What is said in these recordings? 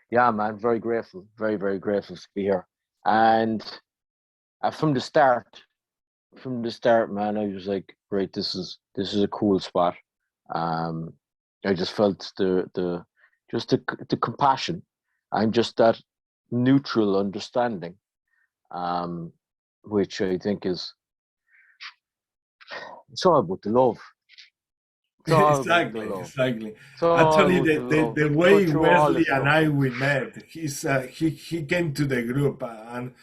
Yeah, man, very grateful, very grateful to be here. And from the start, man, I was like, right, this is a cool spot. Um, I just felt the compassion and just that neutral understanding, um, which I think is it's all about the love. It's all about the Exactly, love. exactly. It's all Actually, about the love. the Through way through all the Wesley and stuff. I we met, he came to the group, and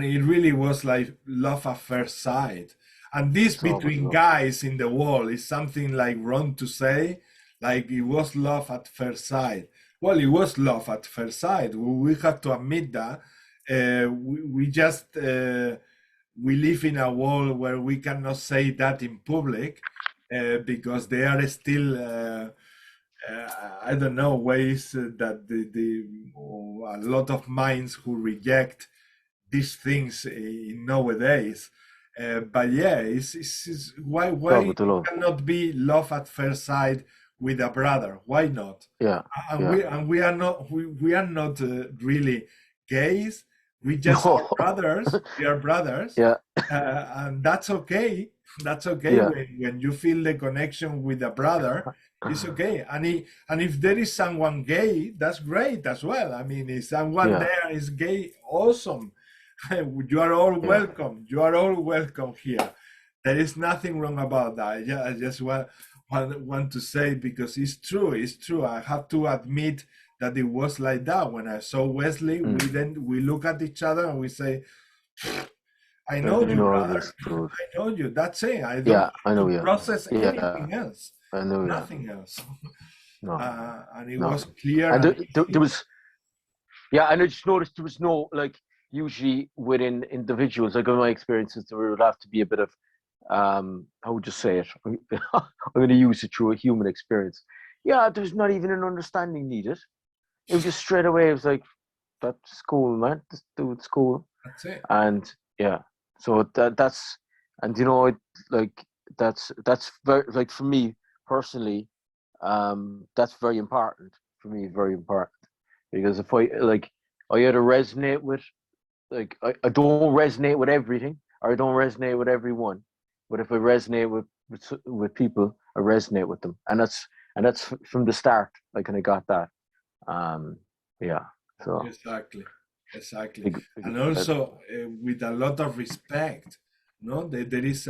it really was like love at first sight. And this It's all about the between love. guys in the world is something like wrong to say, like it was love at first sight. Well, it was love at first sight. We have to admit that. We just we live in a world where we cannot say that in public, because they are still I don't know, ways that a lot of minds who reject these things in nowadays. But yeah, it's It's all why about the love. cannot be love at first sight with a brother? Why not? Yeah, And yeah. we are not really gays. We just are No. brothers. We are brothers, Yeah, and that's okay. That's okay yeah, when you feel the connection with a brother. It's okay. And if there is someone gay, that's great as well. I mean, if someone yeah, there is gay, awesome. You are all yeah. welcome. You are all welcome here. There is nothing wrong about that. I just want to say, because it's true. It's true. I have to admit that it was like that when I saw Wesley. Mm. We look at each other and we say, "I I know you, know brother. this, dude. I know you. That's it. I don't Yeah, I have know to you. process Yeah, anything else. I know you. Nothing else." No, And it no. was clear And and there easy. was, yeah, and I just noticed there was no, like, usually within individuals, like in my experiences, there would have to be a bit of, how would you say it? I'm going to use it through a human experience. Yeah, there's not even an understanding needed. It was just straight away, it was like, that's cool, man. This dude's cool. That's it. And yeah, so that's, and like, that's very, like, for me personally, that's very important for me, very important, because if I, like, I either resonate with, like, I don't resonate with everything, or I don't resonate with everyone, but if I resonate with people, I resonate with them, and that's from the start. I kind of got that. um yeah, so Exactly. Exactly. big, big, And also with a lot of respect. No, there is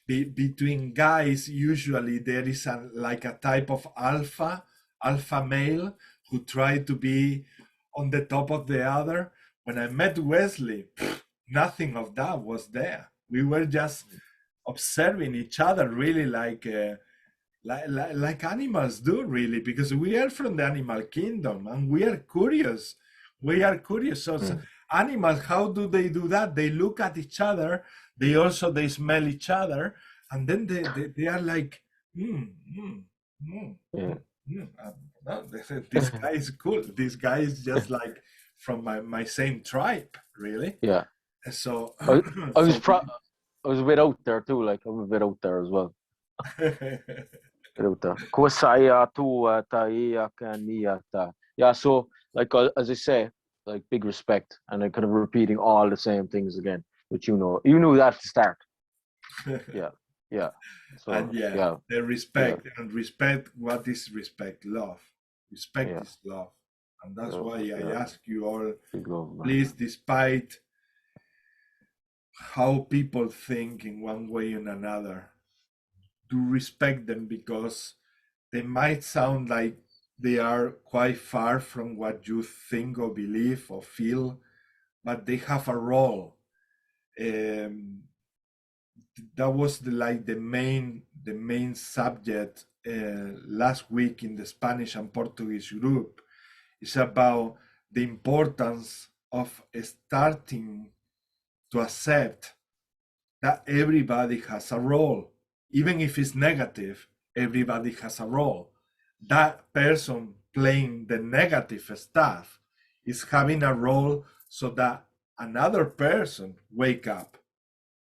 between guys, usually there is like a type of alpha male who try to be on the top of the other. When I met Wesley, nothing of that was there. We were just observing each other, really, like animals do, really, because we are from the animal kingdom and we are curious. We are curious. So mm, animals, how do that? They look at each other. They smell each other, and then they are like, mm, mm, mm, yeah. mm, mm. No, this guy is cool. This guy is just like from my same tribe, really. Yeah, So I, I was so pro I was a bit out there too, like, I'm a bit out there as well. Bit out there. Kusaya tu taia kaniata. Yeah, so, like, as I say, like, big respect, and I'm kind of repeating all the same things again, which you knew that to start. Yeah, yeah. And So yeah, yeah, the yeah, respect, and respect. What is respect? Love. Respect yeah, is love. And that's yeah, why I yeah. ask you all, Big love, man. please, despite how people think in one way and another, do respect them, because they might sound like they are quite far from what you think or believe or feel, but they have a role. Um, that was the main subject last week in the Spanish and Portuguese group. It's about the importance of starting to accept that everybody has a role, even if it's negative. Everybody has a role. That person playing the negative stuff is having a role, so that another person wake up.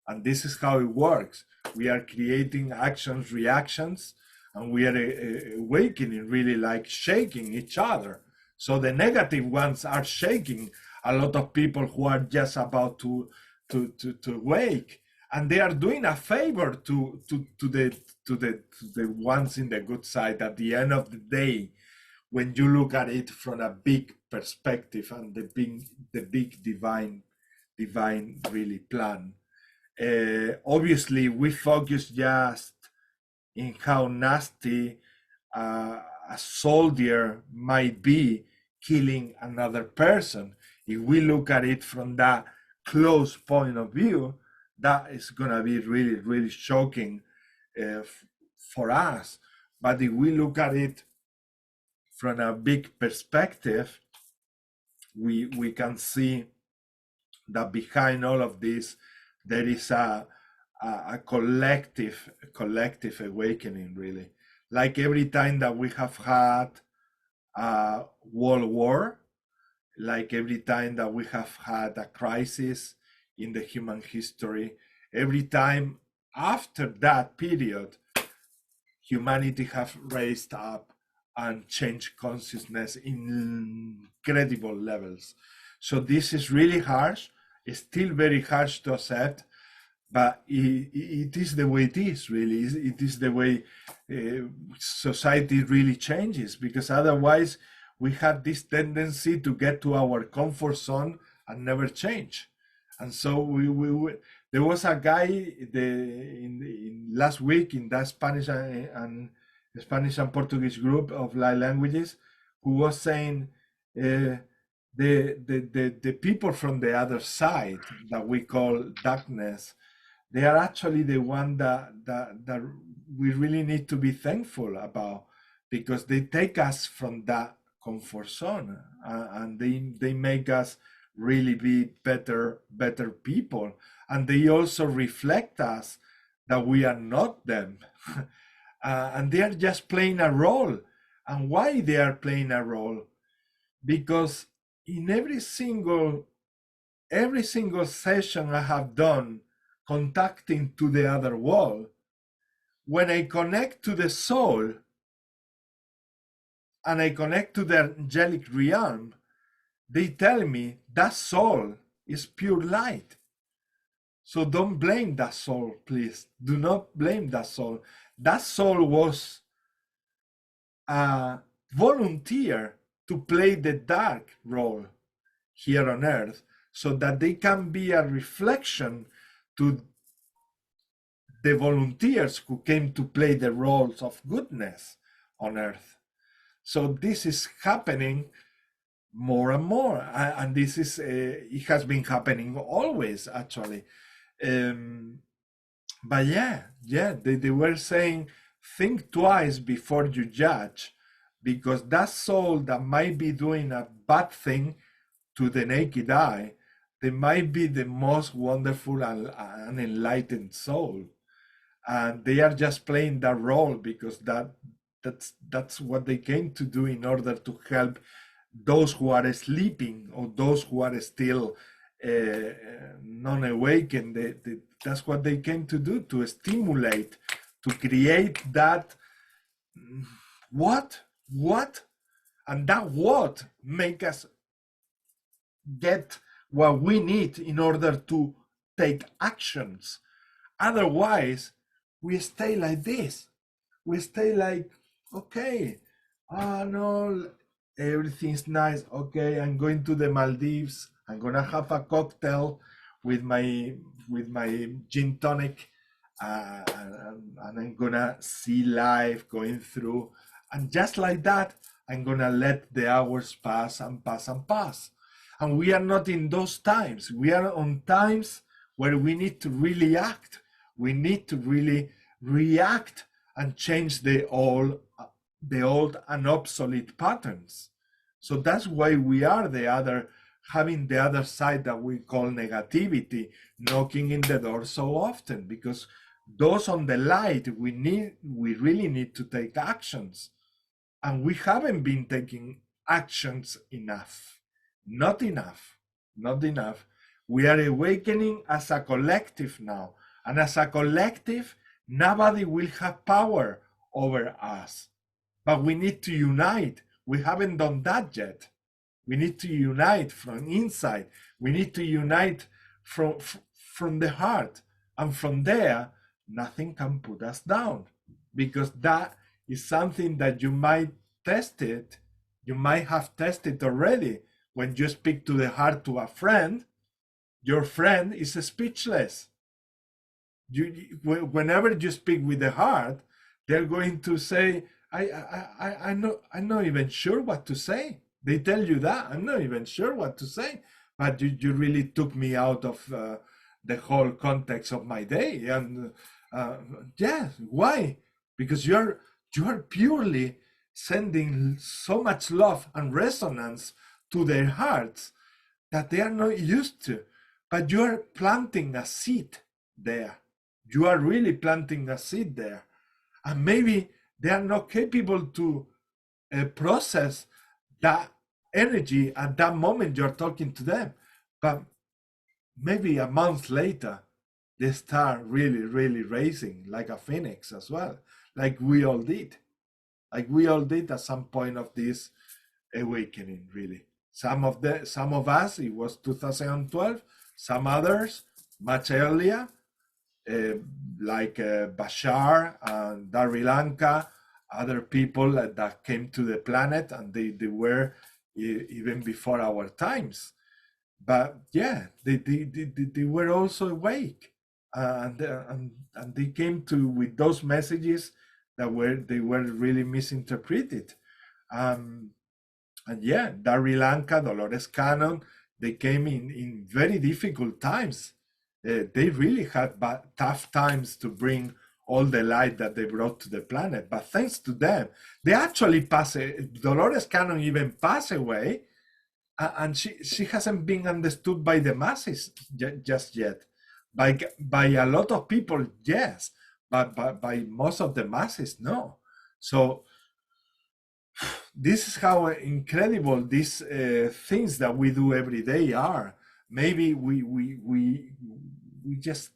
And this is how it works. We are creating actions, reactions, and we are awakening, really, like shaking each other So the negative ones are shaking a lot of people who are just about to wake, and they are doing a favor to the ones in the good side at the end of the day, when you look at it from a big perspective and the big divine really plan. Obviously, we focus just in how nasty a soldier might be killing another person. If we look at it from that close point of view, that is going to be really, really shocking for us. But if we look at it from a big perspective, we can see that behind all of this, there is a collective awakening, really. Like every time that we have had a world war, like every time that we have had a crisis in the human history, every time after that period, humanity have raised up and changed consciousness in incredible levels. So this is really harsh. It's still very harsh to accept, but it is the way it is, really. It is the way society really changes, because otherwise we have this tendency to get to our comfort zone and never change. And so there was a guy in last week in that Spanish and Portuguese group of languages who was saying the people from the other side that we call darkness, they are actually the one that we really need to be thankful about, because they take us from that comfort zone and they make us really be better people, and they also reflect us that we are not them. And they are just playing a role. And why they are playing a role? Because in every single session I have done contacting to the other world, when I connect to the soul and I connect to the angelic realm, they tell me that soul is pure light. So don't blame that soul, please. Do not blame that soul. That soul was a volunteer to play the dark role here on earth, so that they can be a reflection to the volunteers who came to play the roles of goodness on earth. So this is happening more and more, and this is it has been happening always, actually. But yeah, they were saying, think twice before you judge, because that soul that might be doing a bad thing to the naked eye, they might be the most wonderful and enlightened soul, and they are just playing that role because that's what they came to do in order to help those who are sleeping or those who are still non-awakened. That's what they came to do, to stimulate, to create that what, and that what make us get what we need in order to take actions. Otherwise, we stay like this. We stay like, okay, no, everything's nice. Okay, I'm going to the Maldives. I'm gonna have a cocktail with my gin tonic, and I'm gonna see life going through. And just like that, I'm gonna let the hours pass and pass and pass. And we are not in those times. We are on times where we need to really act. We need to really react and change the old and obsolete patterns. So that's why we are having the other side that we call negativity knocking in the door so often, because those on the light, we really need to take actions, and we haven't been taking actions enough. Not enough. We are awakening as a collective now, and as a collective, nobody will have power over us. But we need to unite. We haven't done that yet. We need to unite from inside. We need to unite from the heart. And from there, nothing can put us down, because that is something that you might test it. You might have tested already. When you speak to the heart to a friend, your friend is speechless. Whenever you speak with the heart, they're going to say, I'm not even sure what to say. They tell you that, I'm not even sure what to say, but you really took me out of the whole context of my day. And yeah, why? Because you are purely sending so much love and resonance to their hearts that they are not used to. But you are planting a seed there. You are really planting a seed there. And maybe they are not capable to process that energy at that moment you're talking to them. But maybe a month later, they start really, really raising like a phoenix as well, like we all did. Like we all did at some point of this awakening, really. Some of us, it was 2012, some others much earlier, like Bashar and Darilanka, other people that came to the planet, and they were even before our times. But yeah, they were also awake, and they came to with those messages that they were really misinterpreted. And yeah, Darilanka, Dolores Cannon, they came in very difficult times. They really had tough times to bring all the light that they brought to the planet. But thanks to them, they actually passed. Dolores Cannon even passed away, and she hasn't been understood by the masses just yet. By a lot of people, yes, but by most of the masses, no. So this is how incredible these things that we do every day are. Maybe we just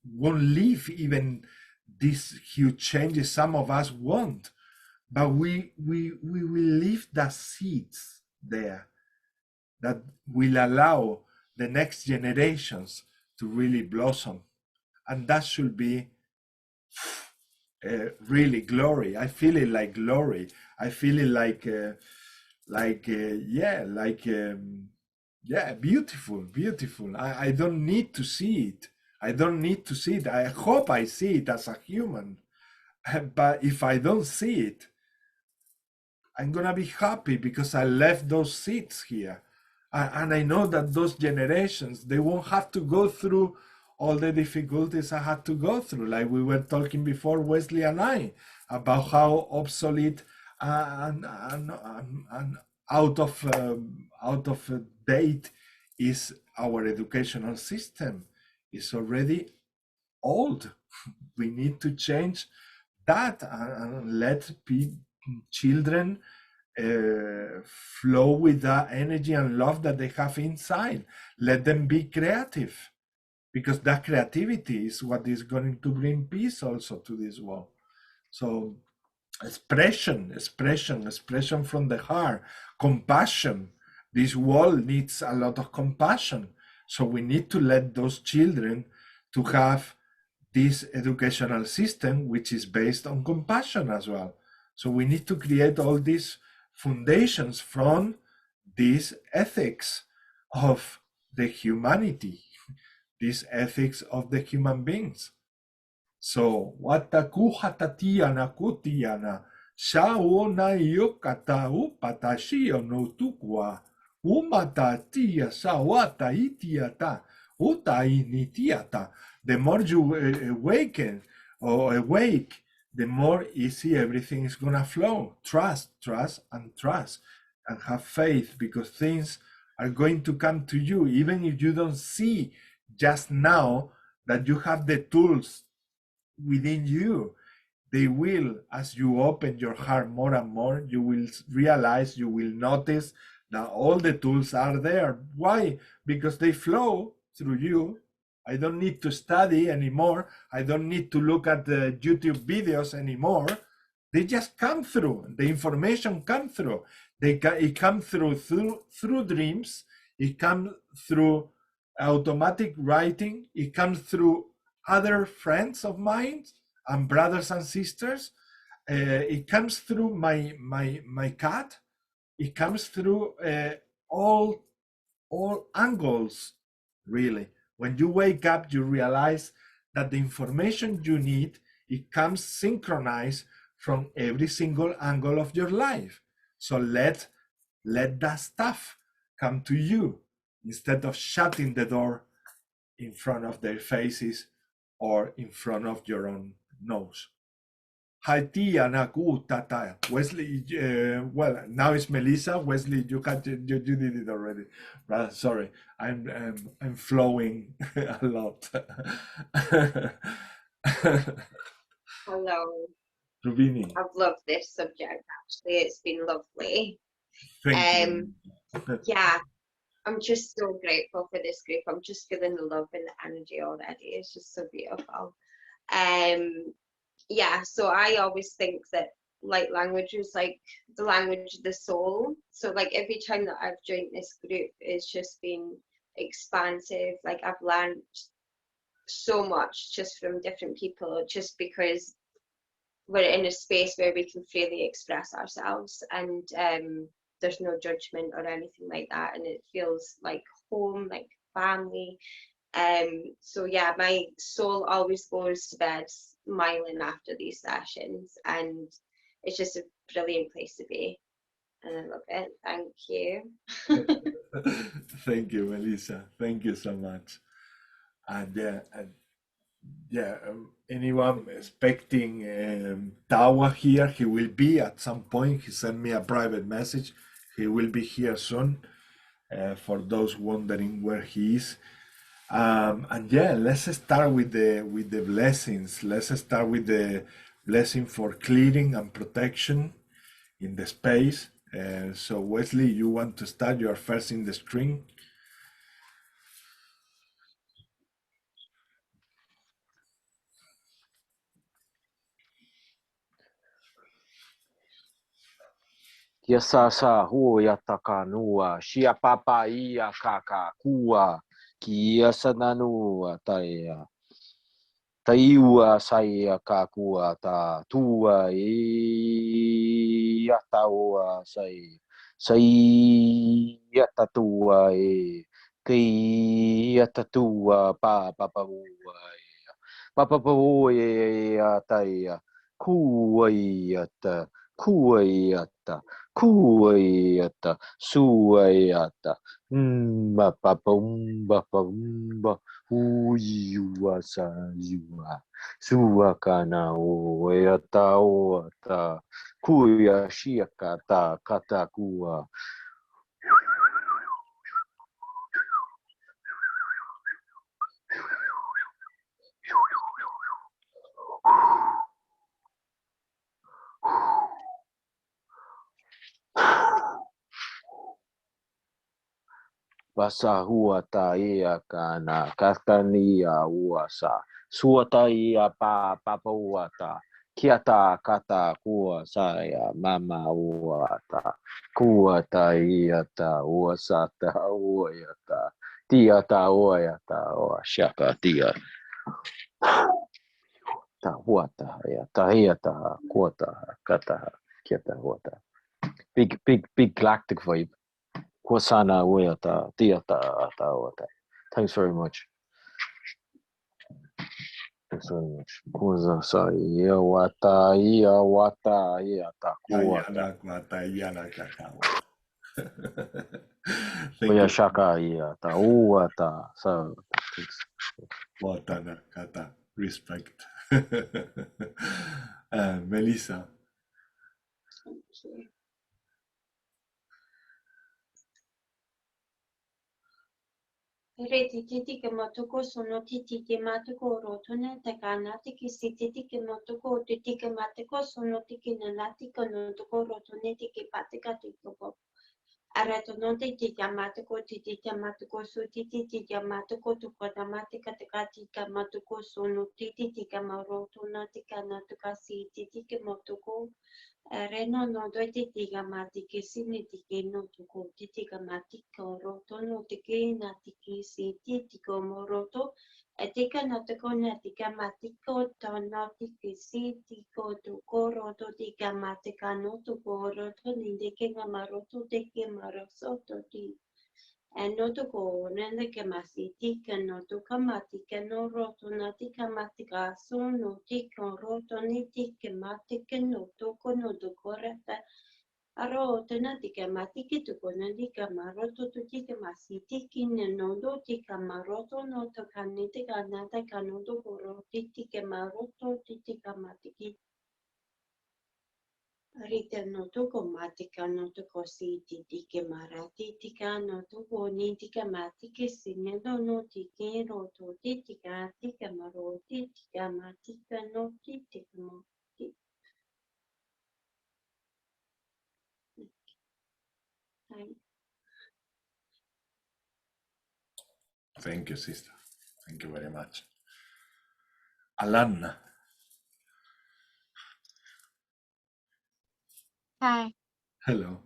won't live even these huge changes. Some of us won't, but we will leave the seeds there that will allow the next generations to really blossom, and that should be really glory. I feel it like glory. I feel it like beautiful. I don't need to see it. I don't need to see it. I hope I see it as a human. But if I don't see it, I'm gonna be happy because I left those seeds here. And I know that those generations, they won't have to go through all the difficulties I had to go through. Like we were talking before, Wesley and I, about how obsolete and out of date is our educational system. It's already old. We need to change that and let children flow with that energy and love that they have inside. Let them be creative, because that creativity is what is going to bring peace also to this world. So expression from the heart, compassion. This world needs a lot of compassion. So we need to let those children to have this educational system, which is based on compassion as well. So we need to create all these foundations from these ethics of the humanity, these ethics of the human beings. So, watakujatatiana kutiana, shaona yokata upatashio no tukwa, umatatia sawata itiata, utainitiata. The more you awaken or awake, the more easy everything is gonna flow. Trust, and have faith, because things are going to come to you, even if you don't see just now that you have the tools within you. They will, as you open your heart more and more, you will realize, you will notice that all the tools are there. Why? Because they flow through you. I don't need to study anymore. I don't need to look at the YouTube videos anymore. They just come through. The information comes through. It comes through dreams. It comes through automatic writing. It comes through other friends of mine and brothers and sisters. It comes through my cat. It comes through all angles, really. When you wake up, you realize that the information you need, it comes synchronized from every single angle of your life. So let that stuff come to you instead of shutting the door in front of their faces or in front of your own nose. Tata. Wesley, well, now it's Melissa. Wesley, you did it already. Right? Sorry, I'm flowing a lot. Hello. Rubini. I've loved this subject, actually. It's been lovely. Thank you. Yeah, I'm just so grateful for this group. I'm just feeling the love and the energy already. It's just so beautiful. Yeah, so I always think that light language is like the language of the soul. So like every time that I've joined this group, it's just been expansive. Like I've learned so much just from different people, just because we're in a space where we can freely express ourselves, and there's no judgment or anything like that, and it feels like home, like family. So yeah, my soul always goes to bed smiling after these sessions, and it's just a brilliant place to be, and I love it. Thank you. Thank you, Melissa. Thank you so much. And anyone expecting Tawa here, he will be at some point. He sent me a private message. He will be here soon. For those wondering where he is. And yeah, let's start with the blessings. Let's start with the blessing for clearing and protection in the space. So Wesley, you want to start? You are first in the screen. Kiasasa huya takanua, shia papa ia kaka kua, kiasananua taia. Taiua saia kakua ta tua e ataua sai. Sai atatua e kei atatua pa papaua e. Papaua e ataia. Kuaiata. Kuaiata. Kuaiata. Suaiata. Bapabumba. Uiua sa iua. Suakana o eata o ata. Kuia shiaka ta katakua. Basa huata ia kana kakania uasa. Suata ia papa uata. Kiata kata kua saya mama uata. Kuata iata uasata uayata. Tiata uayata uashaka tia. Ta huata ia tahiata kuata kata kiata huata. Big galactic vibe. Kwasana Wayata, Tiata, Tawata. Thanks very much. Thanks very much. Kwaza sa Iawata, Iata, Kuata. Oya Shaka, Iata, Uata. So, thanks. Watana kata, respect. Melissa. Thank you. Titi ke matuko sono titi ke matuko rotone takanati ke sititi ke matuko titi ke matuko sono tiki nanati ke matuko rotone tiki patika tiko. Aratononte titamatiko tititamatuko su tititamatuko tukotamatika tikatika matuko sunu tititika marotonatika natuka si titikemotuko Reno no do titika matiki sinitike no tuko titika matiko rotono tike natiki si titiko moroto etika natiko natika matiko tonotiki si tiko tuko roto tika matika no tuko roto nindike ngamaroto tike marosoto ti no tuko nende ke masitika no tuka matika no roto natika matika so no tika roto nitike matika no tuko no tuko rata Aro tena tika matiki tuko nandika maroto tu tika masitiki nenondo tika maroto no toka nitika nata kanodo goro tika maroto tika matiki Rita no toko matika no toko si tika marati tika no toko ni tika matiki sinendo no tiki roto tika maroti tika matika no tika mo Thank you, sister. Thank you very much. Alan. Hi. Hello.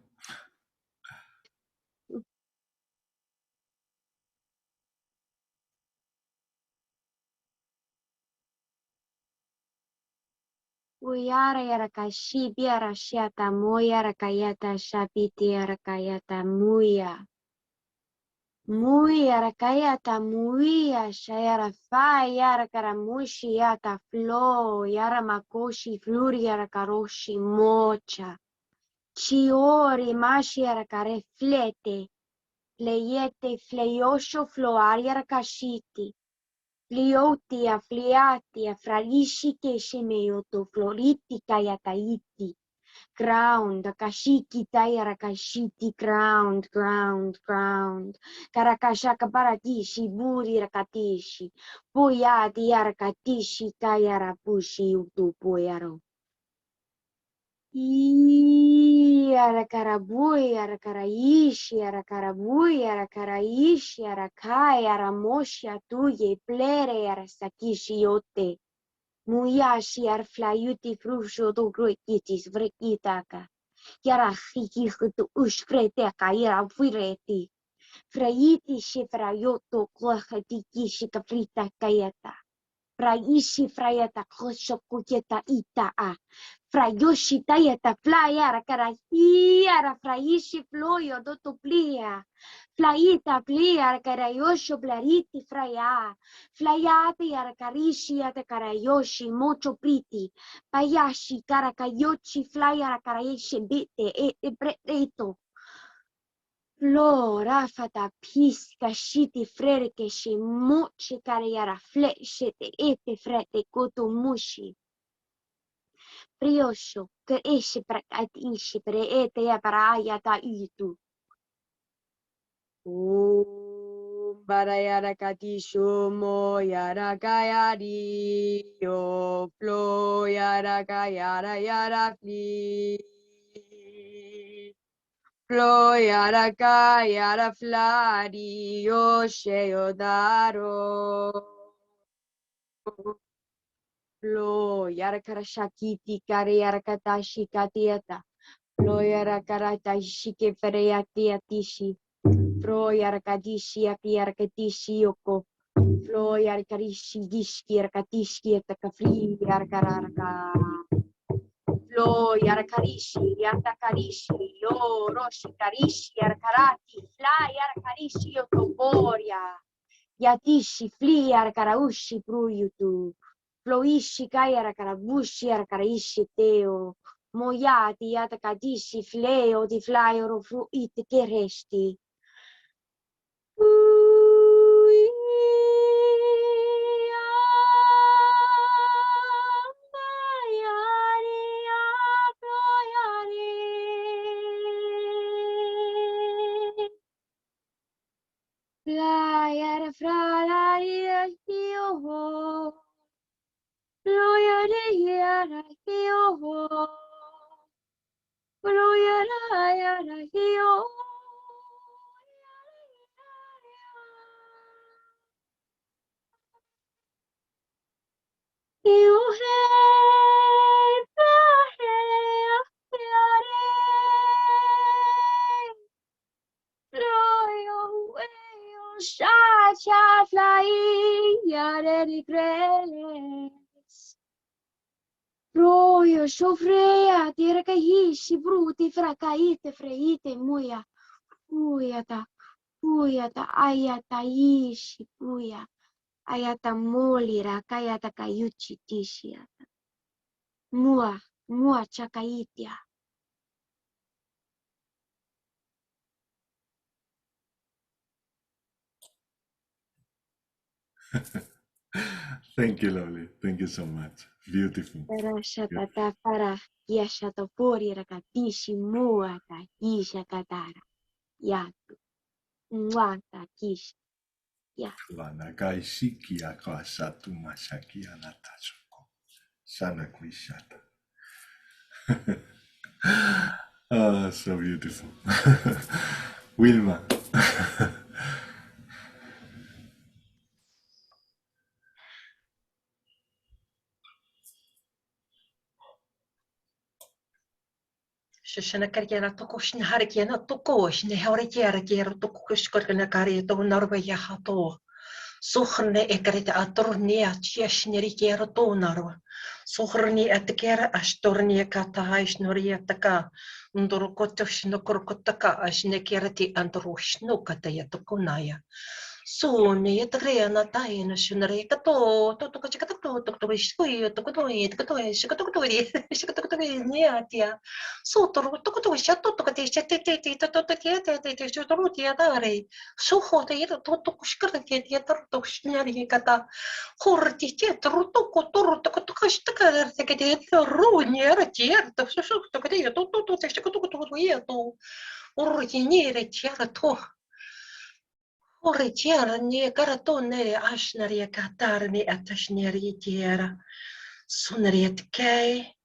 Uyara yarakashi biara shiata moya rakayata shabiti yarakayata muya. Muya rakayata muya shayara fa yara karamushi yata flo yara makoshi fluri yara karoshi mocha. Chiori mashi yara kareflete. Fleyete fleyosho floar yara kashiti. Fliotia, fliatia, fralishi keshimeyoto, floritica yataiti, ground, kashiki tayara kashiti, ground, karakashaka paratishi, buri rakatishi, puyati yarakatishi, kayara pushi utu puyaro. Arakarabuy, arakaraishi, arakarabuy, arakaraishi, arakai, aramoshia tuye, plere, arasakishi yote. Muyashi, arflayuti, frusho, do groitis, vrekitaka. Yarahiki, hutu ushkreteka, yaravureti. Fraiti, shifrayoto, klohatiki, shikafrita kayata. Fraishi, frayata, kloshokuketa itaa. Frayoshi tayata flaya karahia fraishi floyo doto plia flaita plia karayosho blariti fraya flayati arakarishi ata karayoshi mocho priti payashi karakayochi flaya karayeshi bite e preto flora fata pisca shiti frere che shi mochi karayara fleshete ete frete koto mushi Priosho, che esce per ishi per ete ya para ya ta itu. Barayara katisho mo yara kayari yo flo yara kayara yara fli. Flo yara kayara flari yo sheo daro. Flo yarakara shakiti kare yarakatashi katiata. Flo yarakarata shike fereyati atishi. Flo yarakadishi api yarakatishi yoko. Flo yarakarishi gishki yarakatishi atakafri yarakararaka. Flo yarakarishi yatakarishi yo roshi karishi yarakarati. Fla yarakarishi yotoboria. Yatishi fli yarakaraushi pruyutu. Floishi kayara karabushi arakaraishi teo. Moyati yatakadishi fleo di flyoro fruit keresti. Flyara fralaria yo. Yara yo. Muchacha flaía de regres. Royo sofrea tierra caísi bruti fracaíte freíte muya. Uyata ayata ishi puya. Ayata molira kayata kayuchi tishiata. Mua chakaitia. Thank you, lovely. Thank you so much. Beautiful. Para shatata para yashata pori rakatishi mua ta isha katara. Yatu. Mwata kish. Ya. Lanagai shiki akasatu masaki anatasuko. Sana kuishata. Oh, so beautiful. Wilma. Shoshana Karriera Tokushna Harikiana Tokosh, Nehorikiara Kiera Tokushkorna Karieto Norveya Hato. Suhrne Ekarita Atornia Chieshneri Kiera Tonarva. Suhrni Atakera Astornia Kata Ishnoria Taka. Ndorokotoshno Korkotaka Ashnekerati Androshno Kataya Tokunaya. Soon yetagreana taina shunareka to kachikato to wishui to shikatotori niatia. So to shato to katishati to shotorutia dare. So hot a to kushkaraki to shnari kata. Horti ruto kotoro to kashtaka sekate runia tier to shukatoria to shikato Originiere chiarato. Origera ne garatone ashnaria katarni atashneri tiera. Sunariet kei.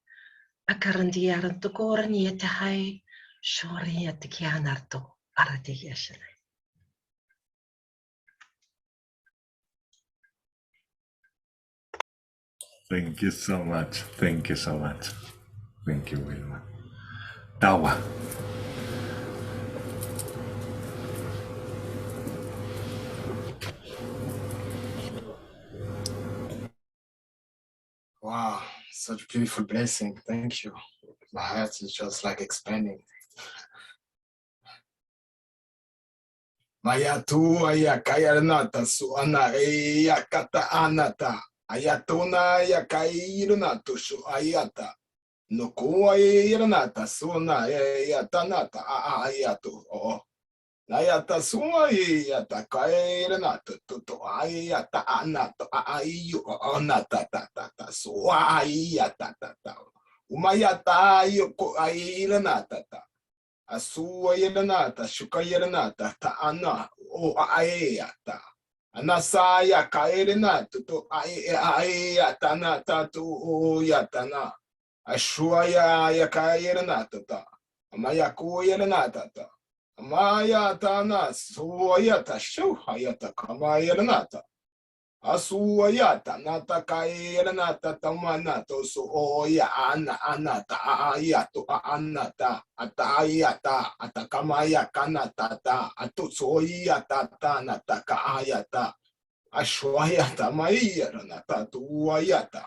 Akarandiaran to gorniet hai. Shoriet kianarto. Arati yeshele. Thank you so much. Thank you so much. Thank you, Wilma. Tawa. Wow, such a beautiful blessing. Thank you. My heart is just like expanding. Maya tu ayakaya nata su ana yakata anata. Ayatona yakairunatu su ayata. Nuku ayirnata suna yatanata ayatu. Oh. Nayata suma yata kairnata tutu ayata anato ayu onata tata su ayata tata. Umayata yuko ayirnata. Asua yelanata, shuka yelanata, ta ana, o aeata. Anasaya kaerenata, to aeata nata, to o yatana. Ashua ya kaerenata, ta. Amayaku yelanata, ta. Amayata na, suayata, shuhayata, kamayelanata. Asuayata nata kaira nata tamanato so oya anata ayato anata atayata atakamaya kanata ta atusoyata nata kaayata ashwayata mayira nata tuayata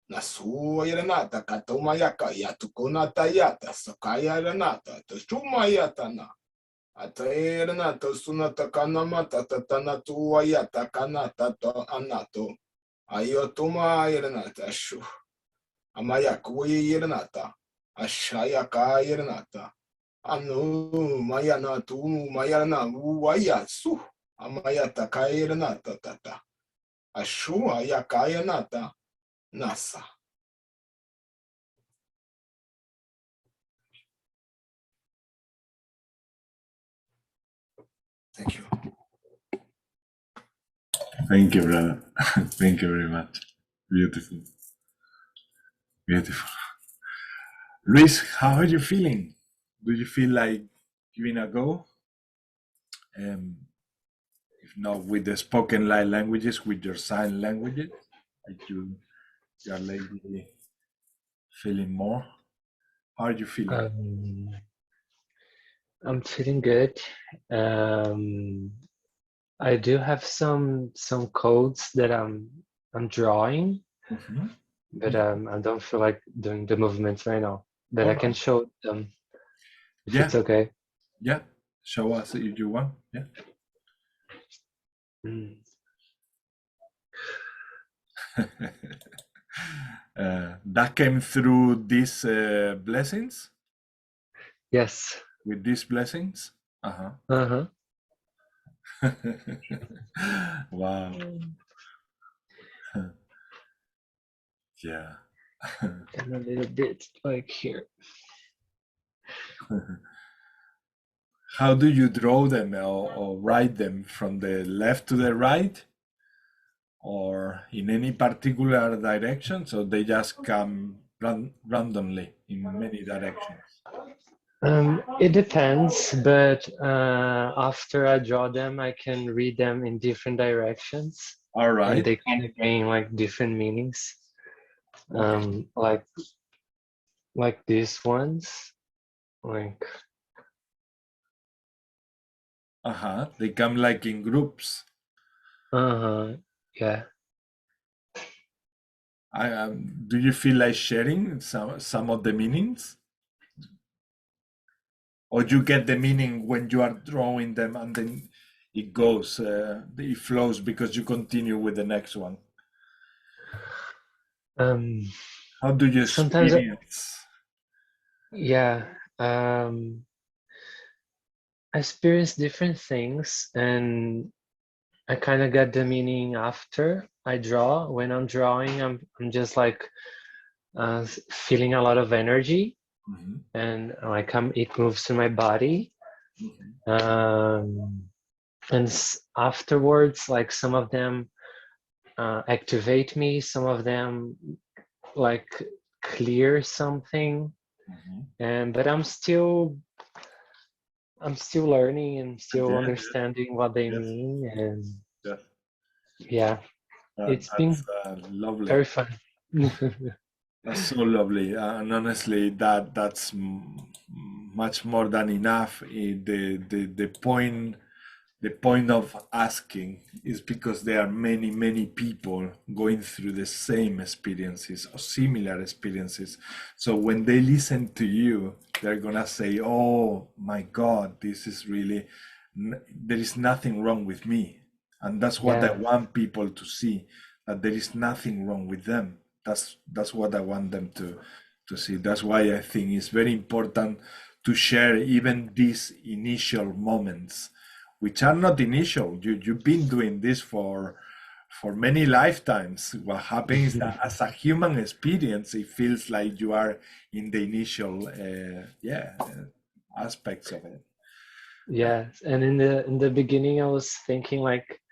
nasuayira nata katomayaka yatukonata yata sakaya nata tuchumayata na Atairna to sunata kanamata tatana tuayata kanata to anato. Ayotuma irnata shu. Amayakui irnata. Ashayaka irnata. Anu mayana tu mayana uayatsu. Amayata kairnata tata. Ashu ayakayanata nasa. Thank you. Thank you, brother. Thank you very much. Beautiful. Beautiful. Luis, how are you feeling? Do you feel like giving a go? If not with the spoken light languages, with your sign languages, like you're lately feeling more. How are you feeling? I'm feeling good. I do have some codes that I'm drawing, but I don't feel like doing the movements right now. But All I can right. show them if Yeah. it's okay. Yeah. Show us if you want. Yeah. Mm. That came through these blessings? Yes. With these blessings? Uh-huh. Uh-huh. Wow. Yeah. And a little bit like here. How do you draw them or write them, from the left to the right, or in any particular direction? So they just come randomly in many directions. It depends, but after I draw them, I can read them in different directions. All right. And they kind of bring like different meanings. Okay. Like these ones. Like They come like in groups. Yeah. Do you feel like sharing some of the meanings? Or you get the meaning when you are drawing them and then it goes, it flows because you continue with the next one? How do you Sometimes experience? I experience different things, and I kind of get the meaning after I draw. When I'm drawing, I'm just like feeling a lot of energy, and like it moves through my body. And afterwards, like some of them activate me, some of them like clear something, but I'm still learning and still understanding what they mean, and it's been lovely. very fun. That's so lovely, and honestly, that's much more than enough. The point of asking is because there are many people going through the same experiences or similar experiences. So when they listen to you, they're gonna say, "Oh my God, this is really, there is nothing wrong with me," and that's what I want people to see, that there is nothing wrong with them. That's what I want them to see. That's why I think it's very important to share even these initial moments, which are not initial. You've been doing this for many lifetimes. What happens is that as a human experience, it feels like you are in the initial aspects of it. Yes, and in the beginning, I was thinking like,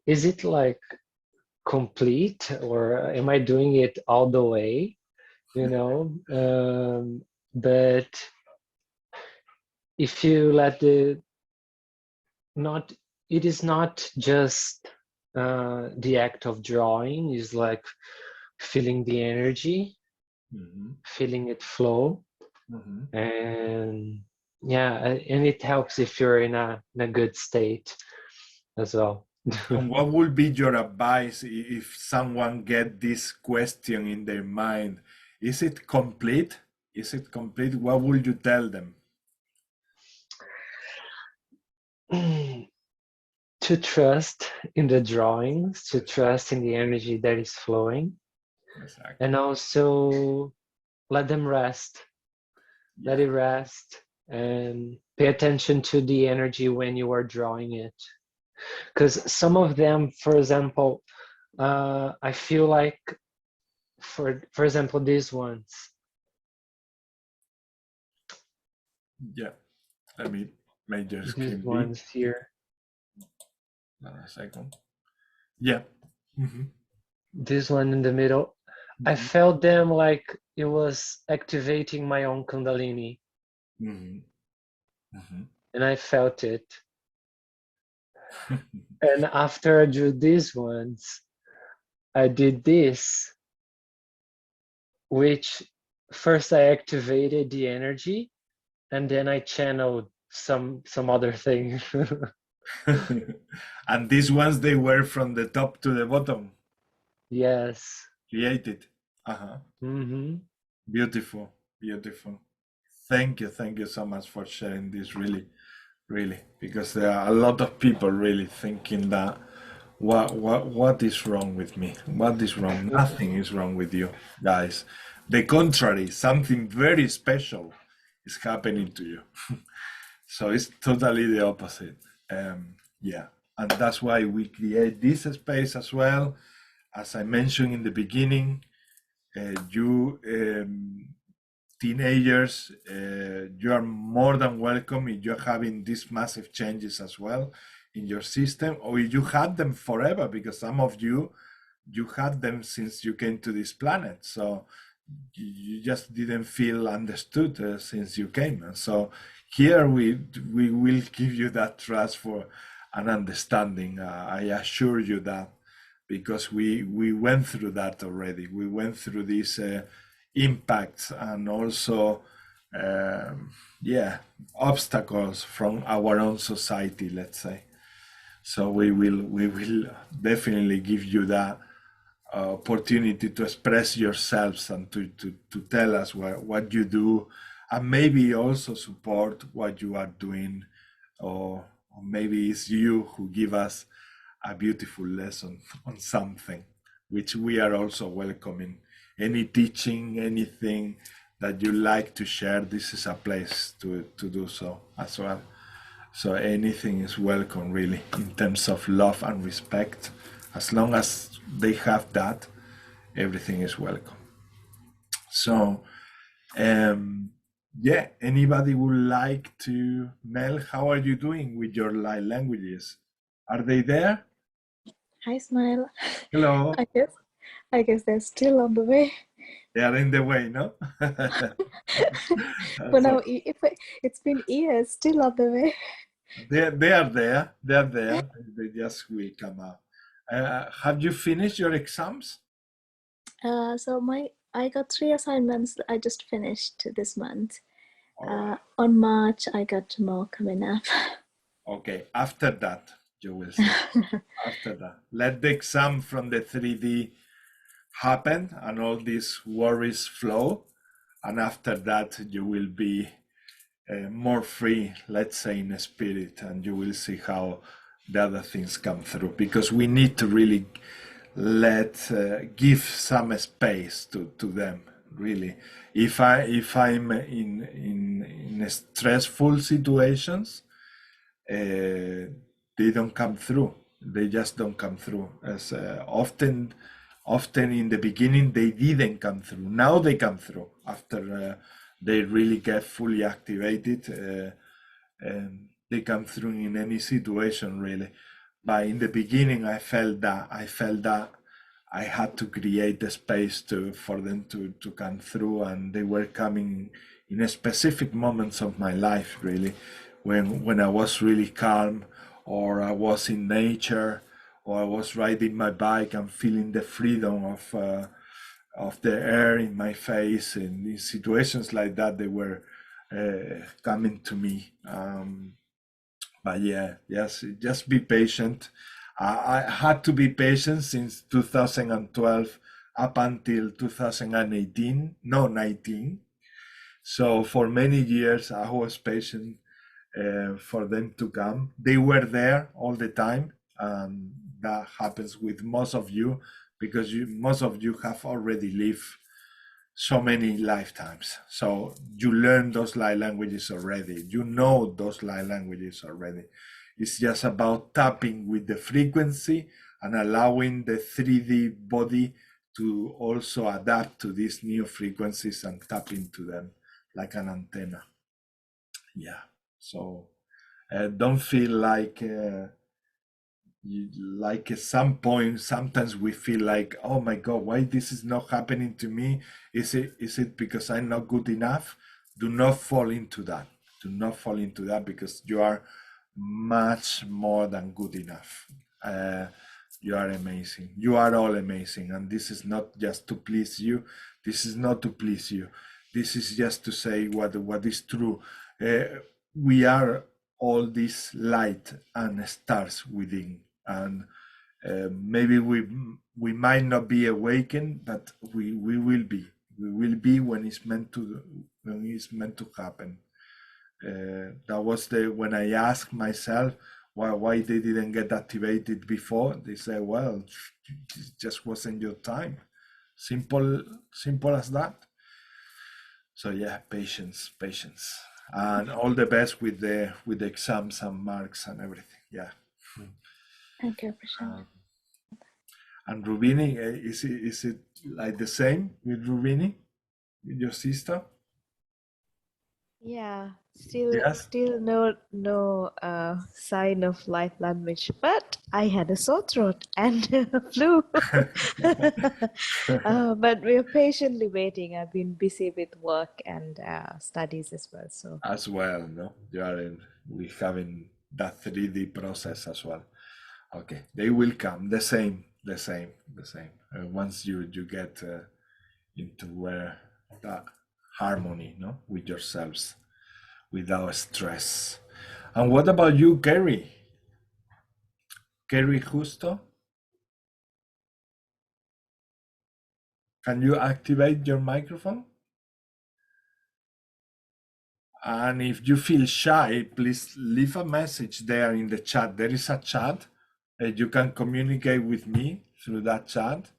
is it like complete, or am I doing it all the way? You know, but if you let it is not just the act of drawing, is like feeling the energy, feeling it flow, and and it helps if you're in a good state as well. And what would be your advice if someone get this question in their mind? Is it complete? Is it complete? What would you tell them? To trust in the drawings, to trust in the energy that is flowing, and also let them rest. Let it rest, and pay attention to the energy when you are drawing it. Because some of them, for example, I feel like, for example, these ones. Yeah, let me make your screen. These ones here. A second. Yeah. This one in the middle. I felt them like it was activating my own Kundalini. And I felt it. And after I drew these ones, I did this, which first I activated the energy, and then I channeled some other thing. And these ones, they were from the top to the bottom. Yes. Created. Beautiful, beautiful. Thank you so much for sharing this, really, because there are a lot of people really thinking that what is wrong with me? What is wrong? Nothing is wrong with you, guys. The contrary, something very special is happening to you. So it's totally the opposite. Yeah, and that's why we create this space as well. As I mentioned in the beginning, you teenagers, you are more than welcome if you're having these massive changes as well in your system, or if you had them forever, because some of you had them since you came to this planet. So you just didn't feel understood since you came. And so here we will give you that trust for an understanding. I assure you that, because we went through that already. We went through these impacts and also obstacles from our own society, let's say. So we will definitely give you that opportunity to express yourselves and to tell us what you do, and maybe also support what you are doing, or maybe it's you who give us a beautiful lesson on something, which we are also welcoming. Any teaching, anything that you like to share, this is a place to do so as well. So anything is welcome, really, in terms of love and respect. As long as they have that, everything is welcome. So, yeah, anybody would like to? Mel, how are you doing with your light languages? Are they there? Hi, Smile. Hello. I guess they're still on the way. They are in the way, no? But now, it's been years, still on the way. They are there. They are there. They just will come up. Have you finished your exams? So I got 3 assignments I just finished this month. On March, I got more coming up. Okay, after that, you will see. After that, let the exam from the 3D happen and all these worries flow. And after that, you will be more free, let's say, in spirit, and you will see how the other things come through, because we need to really give some space to them, really. If I'm in stressful situations, they don't come through. They just don't come through. As often in the beginning they didn't come through. Now they come through after they really get fully activated. They come through in any situation, really. But in the beginning, I felt that I had to create the space for them to come through, and they were coming in specific moments of my life, really, when I was really calm, or I was in nature, or I was riding my bike and feeling the freedom of the air in my face. And in situations like that, they were coming to me. But yeah, yes, just be patient. I had to be patient since 2012 up until 2019. So for many years, I was patient for them to come. They were there all the time. That happens with most of you, because most of you have already lived so many lifetimes. So you learn those light languages already. You know those light languages already. It's just about tapping with the frequency and allowing the 3D body to also adapt to these new frequencies and tap into them like an antenna. Yeah. So don't feel like at some point, sometimes we feel like, oh my God, why this is not happening to me? Is it because I'm not good enough? Do not fall into that. Do not fall into that, because you are much more than good enough. You are amazing. You are all amazing. And this is not just to please you. This is not to please you. This is just to say what is true. we are all this light and stars within, and maybe we might not be awakened, but we will be. We will be when it's meant to happen. That was when I asked myself why they didn't get activated before. They said, well, it just wasn't your time. Simple as that. So yeah, patience, and all the best with the exams and marks and everything. Yeah. Thank you, Prashant. And Rubini, is it like the same with Rubini, with your sister? Yeah, still Yes. no sign of light language, but I had a sore throat and a flu. But we're patiently waiting. I've been busy with work and studies as well. So As well, no? We having that 3D process as well. Okay, they will come. The same. Once you get into where that harmony, no, with yourselves, without stress. And what about you, Kerry? Kerry Justo? Can you activate your microphone? And if you feel shy, please leave a message there in the chat. There is a chat. You can communicate with me through that chat.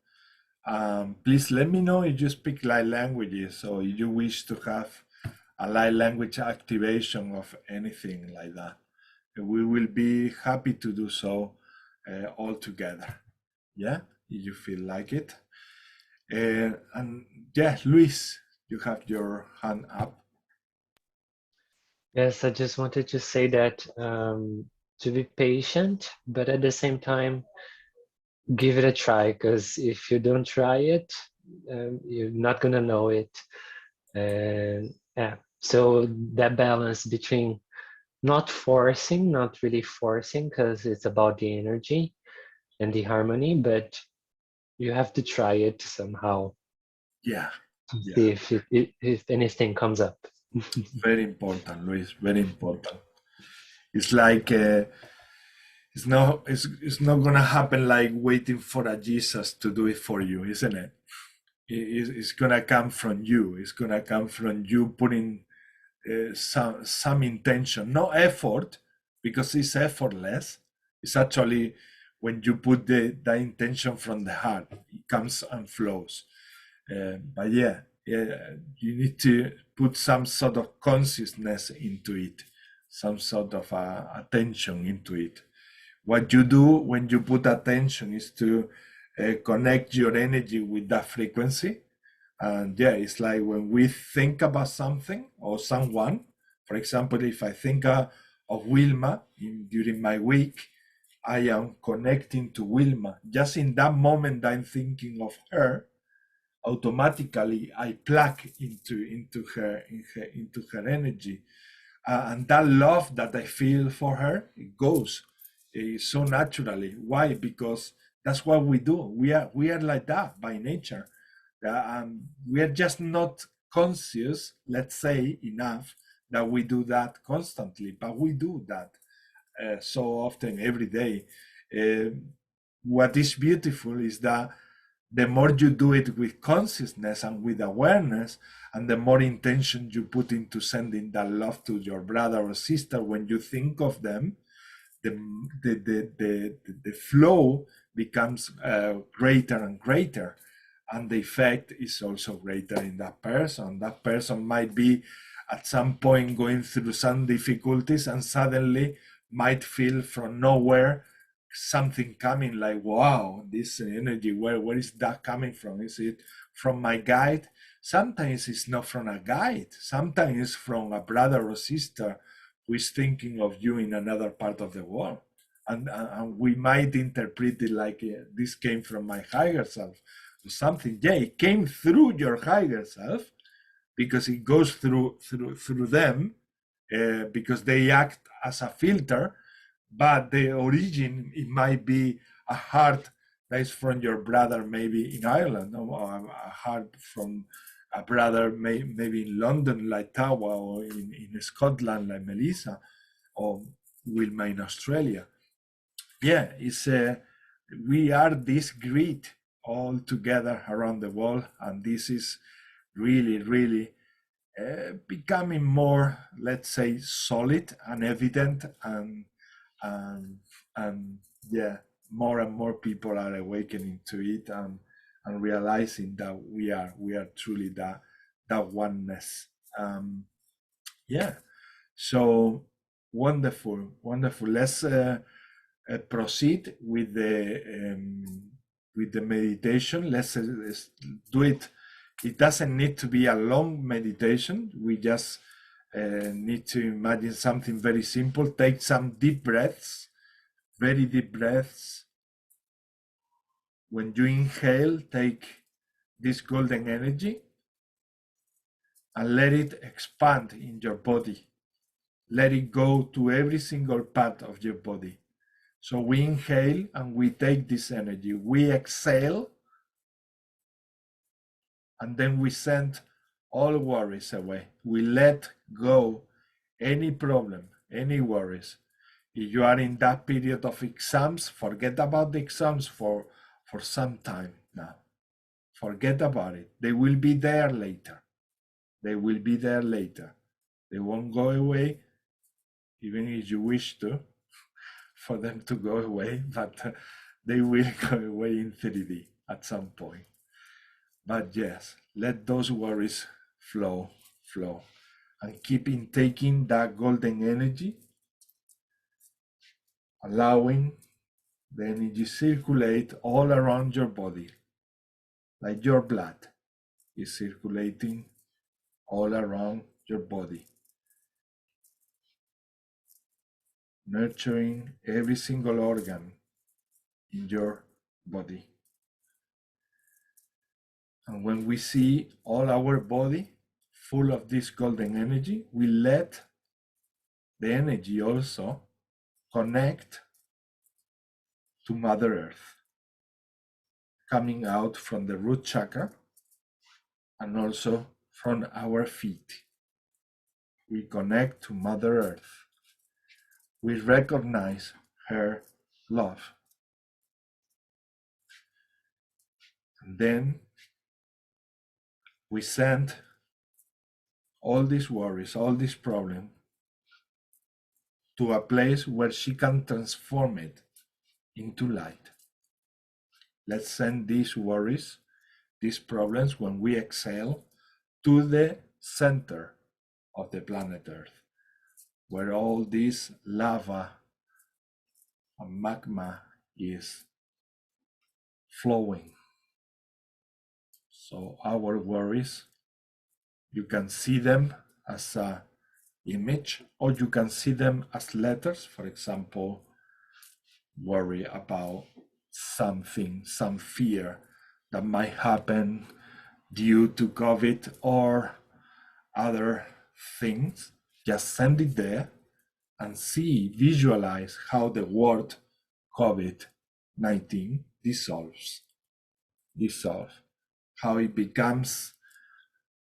Please let me know if you speak light languages or if you wish to have a light language activation of anything like that. We will be happy to do so all together. Yeah, if you feel like it. And yeah, Luis, you have your hand up. Yes, I just wanted to say that to be patient, but at the same time, give it a try, because if you don't try it, you're not gonna know it. And yeah, so that balance between not really forcing, because it's about the energy and the harmony, but you have to try it somehow. Yeah. See if anything comes up. Very important, Luis. Very important. It's like it's not gonna happen like waiting for a Jesus to do it for you, isn't it? It's gonna come from you. It's gonna come from you putting some intention, no effort, because it's effortless. It's actually when you put the intention from the heart, it comes and flows. But yeah, you need to put some sort of consciousness into it, some sort of attention into it. What you do when you put attention is to connect your energy with that frequency. And yeah, it's like when we think about something or someone, for example, if I think of Wilma during my week, I am connecting to Wilma. Just in that moment I'm thinking of her, automatically I plug into her energy, and that love that I feel for her, it goes so naturally. Why? Because that's what we do. We are like that by nature. We are just not conscious, let's say, enough that we do that constantly, but we do that so often every day. What is beautiful is that the more you do it with consciousness and with awareness, and the more intention you put into sending that love to your brother or sister when you think of them, the flow becomes greater and greater, and the effect is also greater in that person. That person might be at some point going through some difficulties and suddenly might feel from nowhere something coming, like, wow, this energy, where is that coming from? Is it from my guide? Sometimes it's not from a guide. Sometimes it's from a brother or sister who is thinking of you in another part of the world. And we might interpret it like this came from my higher self or something. Yeah, it came through your higher self because it goes through them because they act as a filter. But the origin, it might be a heart that is from your brother, maybe in Ireland, or a heart from a brother maybe in London like Tawa, or in Scotland like Melissa, or Wilma in Australia. Yeah, it's we are this grid all together around the world, and this is really, really becoming more, let's say, solid and evident, and yeah, more and more people are awakening to it and realizing that we are truly that oneness. Yeah, so wonderful. Let's proceed with the meditation. Let's do it. It doesn't need to be a long meditation. We just need to imagine something very simple. Take some deep breaths, very deep breaths. When you inhale, take this golden energy and let it expand in your body. Let it go to every single part of your body. So we inhale and we take this energy. We exhale, and then we send all worries away. We let go any problem, any worries. If you are in that period of exams, forget about the exams for some time now. Forget about it. They will be there later. They will be there later. They won't go away, even if you wish to, for them to go away, but they will go away in 3D at some point. But yes, let those worries flow, and keep taking that golden energy, allowing the energy circulate all around your body, like your blood is circulating all around your body, nurturing every single organ in your body. And when we see all our body full of this golden energy, we let the energy also connect to Mother Earth, coming out from the root chakra and also from our feet. We connect to Mother Earth. We recognize her love. And then we send all these worries, all these problems to a place where she can transform it into light. Let's send these worries, these problems, when we exhale, to the center of the planet Earth, where all this lava and magma is flowing. So our worries, you can see them as an image, or you can see them as letters. For example, worry about something, some fear that might happen due to COVID or other things. Just send it there and see, visualize how the word COVID-19 dissolves, how it becomes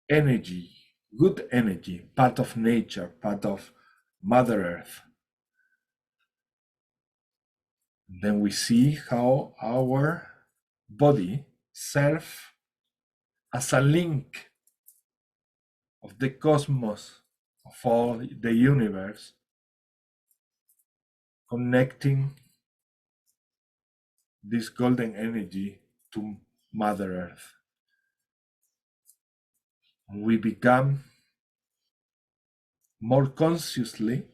energy, good energy, part of nature, part of Mother Earth. Then we see how our body serves as a link of the cosmos, of all the universe, connecting this golden energy to Mother Earth. We become more consciously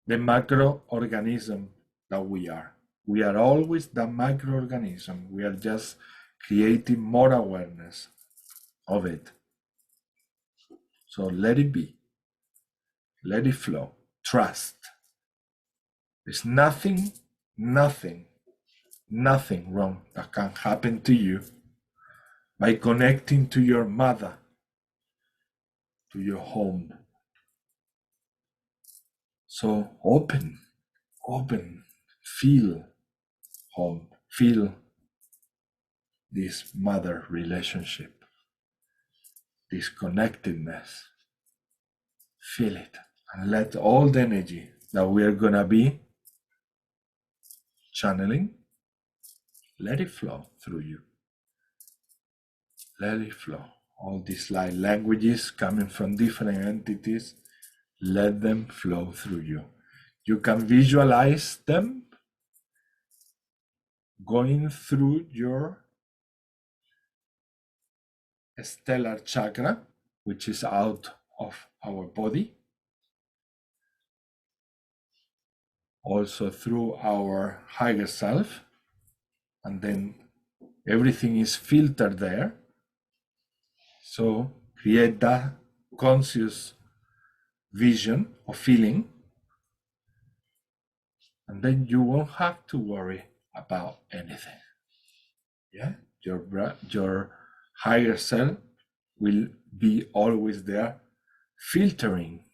the microorganism that we are. We are always the microorganism. We are just creating more awareness of it. So let it be. Let it flow. Trust. There's nothing wrong that can happen to you by connecting to your mother, to your home. So open, feel home, feel this mother relationship. disconnectedness. Feel it and let all the energy that we are gonna be channeling, let it flow through you. Let it flow. All these light languages coming from different entities, let them flow through you. You can visualize them going through your stellar chakra, which is out of our body, also through our higher self, and then everything is filtered there. So create that conscious vision or feeling, and then you won't have to worry about anything. Yeah, your higher self will be always there, filtering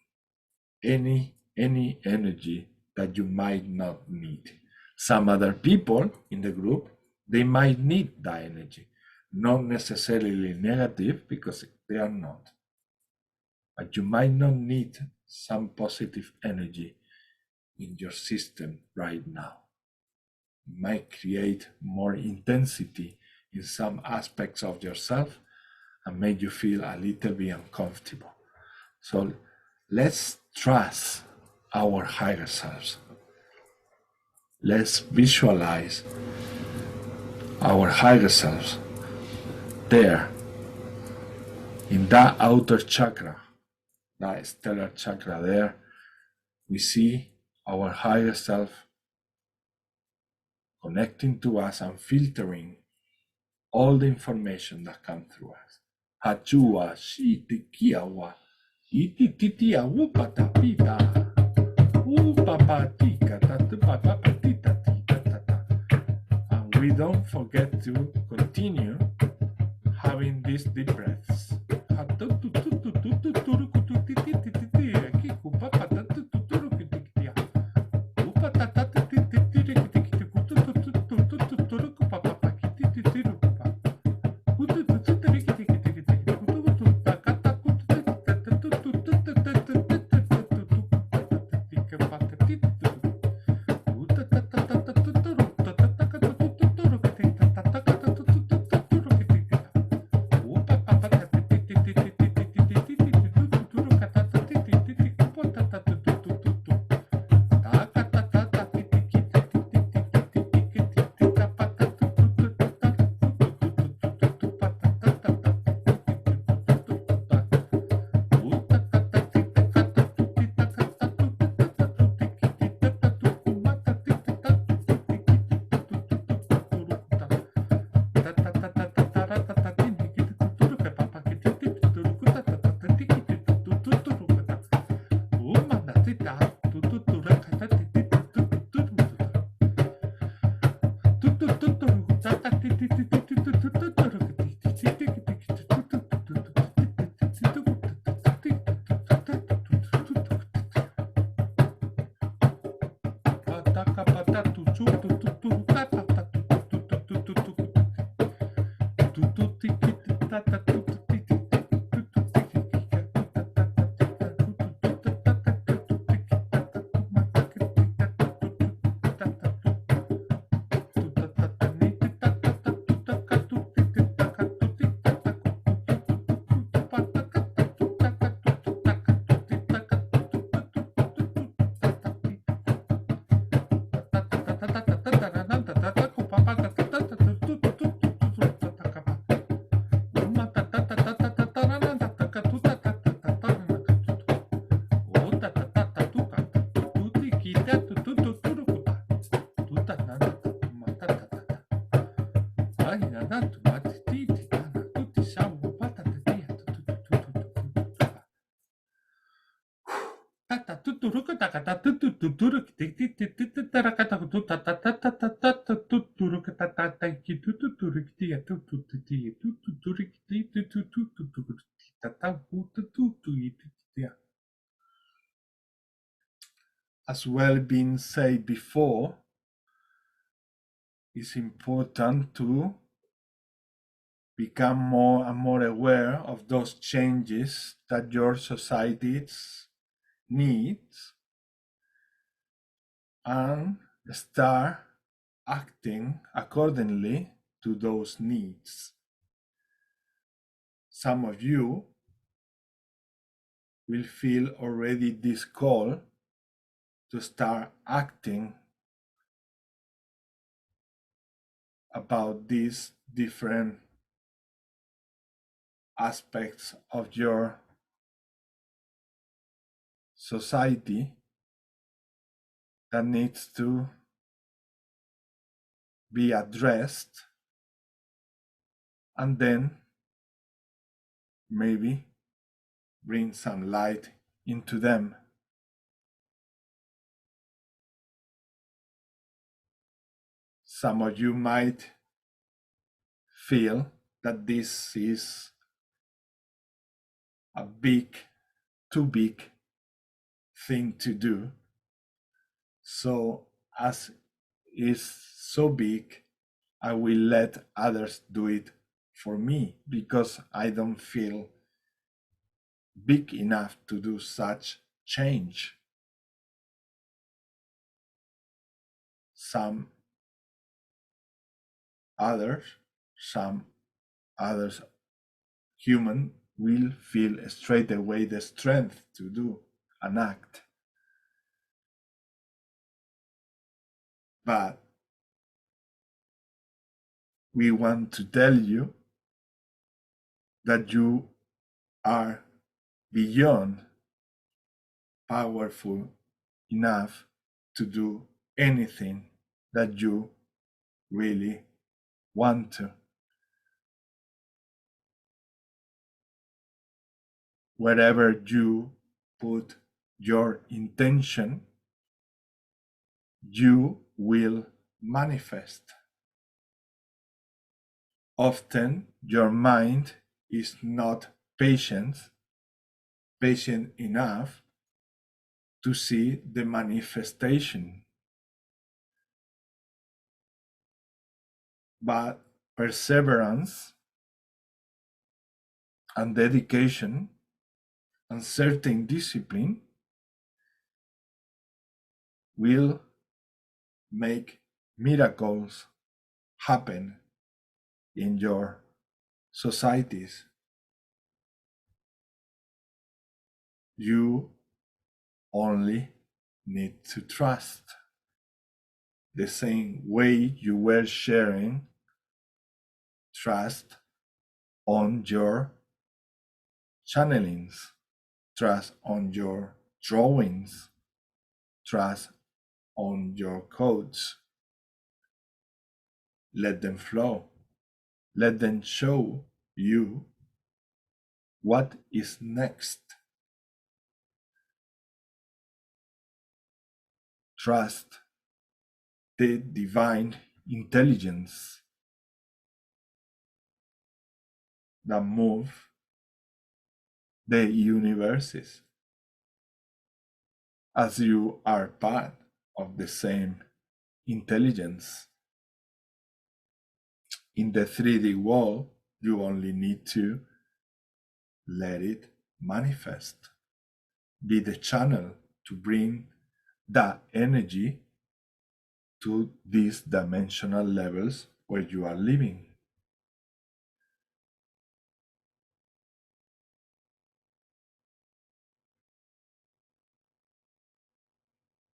any energy that you might not need. Some other people in the group, they might need that energy, not necessarily negative, because they are not. But you might not need some positive energy in your system right now. It might create more intensity in some aspects of yourself and make you feel a little bit uncomfortable. So let's trust our higher selves. Let's visualize our higher selves there in that outer chakra, that stellar chakra there. We see our higher self connecting to us and filtering all the information that comes through us. Hachua, shiti, kiawa, iti, titia, wupata, pita, upapatika, tatupapapatita, tata. And we don't forget to continue having these deep breaths. As well been said before, it's important to become more and more aware of those changes that your society needs, and start acting accordingly to those needs. Some of you will feel already this call to start acting about these different aspects of your society that needs to be addressed, and then maybe bring some light into them. Some of you might feel that this is a too big thing to do. So as is so big, I will let others do it for me because I don't feel big enough to do such change. Some others human will feel straight away the strength to do an act. But we want to tell you that you are beyond powerful enough to do anything that you really want to. Wherever you put your intention, you will manifest. Often your mind is not patient enough to see the manifestation. But perseverance and dedication and certain discipline will make miracles happen in your societies. You only need to trust. The same way you were sharing trust on your channelings, trust on your drawings, trust on your codes. Let them flow. Let them show you what is next. Trust the divine intelligence that move the universes, as you are part of the same intelligence. In the 3D world, you only need to let it manifest. Be the channel to bring that energy to these dimensional levels where you are living.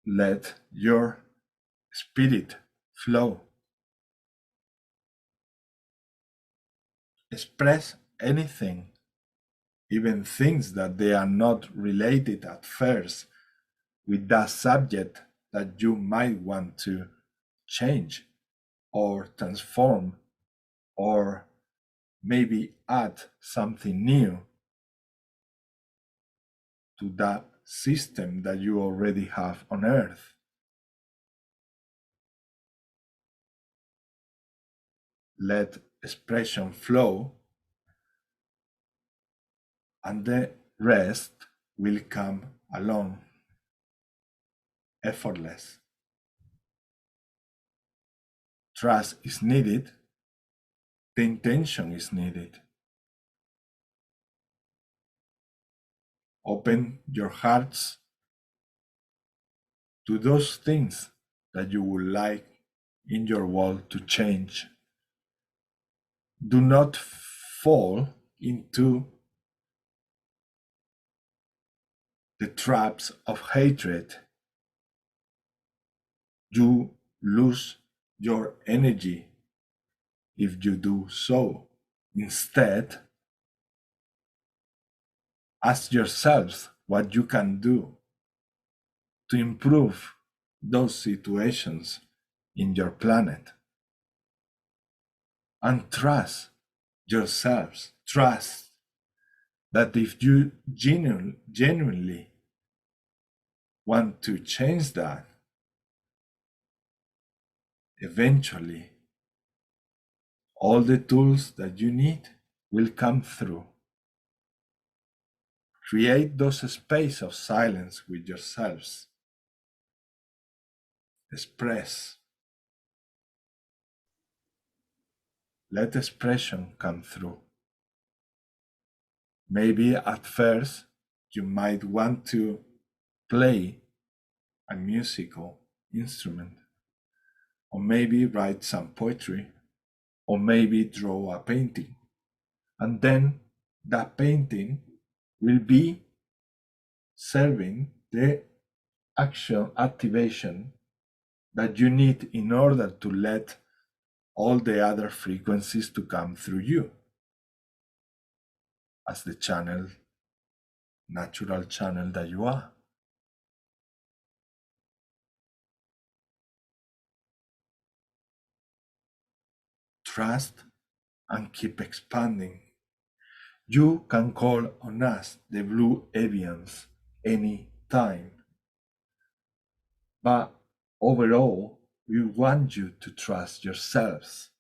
Let your spirit flow. Express anything, even things that they are not related at first with that subject that you might want to change or transform, or maybe add something new to that system that you already have on Earth. Let expression flow, and the rest will come along, effortless. Trust is needed the intention is needed. Open your hearts to those things that you would like in your world to change. Do not fall into the traps of hatred. You lose your energy if you do so. Instead, ask yourselves what you can do to improve those situations in your planet. And trust yourselves. Trust that if you genuinely want to change that, eventually all the tools that you need will come through. Create those space of silence with yourselves. Express. Let expression come through. Maybe at first you might want to play a musical instrument, or maybe write some poetry, or maybe draw a painting. And then that painting will be serving the action activation that you need in order to let all the other frequencies to come through you as the channel, natural channel that you are. Trust and keep expanding. You can call on us, the Blue Avians, any time. But overall, we want you to trust yourselves,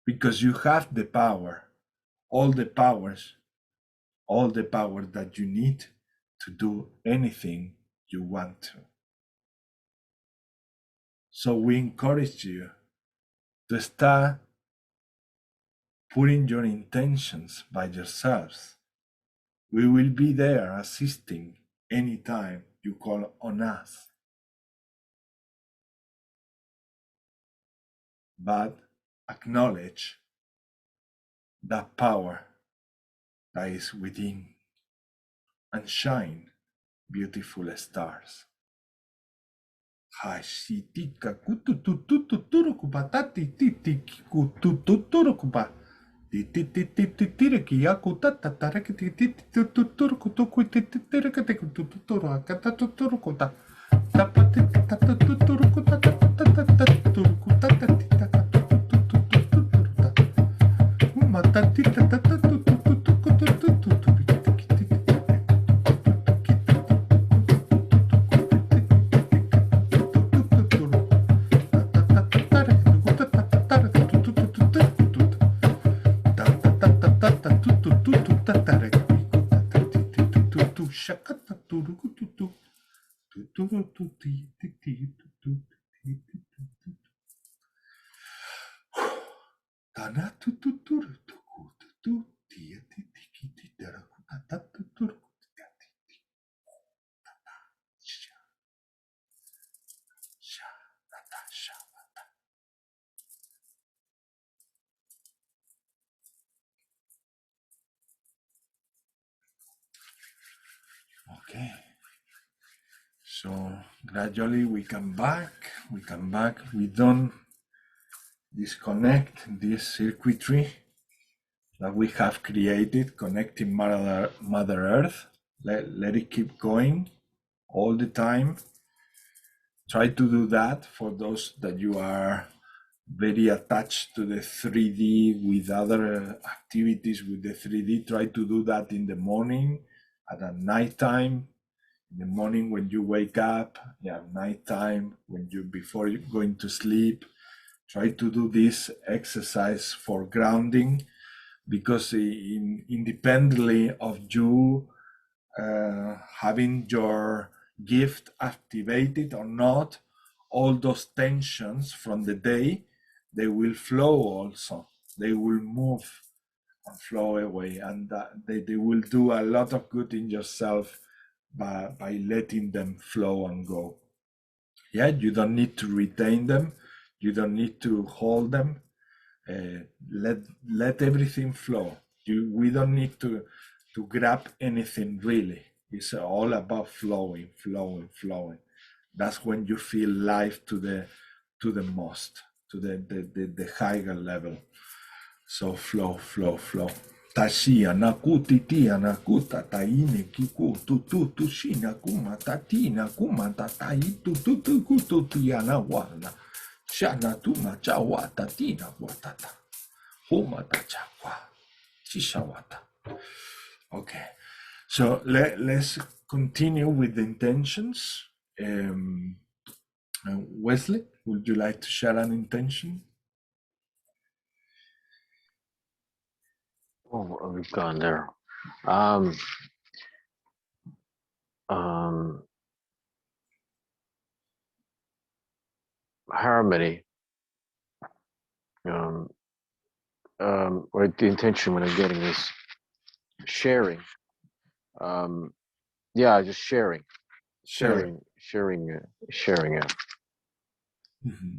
because you have the power, all the power that you need to do anything you want to. So we encourage you to start putting your intentions by yourselves. We will be there assisting anytime you call on us. But acknowledge that power that is within and shine beautiful stars. Hashitika kututututurukuba tatitiki kutututurukuba tititititiki yakutatatarikititituturukutukuitititirekatikututuruakatatuturukuta Okay, so gradually we come back, we don't disconnect this circuitry that we have created, connecting Mother Earth. Let it keep going all the time. Try to do that for those that you are very attached to the 3D with other activities with the 3D. Try to do that in the morning, at nighttime, in the morning when you wake up, nighttime before you going to sleep. Try to do this exercise for grounding, because independently of you having your gift activated or not, all those tensions from the day, they will flow also They will move and flow away, and they will do a lot of good in yourself by letting them flow and go. Yeah, you don't need to retain them. You don't need to hold them. Let everything flow. We don't need to grab anything really. It's all about flowing. That's when you feel life to the most, to the higher level. So flow. Tashia na kutitia na kuta taine kiku tu shina kuma tatina kuma tatai tu kututia na wana shana tuma chawa tatina watata huma tachakwa chishawata. Okay, so let's continue with the intentions. Wesley, would you like to share an intention? Oh, we've gone there. Harmony. Or the intention what I'm getting is sharing. Yeah, just sharing. Sharing. Mm-hmm.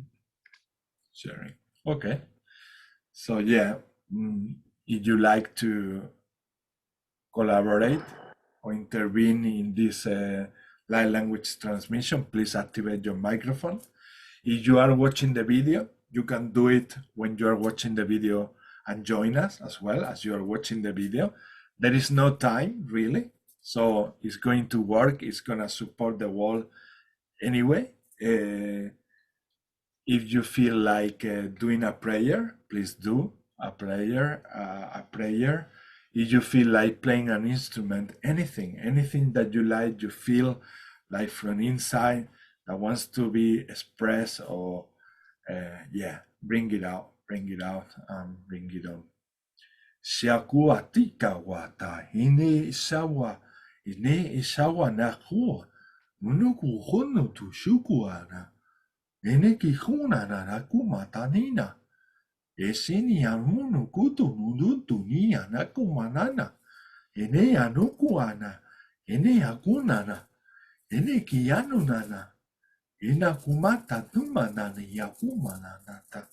Sharing. Okay. So yeah, if you like to collaborate or intervene in this light language transmission, please activate your microphone. If you are watching the video, you can do it when you are watching the video and join us as well as you are watching the video. There is no time really, so it's going to work. It's going to support the wall anyway. If you feel like doing a prayer, please do a prayer. If you feel like playing an instrument, anything that you like, you feel like from inside that wants to be expressed, or yeah, bring it out, bring it on. Shakuatika wata ine isawa na ku munuku hono tu shukuana. Eneki huna na kumatanina. Esini anuno kutu nudutu ni anakumanana. Ene anukuana. Ene akunana. Ene kianunana. Ena kumata tumanana yakumananata.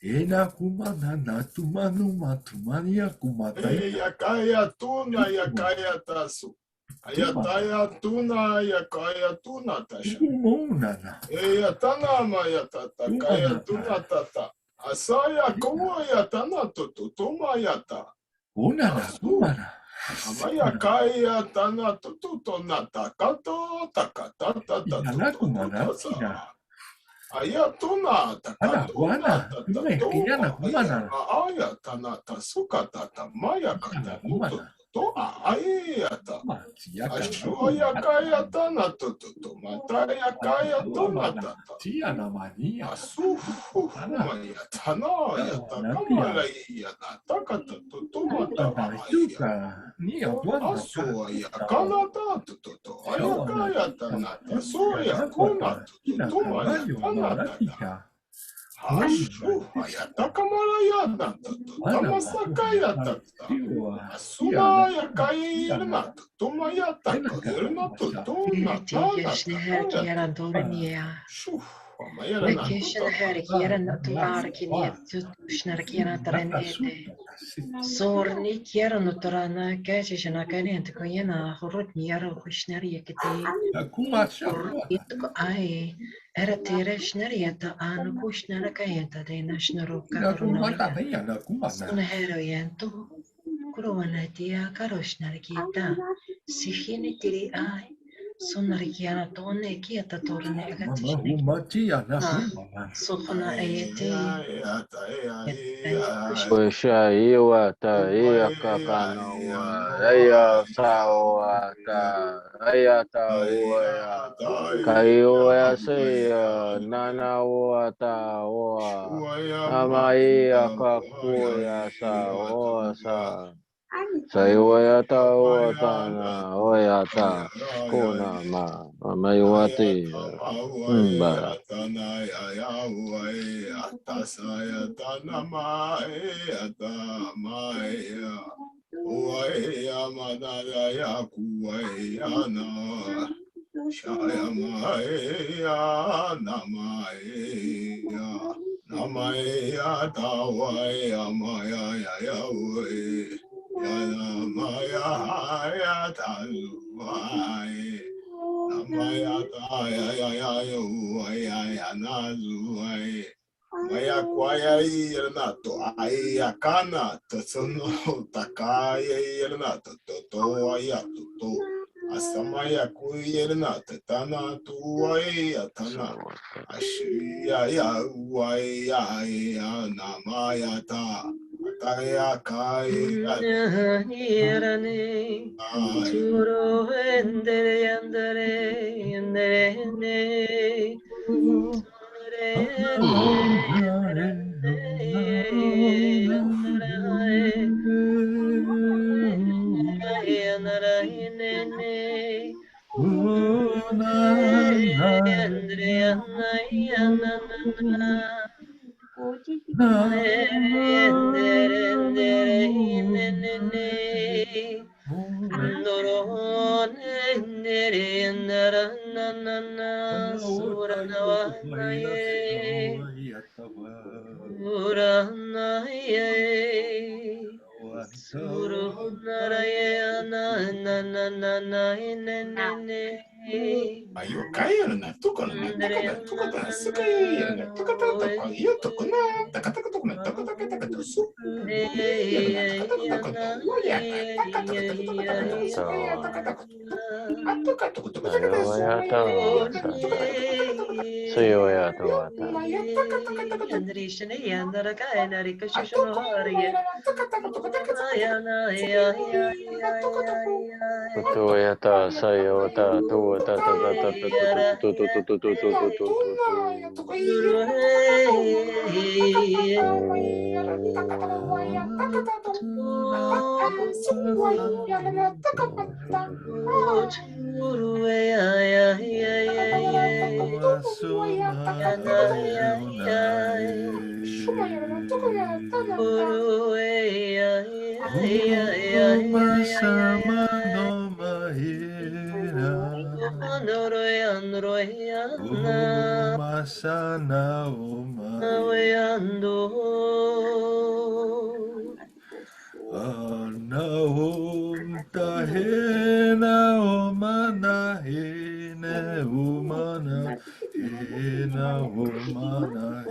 Ena kumanana tumanuma tumania kumata. Yakaya tuna yakaya tasu. Ayataya tuna yakaya tuna tasha. Eyatana mayatata kaya tuna tata. Asaya kuma yatana tutuma yata. Unana kumana. Amaya kaya tana tututonata kato takata tututosa. Ayatuna takatuna tatatuna. Ayatana tasukata maya kata mutu. Ayata. Ashoya kaya tana tututu mataya kaya tuna tata. Tiana mania. Asufu maya tana yata kamala yana takata tutuma tamaya. Asu ayakana ta tututu ayakaya tana tasoya kuna tutuma yatana tata. Ashu ayata kamala yana tututama sakaya tata. Asuna yakai irna tutuma yata irna tutuna tata. Shu amayana Vacation herkieren tu arkinet tushnarkiena tarenete. Sorni kieran utorana kajishana kanent koyena horot niero kushnari kete. Horot ai era tere shnarieta anu kushnara kayenta de nashnaro kakarunaya. Sun heroyentu kuruana tia karoshnarkieta. Sihini tiri ai. Sunarikiana tone kieta torne agatishne. Sohna ayete. Wisha iwa ta iya kakana wa aya sawa ta aya ta uya kaiwa saya nana wa ta wa ama iya kakuya sa o sa Sayawayata Watana Wayata Kuna Mayawati Ba Namaya Tawaya Maya Yawe Yana Maya Haya Taluai Namaya Taya Yaya Nazuai Maya Kwaya Yernato Ayakana Tatsuno Takaya Yernato Toto Ayatuto Asamaya Kuyernata Tana Tuaya Tana Ashia ya waya ya namaya ta ataya kai Nirani Turo endere andere endere Ayo kaya na tuko na tuko na sukaya na tuko ta yo tuko na taka taka tuko na taka taka taka to su ya na taka taka tuko na ya taka taka tuko taka sukaya taka taka tuka tuko tuko taka taka su Sayawayata Sayawayata Wata ya taka taka taka Andrishane yandara kaina rikashishano tuko hariye. ya taka taka tuko taka Tutoyata Sayawata Tuwata Masana Anahum tahena umana hene umana hena umana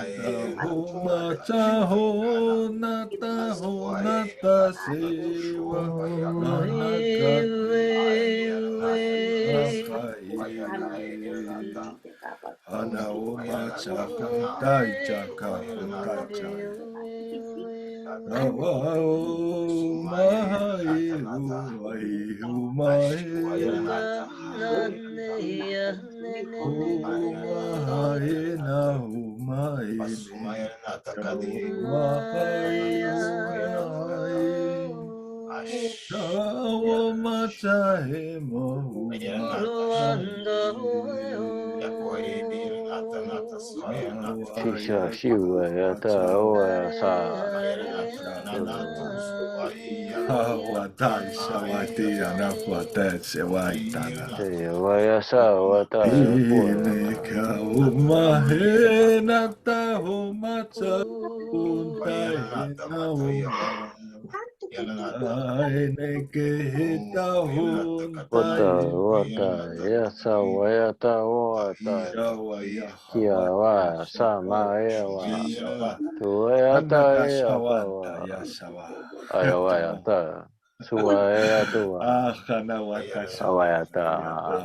Anahuma taho nata sewa Anauma chakotai chakakotai Nawao mahai umai umai umai na umai Tawo machahe mo Shisha Shiwayata Oasa Watai Shawati Anakwata Sewaitana Wayasa Wata Ileka Umahenata Umacha Untai Nauma Wata Yasa Wayata Wata Kia wa Sama Ewa Tuayata Ewa Ayawayata Suaya tua. Ahana wata Awayata,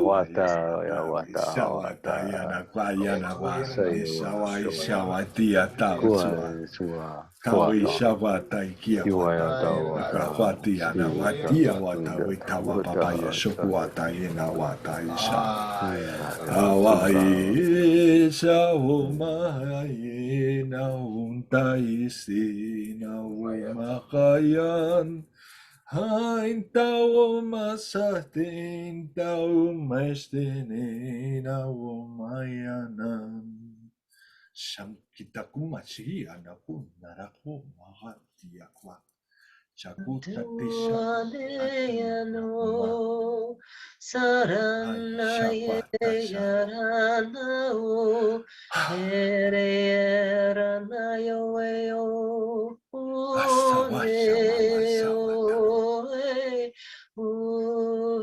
wata, wata, Shawata yana kwayana ba Sayo, shawatia tawa Sua, Kawi Wata, shawata ikia Iwayata, wata Wata, Kwati yana watia wata witawa papaya shokuata ina wata isha Hawaii shawumai na untaisi na umakayan Hain tao masatin tao maistinin na umayanan Siyang kita kumasiya na kunarako mahati akwa Chakuta tisha Saranaye yaranao hereranayo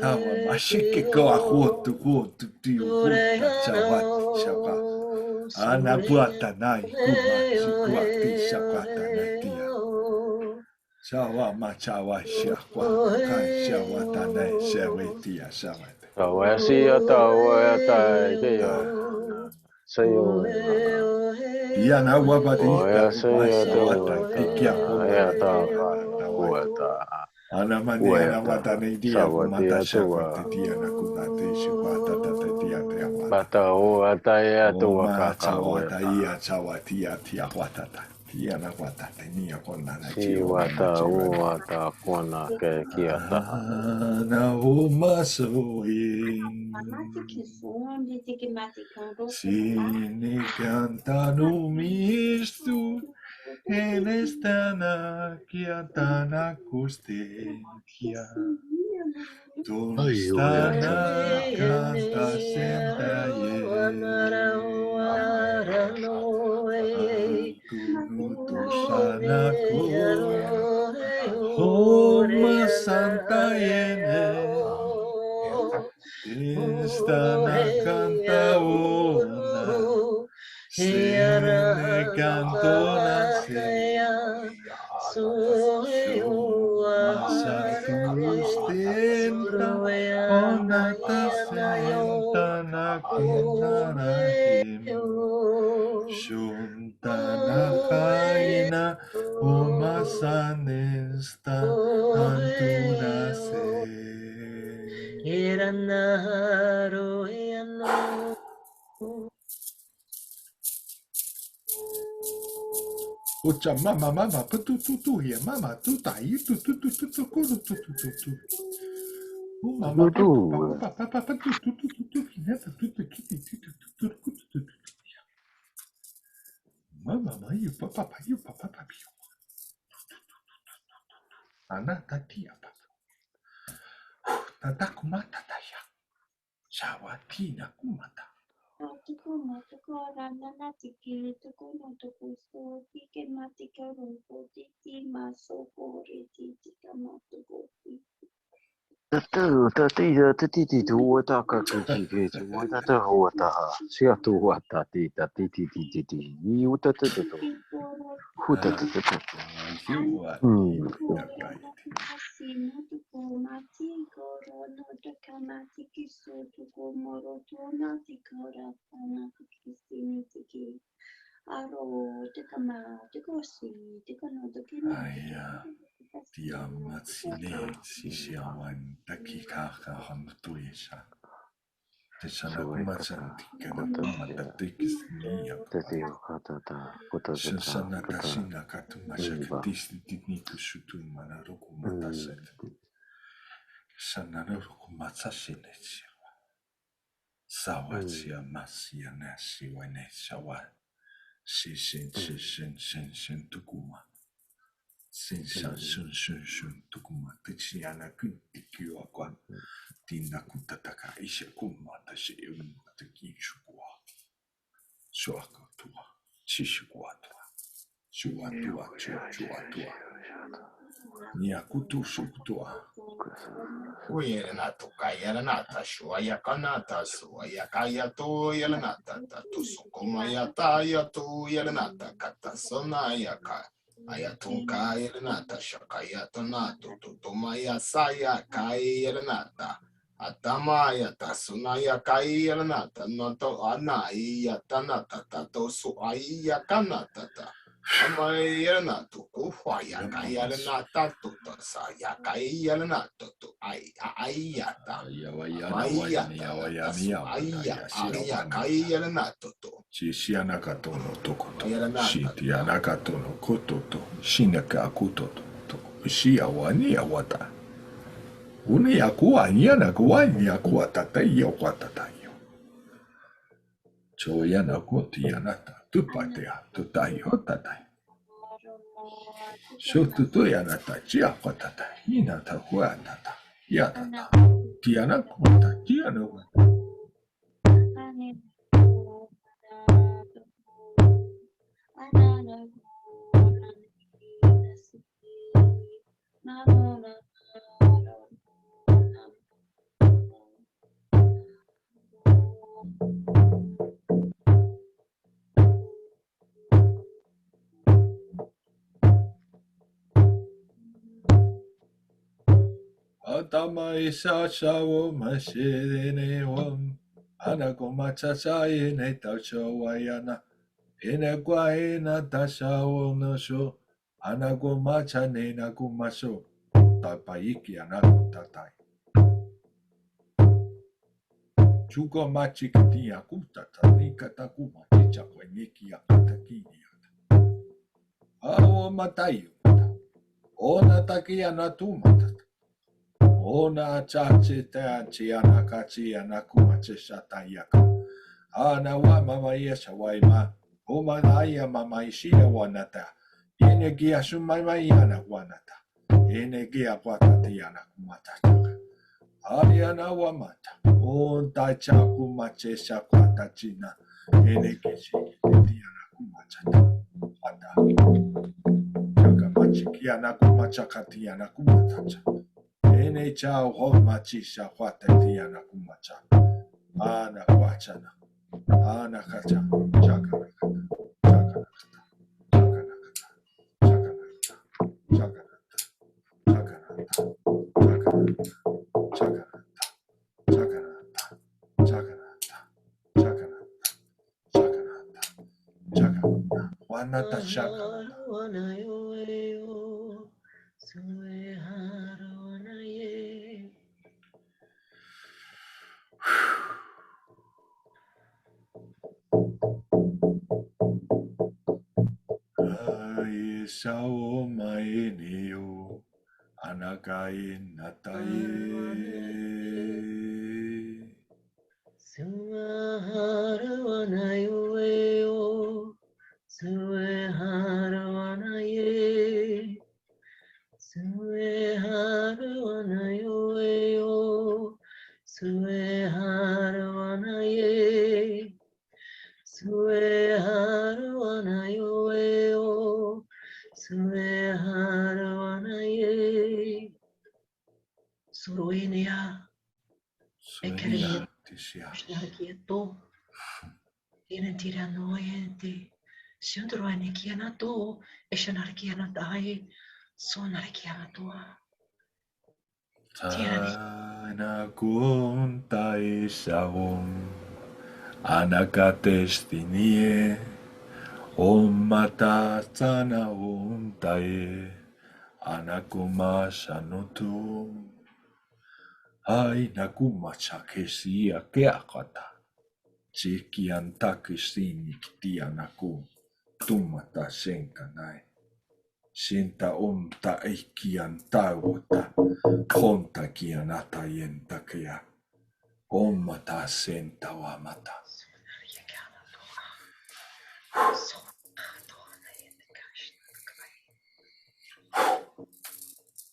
Tawa mashikiko ahotu hotu tiu huta chawati shapa Ana buata nai kumachi kuati shapata natia Chawa machawa shakwa kai shawata nai shawetia shawate Awayasiata, Wayata, Sayo, Yana wabadita Awayasiata, wata pikia Ayata, wata Wata, Ana maniana Weta, wata ne dia kumata shakwate dia na kumate shikwata tata dia dia wata Bata, Wata, Yatu, O ma Wakaka, chawata Weta, ia chawatia tia watata tia na watata nia kona na Si Wata, Wata, Kona, Kiata, na o masoin Sine canta no misto en esta na kiata na custentia Tostana canta sentaye Tunutusana ko Homa Santa Yene Istana canta ona Sene cantona se Masa tustenta Onata sentana kunara him Shuntana kaina Umasanesta Antuna se Iranaro yano Ucha mama tu ya mama tu tai tu mama papa tu kineta tu kiti tu mama you papa you anata tia papa tata kumata taya shawatina kumata Wata, Wata, Wata, Siatu, Wata, Tita, Titi, Uta, Tiamatsile sisyawan takikaka hantuisa. Tesana kumatsantika na kumatatikis niya. Sasana tasina katumasakatisti titniku sutumana rukumataset. Sanana rukumatsasinetsiwa. Sawatsia masia nasi wanesawa. Sen tukuma. Sen tukuma. Titsiana kuntikiwa kwa. Tina kutataka isha kumata se takishukwa. Suakatua. Shishukuatua. Chuatua. Niakutu sukutua. Uyeranata kayaranata shuayakanata suayakayato yalanata tatusukuma yata yato yalanata katasona yaka Ayatunka Yelenata Shakayatanato Tomaya Saya Kai Yelenata Atamaya Tasunaya Kai Yelenata Noto Anaya Tanata Tato Suaya Kanatata Amayelenatu Kuhaya Kayalenata Tutasa Yakayalenata to Ayata Maya Aya Kayalenata Shishianakato no tokoto, shitianakato no kototo, shinaka kutoto, shiawani awata. Uni akua nyana kuani akua tatayo kwa tatayo. Choyana kotianata, tupatea, tutayo tatai. Shotutoyanata, chia kwa tatai, inata huatata, yatata. Tiana kuata, tiana wata. Atama isa shawo mashirene wam anako machacha ine tacho wayana ine kwa ina tashawo no sho anako macha ne naku masho tapaiki anako tatai chuko machi katia kutata ni kataku machicha kweniki akatakini awo matayo ona takia natumata Ona chache tachi anakachi anakumache shatayaka. Ana wa mama yesha waima. Oma naya mama ishia wanata. Ene gia shumaima yana wanata. Ene gia wakati anakumataka. Ariana wamata. Onta chakumache shakwata china. Ene gishi kiti anakumachata. Ata. Chaka machiki anakumachakati anakumatacha. Ene chao homa chisha kwata tiana kumacha. Ana kwachana. Ana kacha. Chaka nakata. Chaka nakata. Chaka nakata. Chaka nakata. Chaka nakata. Chaka nakata. Chaka nakata. Chaka nakata. Chaka nakata. Chaka nakata. Chaka nakata. Wanata chaka nakata. Ai sao mai neo anakai natai Suaharawanayueo, sueharawanaye, sueharawanayoeo, sueharawanaye, sueharawanayoeo, sueharawanaye. Suruinia, Suenia tisia quieto. Tienen tirano ente. Siundroine kianato, eshanarkiana dai, sonarkiana tua. Tana kuntai savum anakatestinie Omata tana untae anakuma shanutum ai nakuma chakesia keakata chikiantakisini kitianaku tumata senkanai sinta omta ikiantawota konta kianata yentakea omata senta wamata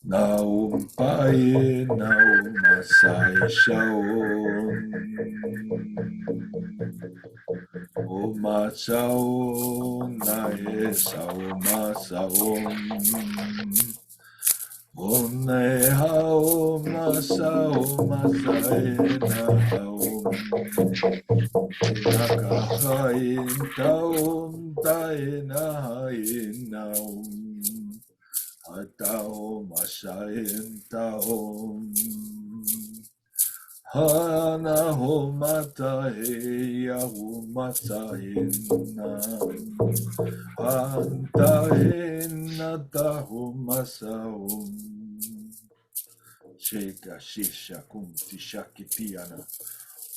Naum pae, naum asai shaon. O masaon, nae sao masaon. O ne hao masao masae na hao Inakahain taum tainahain naum. Ataum asain taum. Hana homata heya homatahin nam. Antahin natahumasahum. Chega shisha kunti shakitiana.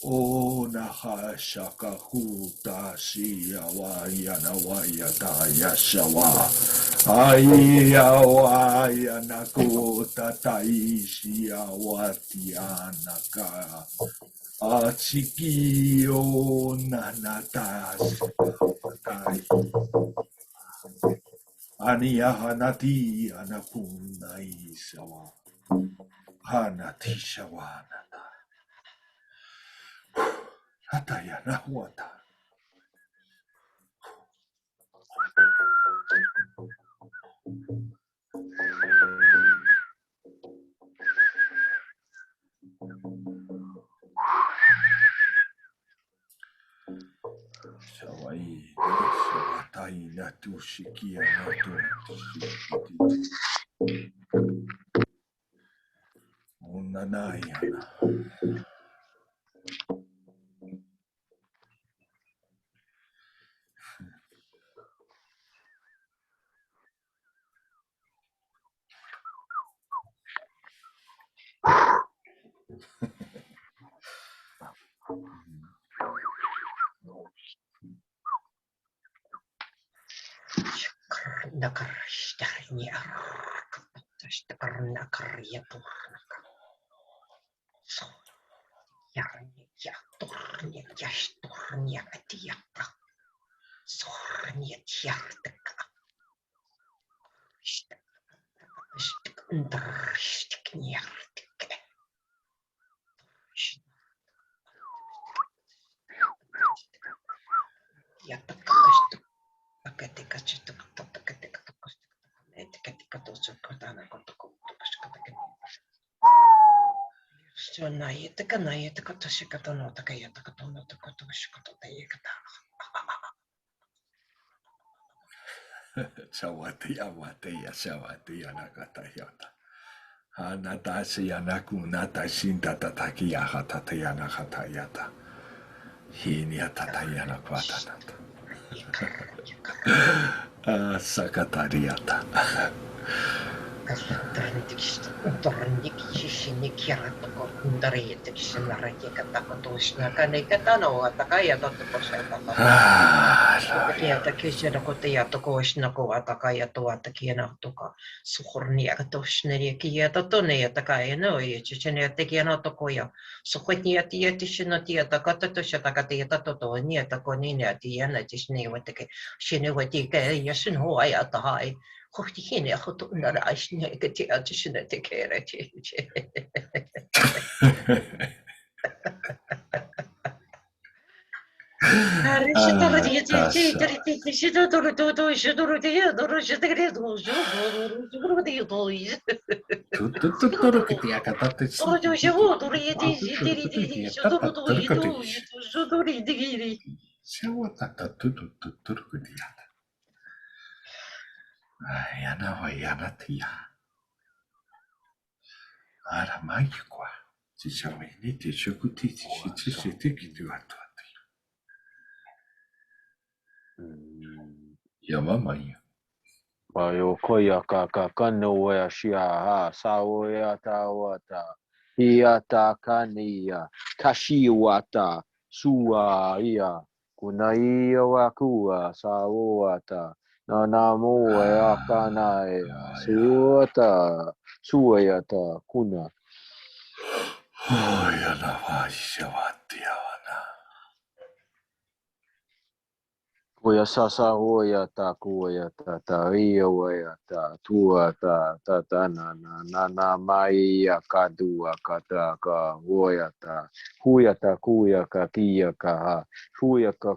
O naha shaka huta shiawa yana waya daya shawa. Ayawa yana kota taishia watiana ka. Achikio nanatas tai. Ania hanati anakuna isawa. Hanati shawana. Hataya na wata. Shawai, shawatai na tushikia na tushikiti. Unanayana. Shawatia watia shawatia nakatayata. Hanatashi anakunata shinta tatakia hatatayana hatayata. Hinia tatayana kwatanata. Sakatariata. Yamamaya. Wayo koya kaka kano wea shia ha sawoya tawata hiata kania kashiwata sua ia kunaia wakua sawata nanamu wea kanaia suata suayata kuna. Oh, yanavashawatiawana. Kuya sasa hoya ta kuya ta ia waya ta tua ta na mai ya kadua kata ka hoya ta kuya ka kia ka ha kuya ka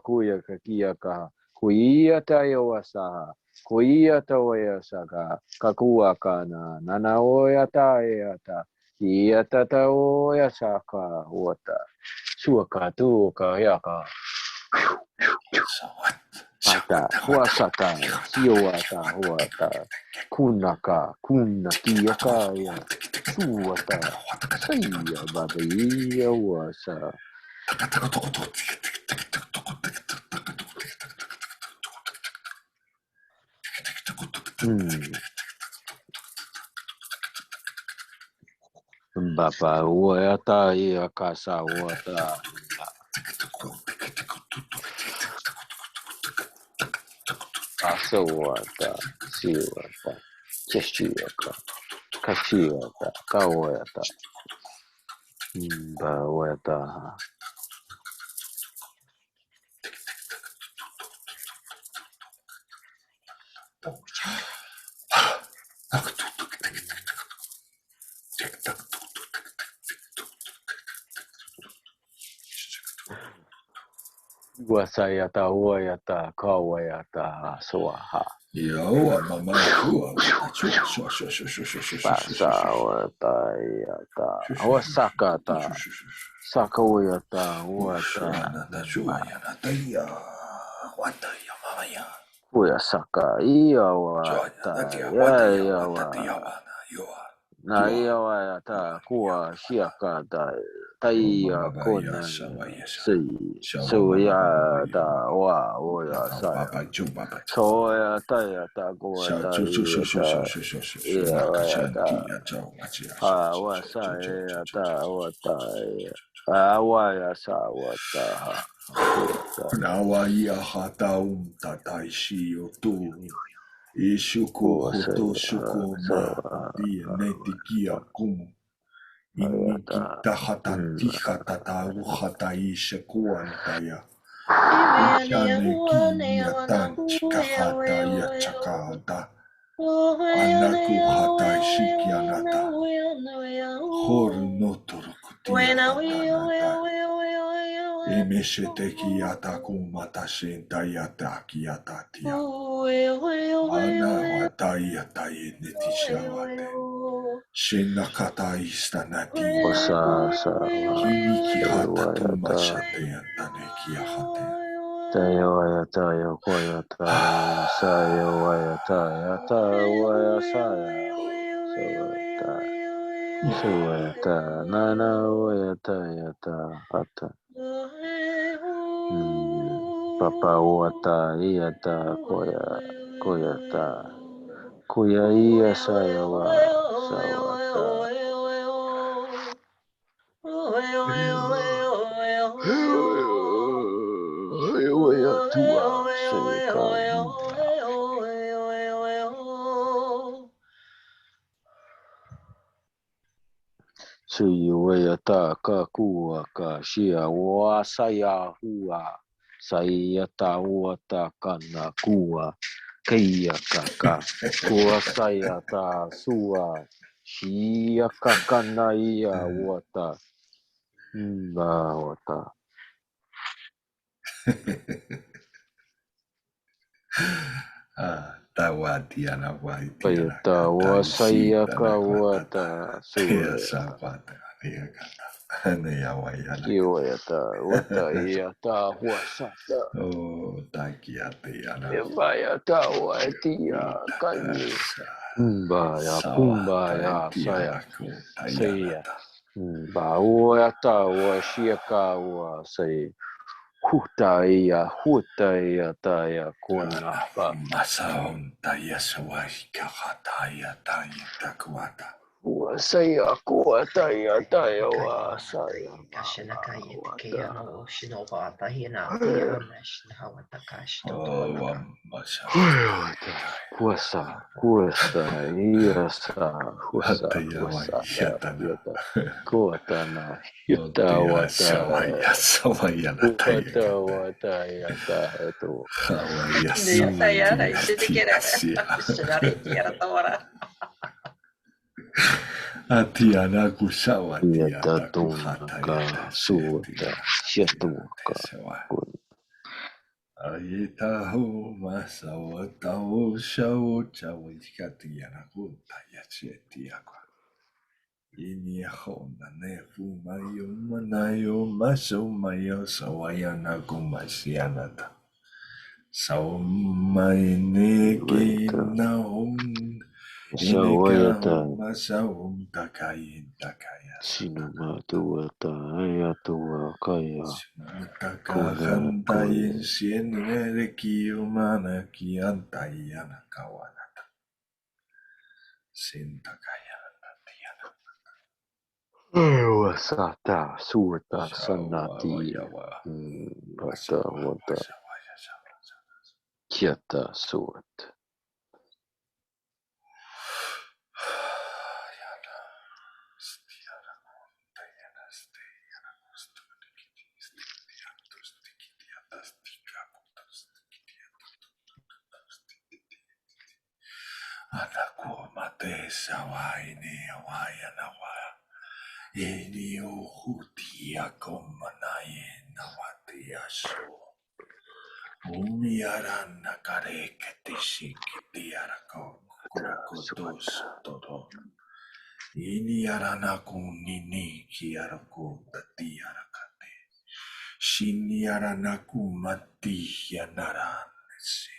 kia ka kuya ta yo sa kuya ta waya saka ka kuwa kana nana hoya ta ia ta ia ta hoya saka wata suaka tuka yaka. Ata huasata siwata huata kunaka kunaki yaka ya suwata saya babi ya wasa. Bapa wata ya kasa wata. Asawata siwata keshiwata kashiwata kawata bawata. Wasayata wayata kawayata swaha. Yo, mama, Pasawata yata wasakata sakawayata wata. Wayasaka iya wata ya na iya wata kuwa shiaka da taiya kona suya da waya saya soya taya ta kuwa iya wata wasaya ta wata waya sa wata Nawaya hata tataishi otu. Ishuku hoto shuku ma dia netikia kum. Inikita hatatiha tataru hatai shekuantaya. Ishaneki yatanchika hataya chakahata. Anaku hatai shikianata. Horu notoru kutia hatanata. Emesheteki yataku matashenta yataki yatatia. Ana watai yatai netishawate. Shenakata istanati. Hiniki hatatu mashate yantaneki yahate. Tayawayata yakoyata sayawayata yata wayasaya sawayata nana wayata yata hata papa wata iyata koyata koya iya sayawa sawata Tua Suyuayata kakua ka shia wa saya hua sayata wata kana kua kaya kaka kua sayata sua shia kakana iya wata wata. Tawatiana Payata wasaya kawata suya kiwayata wata iyata huasata bayata watia kanyi kumbaya saya bawayata washika wa say hutaya taya kunapa Masaon taya sawashika hataya taya takwata. wasaya kuataya taya wasaya kuasa iasa kuasa kuatana yuta wata wata yata itu Atiana kusawa yata tunaka suta shatuka Ayetahu masawa tau shau chawikatiana kuta yachetiakwa. Ini honda ne fumayo manayo mayo sawayana kumasianata. Saumaine na hum ineka masawum takayin takaya. Sinuma tua taia tua kaya. Taka hantayin sienere kiyumana kiyantayana kawanata. Sintakaya. Sata surta sanati pata wata kiata surat. Anaku mate sawaini wayana wa ini uhutia komanaye nawatiaso. Umiarana kareke tishikitiarako kurokotos todo. Ini arana kunini kiarako tatiarakate. Shini aranaku mati yanaranese.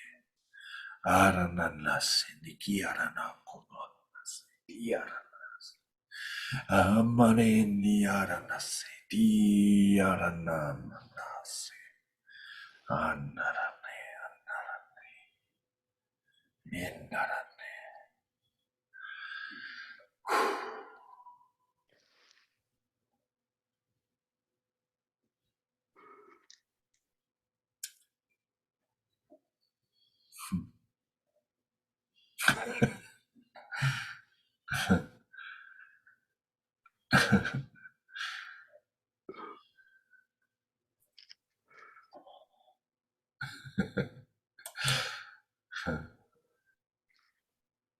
Arananase niki aranako diaranase. Amane ni aranase diarananase. Anarane, inarane.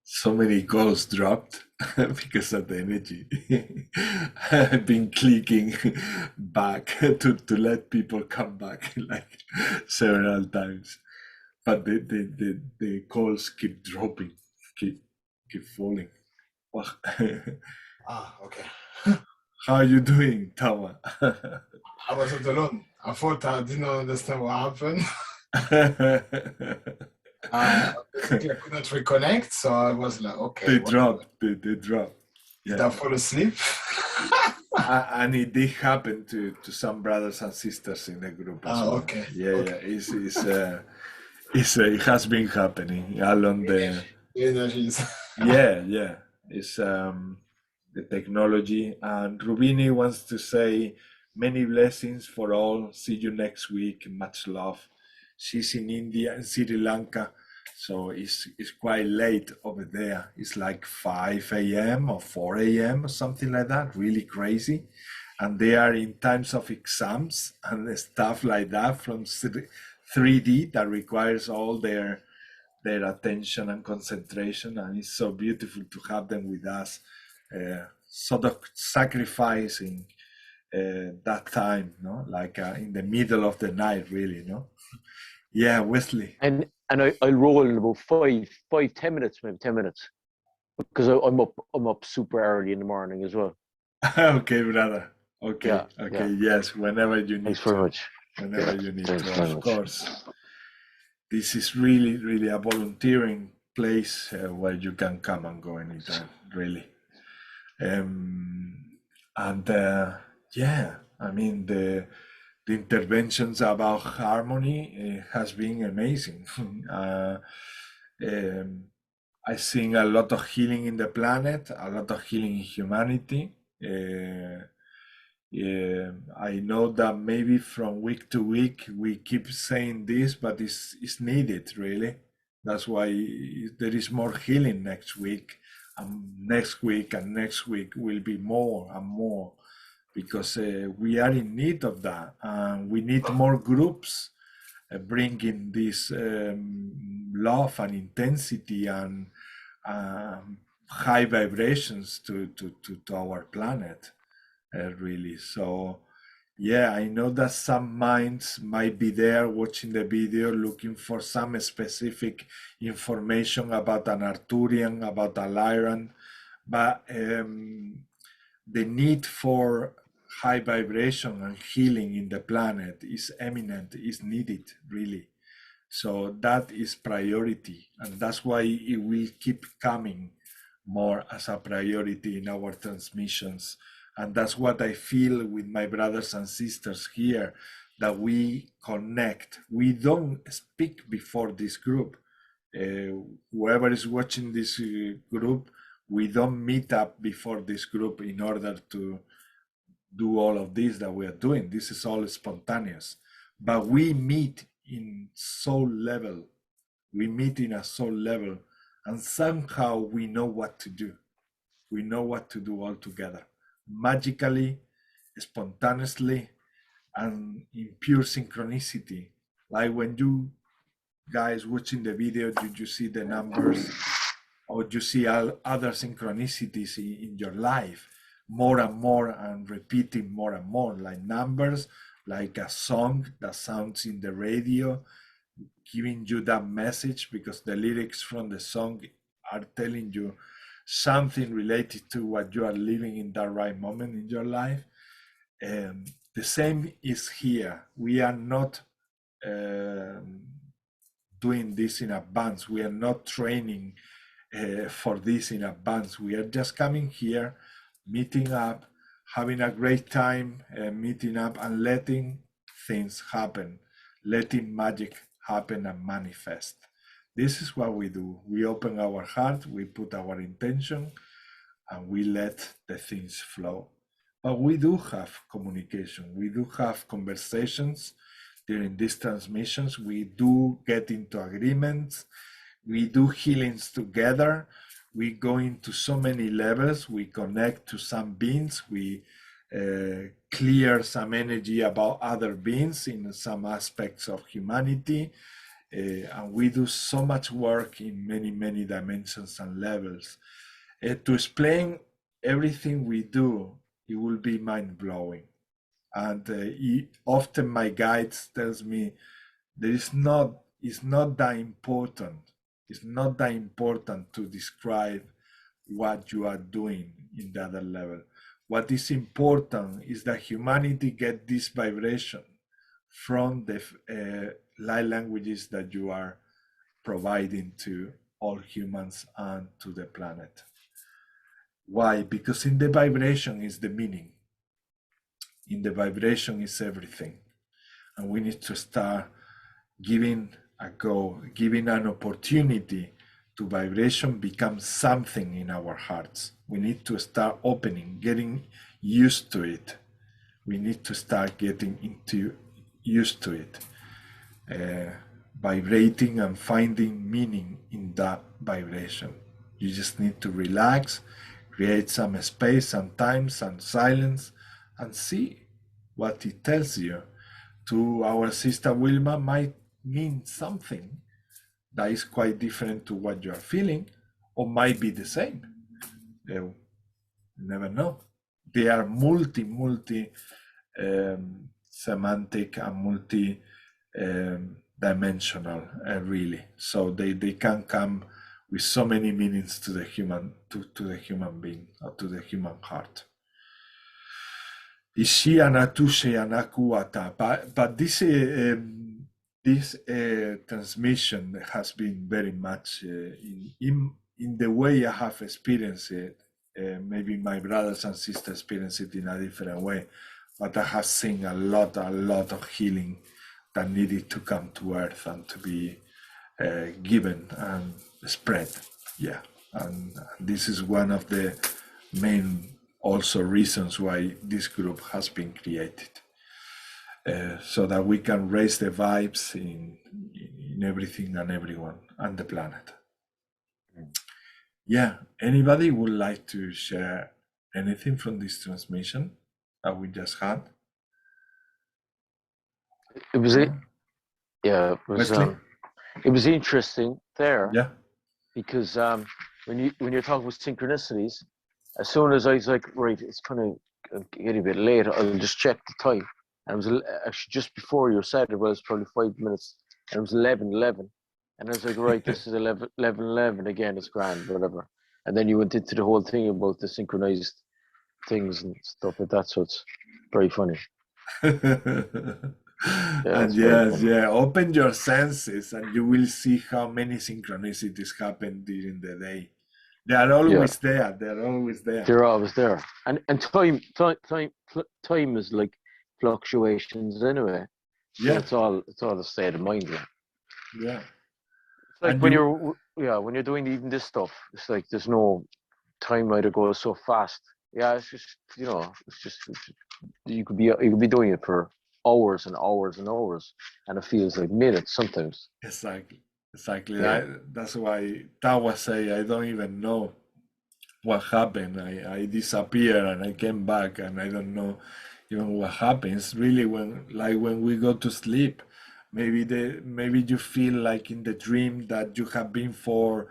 So many calls dropped because of the energy. I've been clicking back to let people come back like several times, but the calls keep dropping, keep falling. Okay. How are you doing, Tawa? I wasn't alone. I thought I didn't understand what happened. Basically, I could not reconnect, so I was like, okay. They dropped. Yeah. Did I fall asleep? And it did happen to some brothers and sisters in the group as well. Okay. Yeah, okay. It has been happening along the energies. Yeah. It's the technology. And Rubini wants to say many blessings for all. See you next week. Much love. She's in India and Sri Lanka, so it's quite late over there. It's like 5 a.m. or 4 a.m. or something like that, really crazy. And they are in times of exams and stuff like that from 3D that requires all their attention and concentration. And it's so beautiful to have them with us, sort of sacrificing that time, no? Like in the middle of the night, really, no? Yeah, Wesley. And I'll roll in about 10 minutes, maybe 10 minutes, because I'm up super early in the morning as well. Okay, brother. Okay, Yeah, okay, yeah. yes, whenever you need. Thanks very much. Whenever you need Thanks to, very of much. course. This is really a volunteering place where you can come and go anytime, really. Yeah, I mean the interventions about harmony has been amazing. I think a lot of healing in the planet, a lot of healing in humanity. I know that maybe from week to week we keep saying this, but it's needed, really. That's why there is more healing next week, and next week will be more and more, because we are in need of that. We need more groups bringing this love and intensity and high vibrations to our planet, really. So yeah, I know that some minds might be there watching the video looking for some specific information about an Arcturian, about a Lyran, but the need for high vibration and healing in the planet is eminent, is needed, really. So that is priority, and that's why it will keep coming more as a priority in our transmissions. And that's what I feel with my brothers and sisters here, that we connect. We don't speak before this group. Whoever is watching this group, we don't meet up before this group in order to do all of this that we are doing. This is all spontaneous. But we meet in soul level. We meet in a soul level, and somehow we know what to do. We know what to do all together, magically, spontaneously, and in pure synchronicity. Like when you guys watching the video, did you see the numbers, or you see other synchronicities in your life, more and more, and repeating more and more, like numbers, like a song that sounds in the radio, giving you that message, because the lyrics from the song are telling you something related to what you are living in that right moment in your life. The same is here. We are not doing this in advance. We are not training for this in advance. We are just coming here, meeting up, having a great time, meeting up and letting things happen, letting magic happen and manifest. This is what we do. We open our heart, we put our intention, and we let the things flow. But we do have communication. We do have conversations during these transmissions. We do get into agreements. We do healings together. We go into so many levels. We connect to some beings. We clear some energy about other beings in some aspects of humanity. And we do so much work in many, many dimensions and levels. To explain everything we do, it will be mind-blowing. And often my guides tells me it's not that important. It's not that important to describe what you are doing in the other level. What is important is that humanity get this vibration from the light languages that you are providing to all humans and to the planet. Why? Because in the vibration is the meaning. In the vibration is everything. And we need to start giving a go, giving an opportunity to vibration become something in our hearts. We need to start opening, getting used to it. We need to start getting used to it. Vibrating and finding meaning in that vibration. You just need to relax, create some space and time and silence, and see what it tells you. To our sister Wilma might mean something that is quite different to what you are feeling, or might be the same. You never know. They are multi semantic and multi dimensional, really. So they can come with so many meanings to the human being, or to the human heart. But this transmission has been very much in the way I have experienced it. Maybe my brothers and sisters experience it in a different way, but I have seen a lot of healing that needed to come to earth and to be given and spread. Yeah, and this is one of the main also reasons why this group has been created, so that we can raise the vibes in everything and everyone and the planet. Yeah, anybody would like to share anything from this transmission that we just had? It was yeah, it was interesting there. Yeah, because when you're talking about synchronicities, as soon as I was like, right, it's kind of getting a bit late, I'll just check the time. And it was actually just before you said it was probably 5 minutes, and it was 11:11. And I was like, right, this is 11:11 again, it's grand, whatever. And then you went into the whole thing about the synchronized things and stuff like that. So it's very funny. And yes, open your senses and you will see how many synchronicities happen during the day. They are always there. They're always there. They're always there. And time is like fluctuations anyway. So it's all a state of mind. Yeah. It's like when you're doing even this stuff, it's like there's no time either goes so fast. Yeah, it's just you could be doing it for hours and hours and hours, and it feels like minutes sometimes. Exactly. Yeah. That's why Tawa say, I don't even know what happened. I disappeared and I came back and I don't know even what happens. Really, when we go to sleep, maybe you feel like in the dream that you have been for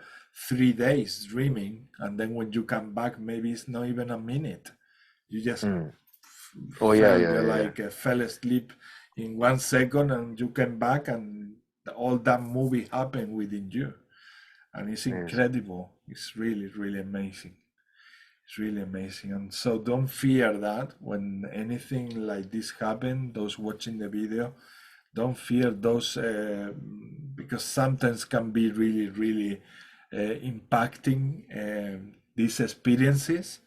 3 days dreaming, and then when you come back, maybe it's not even a minute. You just fell asleep in 1 second, and you came back, and all that movie happened within you, and it's incredible. It's really, really amazing. It's really amazing. And so don't fear that when anything like this happens. Those watching the video, don't fear those because sometimes can be really, really impacting these experiences,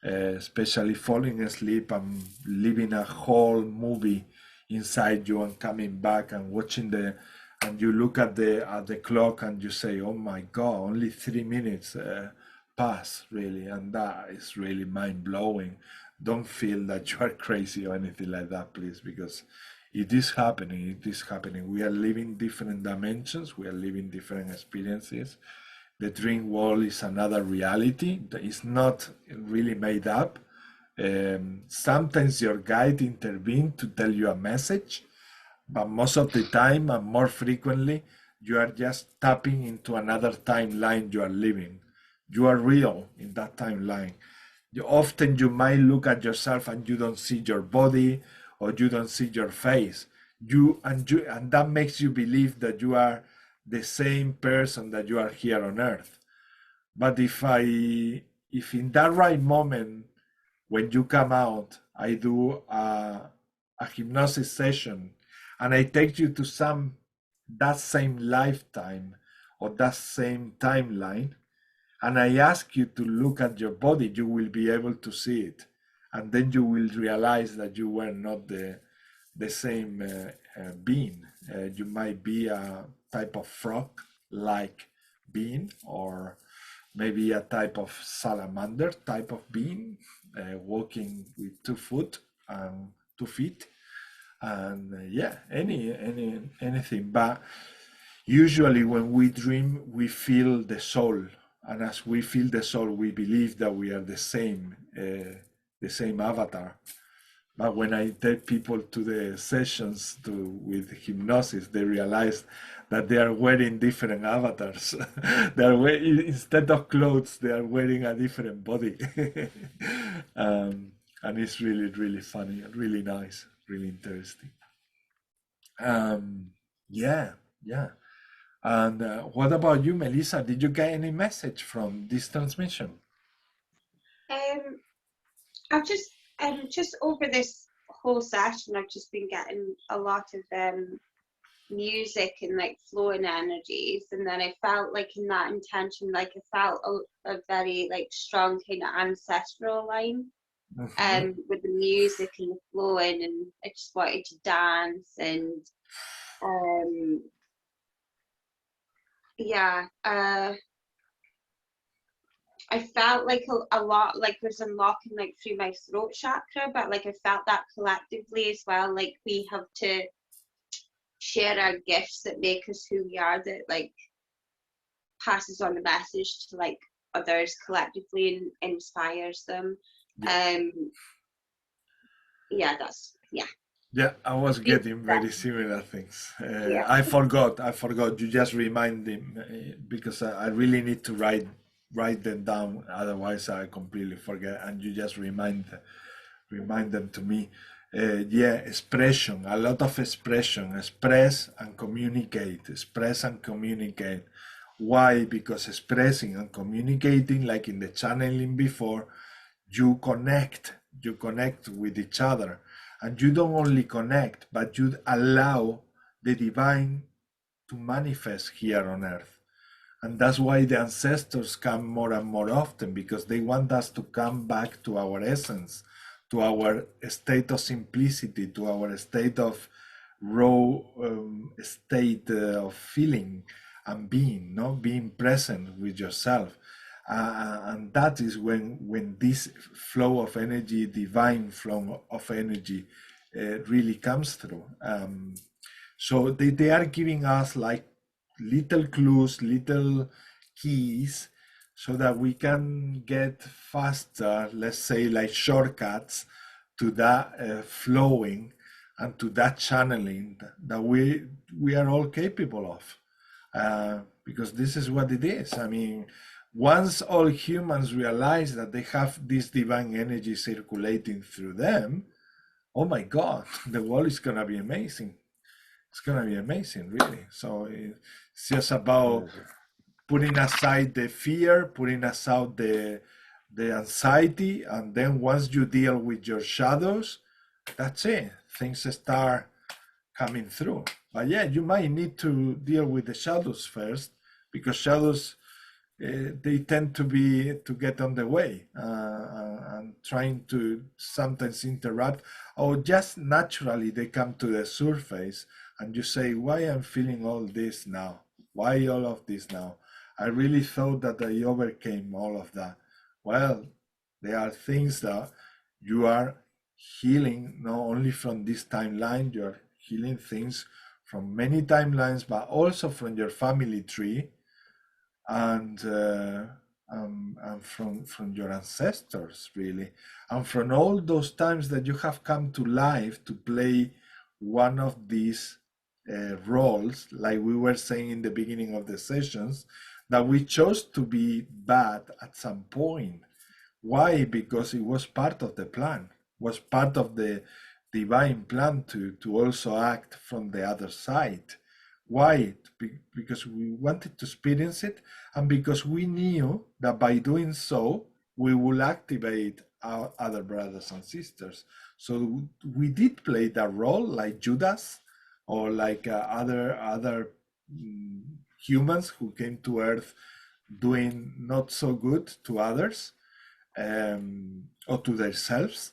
especially falling asleep and living a whole movie inside you and coming back and watching and you look at the clock and you say, oh my God, only 3 minutes pass, really. And that is really mind-blowing. Don't feel that you are crazy or anything like that, please, because it is happening. We are living different dimensions. We are living different experiences. The dream world is another reality that is not really made up. Sometimes your guide intervenes to tell you a message, but most of the time and more frequently, you are just tapping into another timeline you are living. You are real in that timeline. Often you might look at yourself and you don't see your body or you don't see your face. And that makes you believe that you are the same person that you are here on earth. But if in that right moment, when you come out, I do a hypnosis session and I take you to that same lifetime or that same timeline, and I ask you to look at your body, you will be able to see it. And then you will realize that you were not the same being. You might be a type of frog-like being, or maybe a type of salamander type of being, walking with 2 feet, and anything. But usually when we dream, we feel the soul, and as we feel the soul, we believe that we are the same avatar. But when I take people to the sessions with hypnosis, they realize that they are wearing different avatars. Instead of clothes, they are wearing a different body. And it's really, really funny, really nice, really interesting. And what about you, Melissa? Did you get any message from this transmission? I've just over this whole session, I've just been getting a lot of music and like flowing energies, and then I felt like in that intention, like I felt a very like strong kind of ancestral line, with the music and the flowing, and I just wanted to dance and I felt like a lot like there's unlocking like through my throat chakra, but like I felt that collectively as well, like we have to share our gifts that make us who we are, that like passes on the message to like others collectively and inspires them. I was getting very similar things. I forgot. You just reminded me, because I really need to write them down, otherwise I completely forget, and you just remind them to me. Expression, a lot of expression. Express and communicate. Why? Because expressing and communicating, like in the channeling before, you connect with each other, and you don't only connect, but you allow the divine to manifest here on earth. And that's why the ancestors come more and more often, because they want us to come back to our essence, to our state of simplicity, to our state of raw state of feeling and being, no, being present with yourself. And that is when this flow of energy, divine flow of energy, really comes through. So they are giving us like little clues, little keys, so that we can get faster, let's say like shortcuts to that flowing and to that channeling that we are all capable of. Because this is what it is. I mean, once all humans realize that they have this divine energy circulating through them, oh my God, the world is gonna be amazing. It's gonna be amazing, really. So it's just about putting aside the fear, putting aside the anxiety, and then once you deal with your shadows, that's it. Things start coming through. But yeah, you might need to deal with the shadows first, because shadows, they tend to get on the way and trying to sometimes interrupt, or just naturally they come to the surface, and you say, why I'm feeling all this now? Why all of this now? I really thought that I overcame all of that. Well, there are things that you are healing, not only from this timeline, you are healing things from many timelines, but also from your family tree, and from your ancestors, really, and from all those times that you have come to life to play one of these roles, like we were saying in the beginning of the sessions, that we chose to be bad at some point. Why? Because it was part of the plan, was part of the divine plan to also act from the other side. Why? Because we wanted to experience it, and because we knew that by doing so, we will activate our other brothers and sisters. So we did play that role, like Judas, or like other humans who came to Earth doing not so good to others, or to themselves,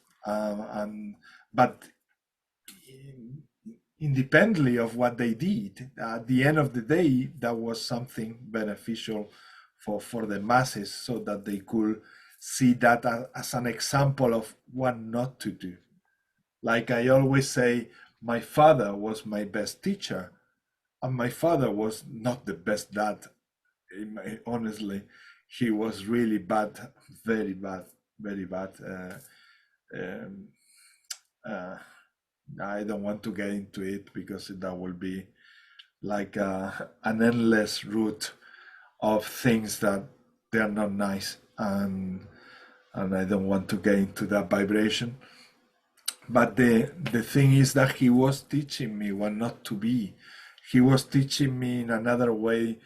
but independently of what they did, at the end of the day, that was something beneficial for the masses, so that they could see that as an example of what not to do. Like I always say, my father was my best teacher, and my father was not the best dad. Honestly, he was really bad, very bad, very bad. I don't want to get into it, because that will be like an endless route of things that they are not nice, and I don't want to get into that vibration. But the thing is that he was teaching me what not to be. He was teaching me in another way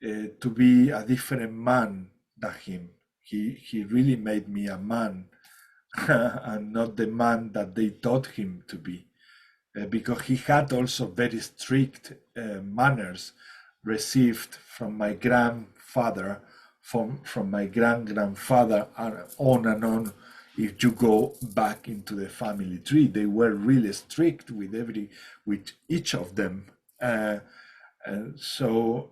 to be a different man than him. He really made me a man, and not the man that they taught him to be, because he had also very strict manners received from my grandfather, from my grandfather, on and on. If you go back into the family tree, they were really strict with each of them. And so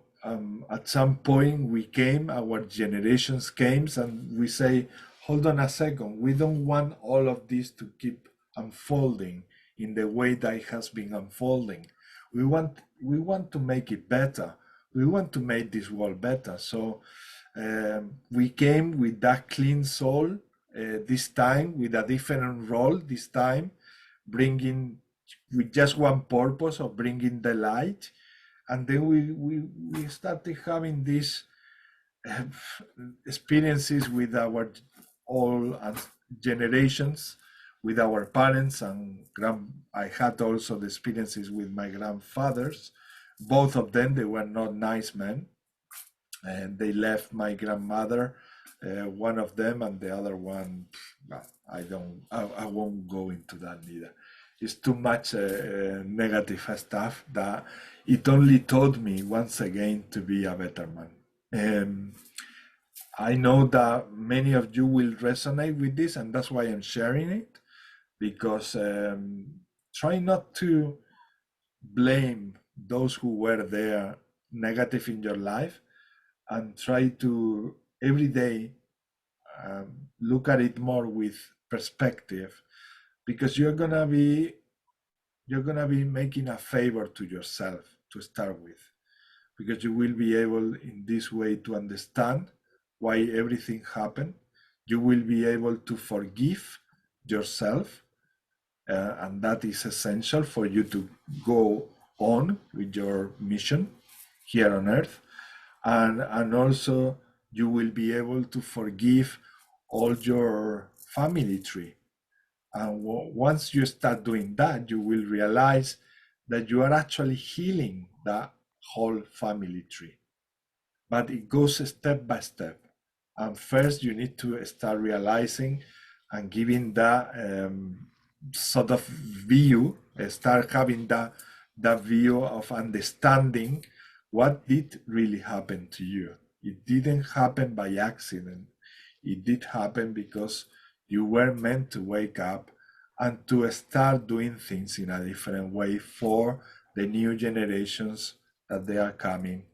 at some point our generations came, and we say, hold on a second, we don't want all of this to keep unfolding in the way that it has been unfolding. We want to make it better. We want to make this world better. So we came with that clean soul, this time with a different role, this time bringing with just one purpose of bringing the light. And then we started having these experiences with our all generations, with our parents, and I had also the experiences with my grandfathers. Both of them, they were not nice men, and they left my grandmother one of them, and the other one, well, I won't go into that neither. It's too much negative stuff that it only taught me once again to be a better man. I know that many of you will resonate with this, and that's why I'm sharing it, because try not to blame those who were there negative in your life, and try to every day look at it more with perspective, because you're gonna be making a favor to yourself to start with, because you will be able in this way to understand why everything happened. You will be able to forgive yourself, and that is essential for you to go on with your mission here on earth. And also you will be able to forgive all your family tree. And once you start doing that, you will realize that you are actually healing that whole family tree. But it goes step by step. And first you need to start realizing and giving that sort of view, start having that view of understanding what did really happen to you. It didn't happen by accident. It did happen because you were meant to wake up and to start doing things in a different way for the new generations that they are coming,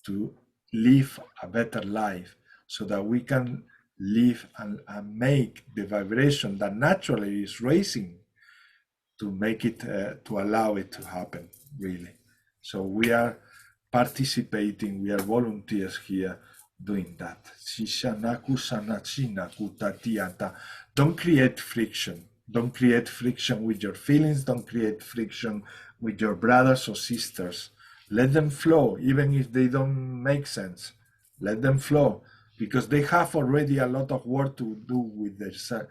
to live a better life, so that we can live and make the vibration that naturally is raising, to make it, to allow it to happen, really. So we are participating, we are volunteers here doing that. Don't create friction. Don't create friction with your feelings. Don't create friction with your brothers or sisters. Let them flow, even if they don't make sense. Let them flow, because they have already a lot of work to do with themselves.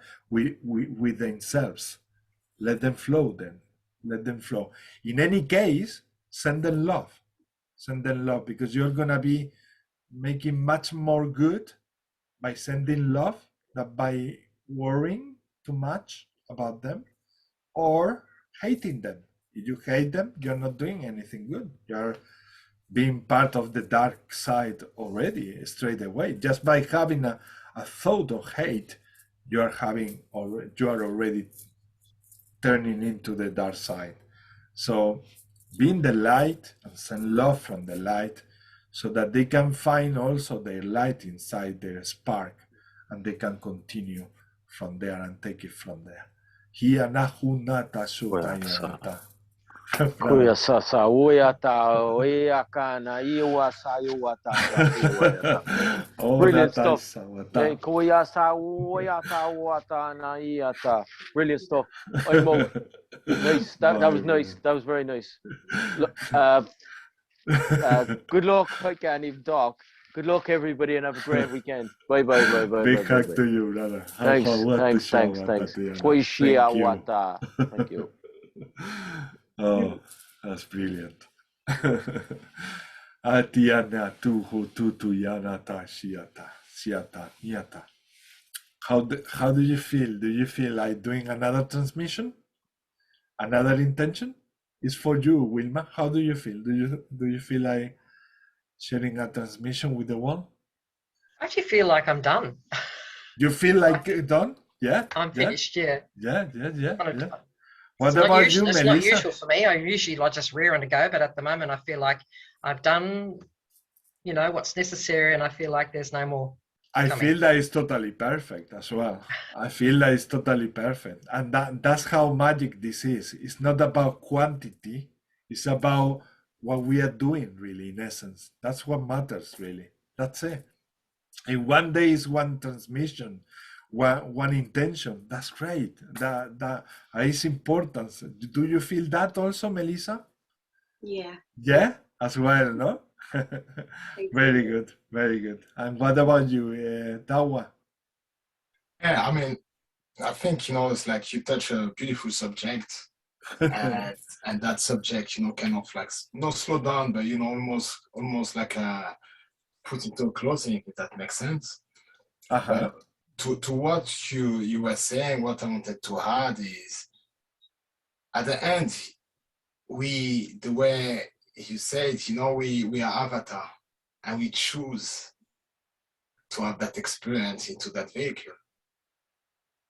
Let them flow then. Let them flow. In any case, send them love. Send them love, because you're going to be making much more good by sending love than by worrying too much about them or hating them. If you hate them, you're not doing anything good. You're being part of the dark side already straight away. Just by having a thought of hate, you are already turning into the dark side. So be in the light and send love from the light, so that they can find also their light inside their spark, and they can continue from there and take it from there. Kuya sasa uyata uyakana iwasa iwata. Brilliant stuff. Kuya sa uyata wata na iata. Brilliant stuff. Nice. That was nice. That was very nice. Good luck, again, Eve Doc. Good luck, everybody, and have a great weekend. Bye. Big hug to you, brother. Thanks. Thank you. Oh, that's brilliant. Atiana tuhu tutu yanata shiata siata niata. How do you feel? Do you feel like doing another transmission? Another intention? It's for you, Wilma. How do you feel? Do you feel like sharing a transmission with the world? I actually feel like I'm done. You feel like done? Yeah. I'm finished. Yeah. Yeah. What about you, Melissa? It's not usual for me. I usually like just raring to go, but at the moment I feel like I've done, what's necessary, and I feel like there's no more. I feel that it's totally perfect as well. I feel that it's totally perfect, and that's how magic this is. It's not about quantity. It's about what we are doing, really, in essence. That's what matters, really. That's it. And one day is one transmission, one intention. That's great. That is important. Do you feel that also, Melissa? Yeah. Yeah, as well, no? Very good. And what about you, Tawa? Yeah, I mean, I think, it's like you touch a beautiful subject. and that subject, kind of like, not slow down, but, almost like put into a closing, if that makes sense. But to what you were saying, what I wanted to add is, at the end, the way you said, you know, we are avatar, and we choose to have that experience into that vehicle.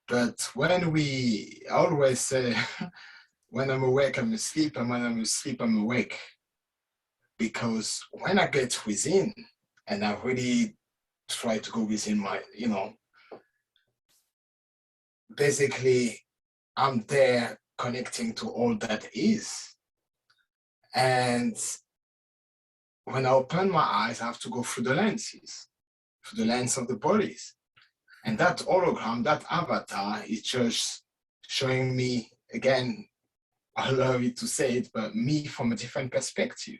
But when I always say, when I'm awake, I'm asleep, and when I'm asleep, I'm awake. Because when I get within, and I really try to go within my, you know, basically, I'm there connecting to all that is. And when I open my eyes, I have to go through the lenses, through the lens of the bodies. And that hologram, that avatar is just showing me, again, I love it to say it, but me from a different perspective.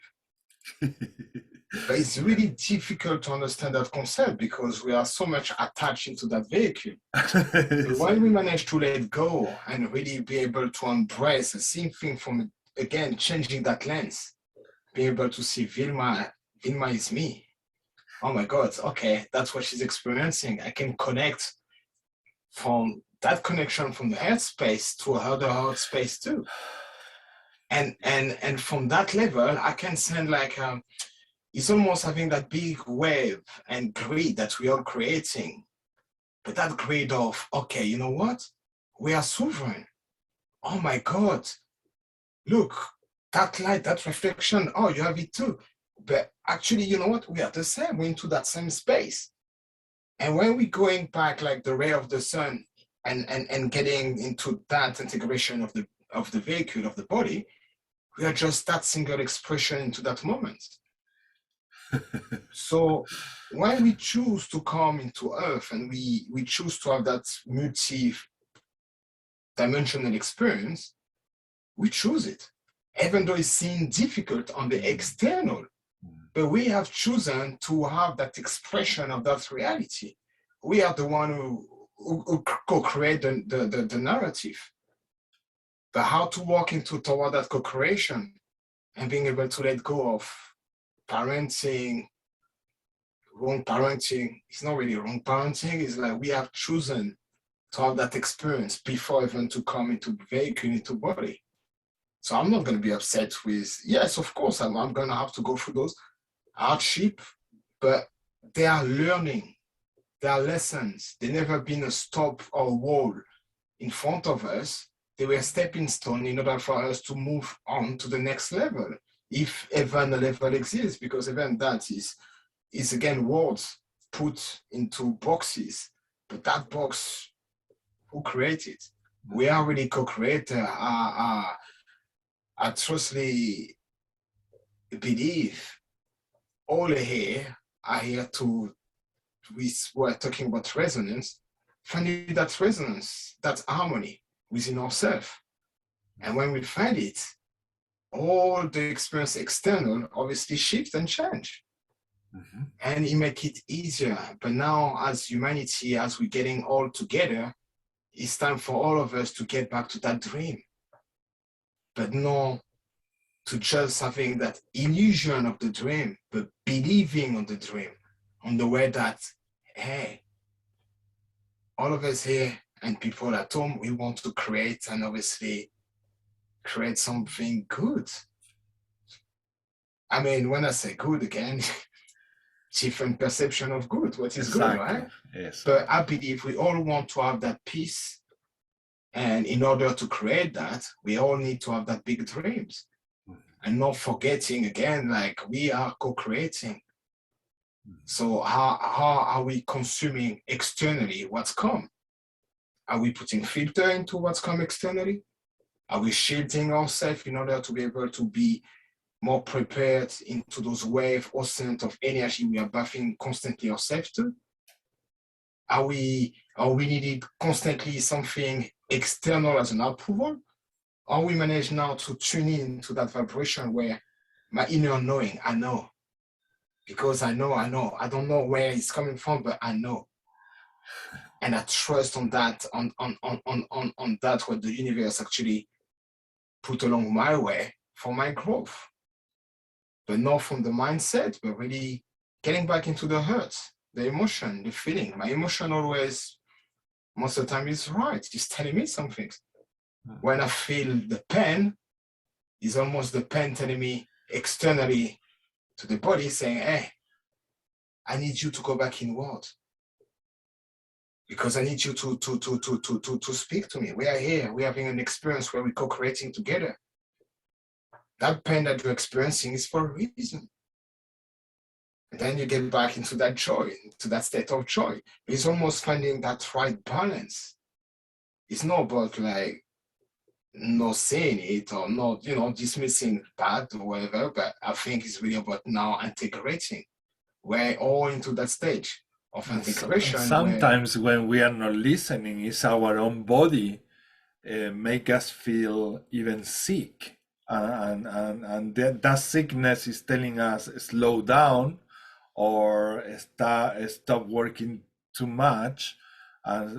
But it's really difficult to understand that concept because we are so much attached into that vehicle. But when we manage to let go and really be able to embrace the same thing from, again, changing that lens, be able to see Vilma is me. Oh my God, okay, that's what she's experiencing. I can connect from that connection from the head space to other heart space too. And from that level, I can send like, it's almost having that big wave and grid that we are creating. But that grid of, okay, you know what? We are sovereign. Oh my God, look, that light, that reflection, oh, you have it too. But actually, you know what? We are the same, we're into that same space. And when we're going back like the ray of the sun and getting into that integration of the vehicle, of the body, we are just that single expression into that moment. So when we choose to come into Earth and we choose to have that multi-dimensional experience, we choose it. Even though it seems difficult on the external, but we have chosen to have that expression of that reality. We are the one who co-create the narrative. But how to walk toward that co-creation and being able to let go of parenting, wrong parenting. It's not really wrong parenting. It's like we have chosen to have that experience before even to come into vehicle, into body. So I'm not going to be upset with, yes, of course, I'm going to have to go through those hardship, but they are learning. They are lessons. They never been a stop or wall in front of us. They were stepping stone in order for us to move on to the next level, if even a level exists, because even that is again words put into boxes, but that box, who created? We are really co-creator. I truly believe all here are here to, we were talking about resonance, finding that resonance, that harmony within ourselves. And when we find it, all the experience external obviously shift and change. And it make it easier. But now as humanity, as we're getting all together, it's time for all of us to get back to that dream. But not to just having that illusion of the dream, but believing on the dream, on the way that, hey, all of us here and people at home, we want to create and obviously create something good. I mean, when I say good again, different perception of good, what is good, right? Yes. But I believe we all want to have that peace. And in order to create that, we all need to have that big dreams. And not forgetting again, like we are co-creating. So how are we consuming externally what's come? Are we putting filter into what's come externally? Are we shielding ourselves in order to be able to be more prepared into those wave oceans of energy we are buffing constantly ourselves to? Are we needing constantly something external as an approval? Or we manage now to tune in to that vibration where my inner knowing, I know. Because I know. I don't know where it's coming from, but I know. And I trust on that, on that what the universe actually put along my way for my growth. But not from the mindset, but really getting back into the heart, the emotion, the feeling. My emotion always, most of the time, is right. It's telling me something. When I feel the pain, it's almost the pain telling me externally to the body saying, hey, I need you to go back inward. Because I need you to speak to me. We are here. We're having an experience where we're co-creating together. That pain that you're experiencing is for a reason. And then you get back into that joy, to that state of joy. It's almost finding that right balance. It's not about like not saying it or not, you know, dismissing bad or whatever, but I think it's really about now integrating. We're all into that stage of integration. Sometimes when we are not listening, it's our own body make us feel even sick. And that sickness is telling us slow down or stop working too much.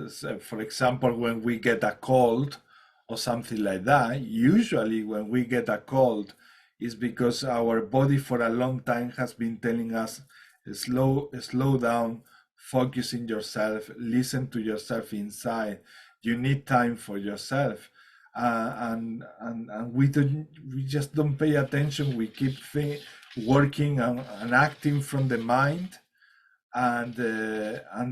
So for example, when we get a cold or something like that, usually when we get a cold, it's because our body for a long time has been telling us slow down, focus in yourself, listen to yourself inside. You need time for yourself. And we just don't pay attention. We keep working and acting from the mind, and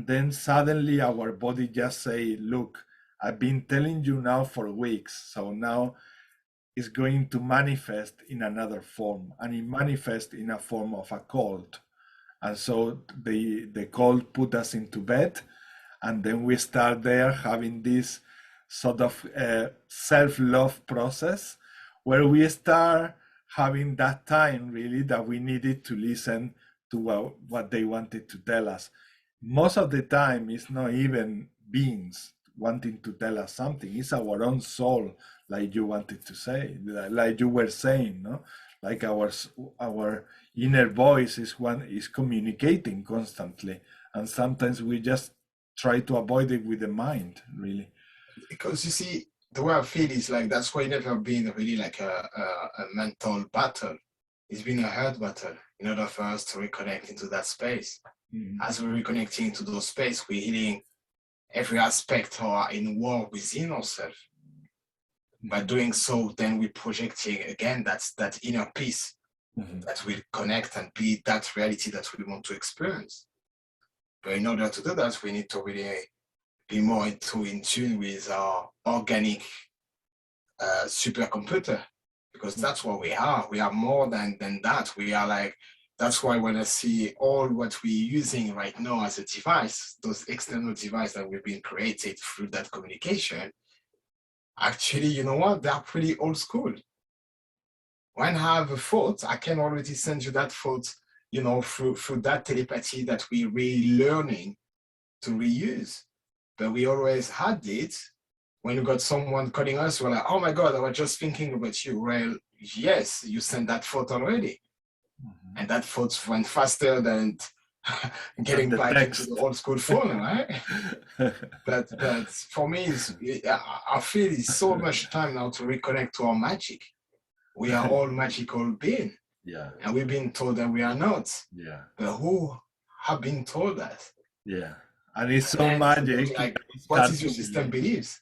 then suddenly our body just say, look, I've been telling you now for weeks, so now it's going to manifest in another form, and it manifests in a form of a cold. And so the cold put us into bed, and then we start there having this sort of self-love process where we start having that time really that we needed to listen to what they wanted to tell us. Most of the time, it's not even beings wanting to tell us something. It's our own soul, like you wanted to say, like you were saying, no? Like our inner voice is communicating constantly, and sometimes we just try to avoid it with the mind, really. Because you see, the way I feel is like that's why it never been really like a mental battle. It's been a heart battle in order for us to reconnect into that space. Mm-hmm. As we're reconnecting into those space, we're healing every aspect or in war within ourselves. Mm-hmm. By doing so, then we're projecting again that inner peace, mm-hmm, that will connect and be that reality that we want to experience. But in order to do that, we need to really be more in tune with our organic supercomputer, because that's what we are. We are more than that. We are like, that's why when I see all what we're using right now as a device, those external devices that we've been created through that communication, actually, you know what? They're pretty old school. When I have a thought, I can already send you that thought, you know, through that telepathy that we're relearning to reuse. But we always had it. When you got someone calling us, we're like, oh my God, I was just thinking about you. Well, yes, you sent that thought already. Mm-hmm. And that thought went faster than getting back text into the old school phone, right? but for me, I feel it's so much time now to reconnect to our magic. We are all magical beings. Yeah. And we've been told that we are not. Yeah. But who have been told that? Yeah. And it's so magic. Like, what is your system believes?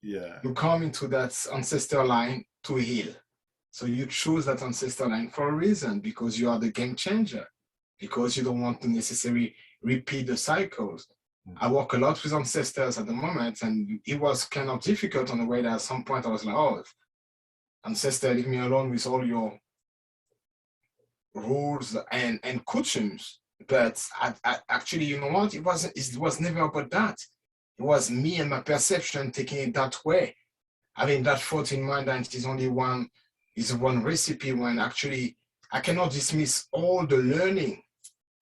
Yeah. You come into that ancestor line to heal. So you choose that ancestor line for a reason, because you are the game changer, because you don't want to necessarily repeat the cycles. Mm-hmm. I work a lot with ancestors at the moment, and it was kind of difficult on the way that at some point I was like, oh, ancestor, leave me alone with all your rules and customs. But actually, you know what? It was never about that. It was me and my perception taking it that way, having that thought in mind that it is only one recipe, when actually I cannot dismiss all the learning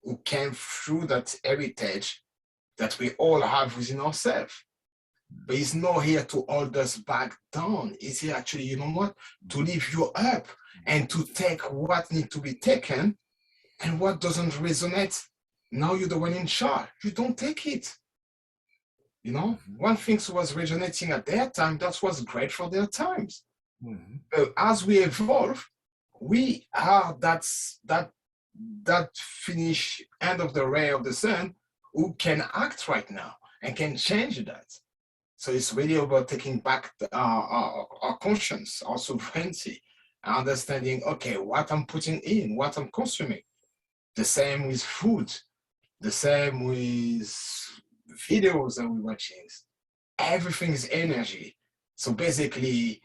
who came through that heritage that we all have within ourselves. But it's not here to hold us back down. It's here actually, you know what, to lift you up and to take what needs to be taken, and what doesn't resonate, now you're the one in charge. You don't take it. You know, one thing was resonating at their time, that was great for their times. Mm-hmm. As we evolve, we are that finish end of the ray of the sun, who can act right now and can change that. So it's really about taking back our conscience, our sovereignty, understanding, okay, what I'm putting in, what I'm consuming. The same with food, the same with videos that we're watching. Everything is energy. So basically,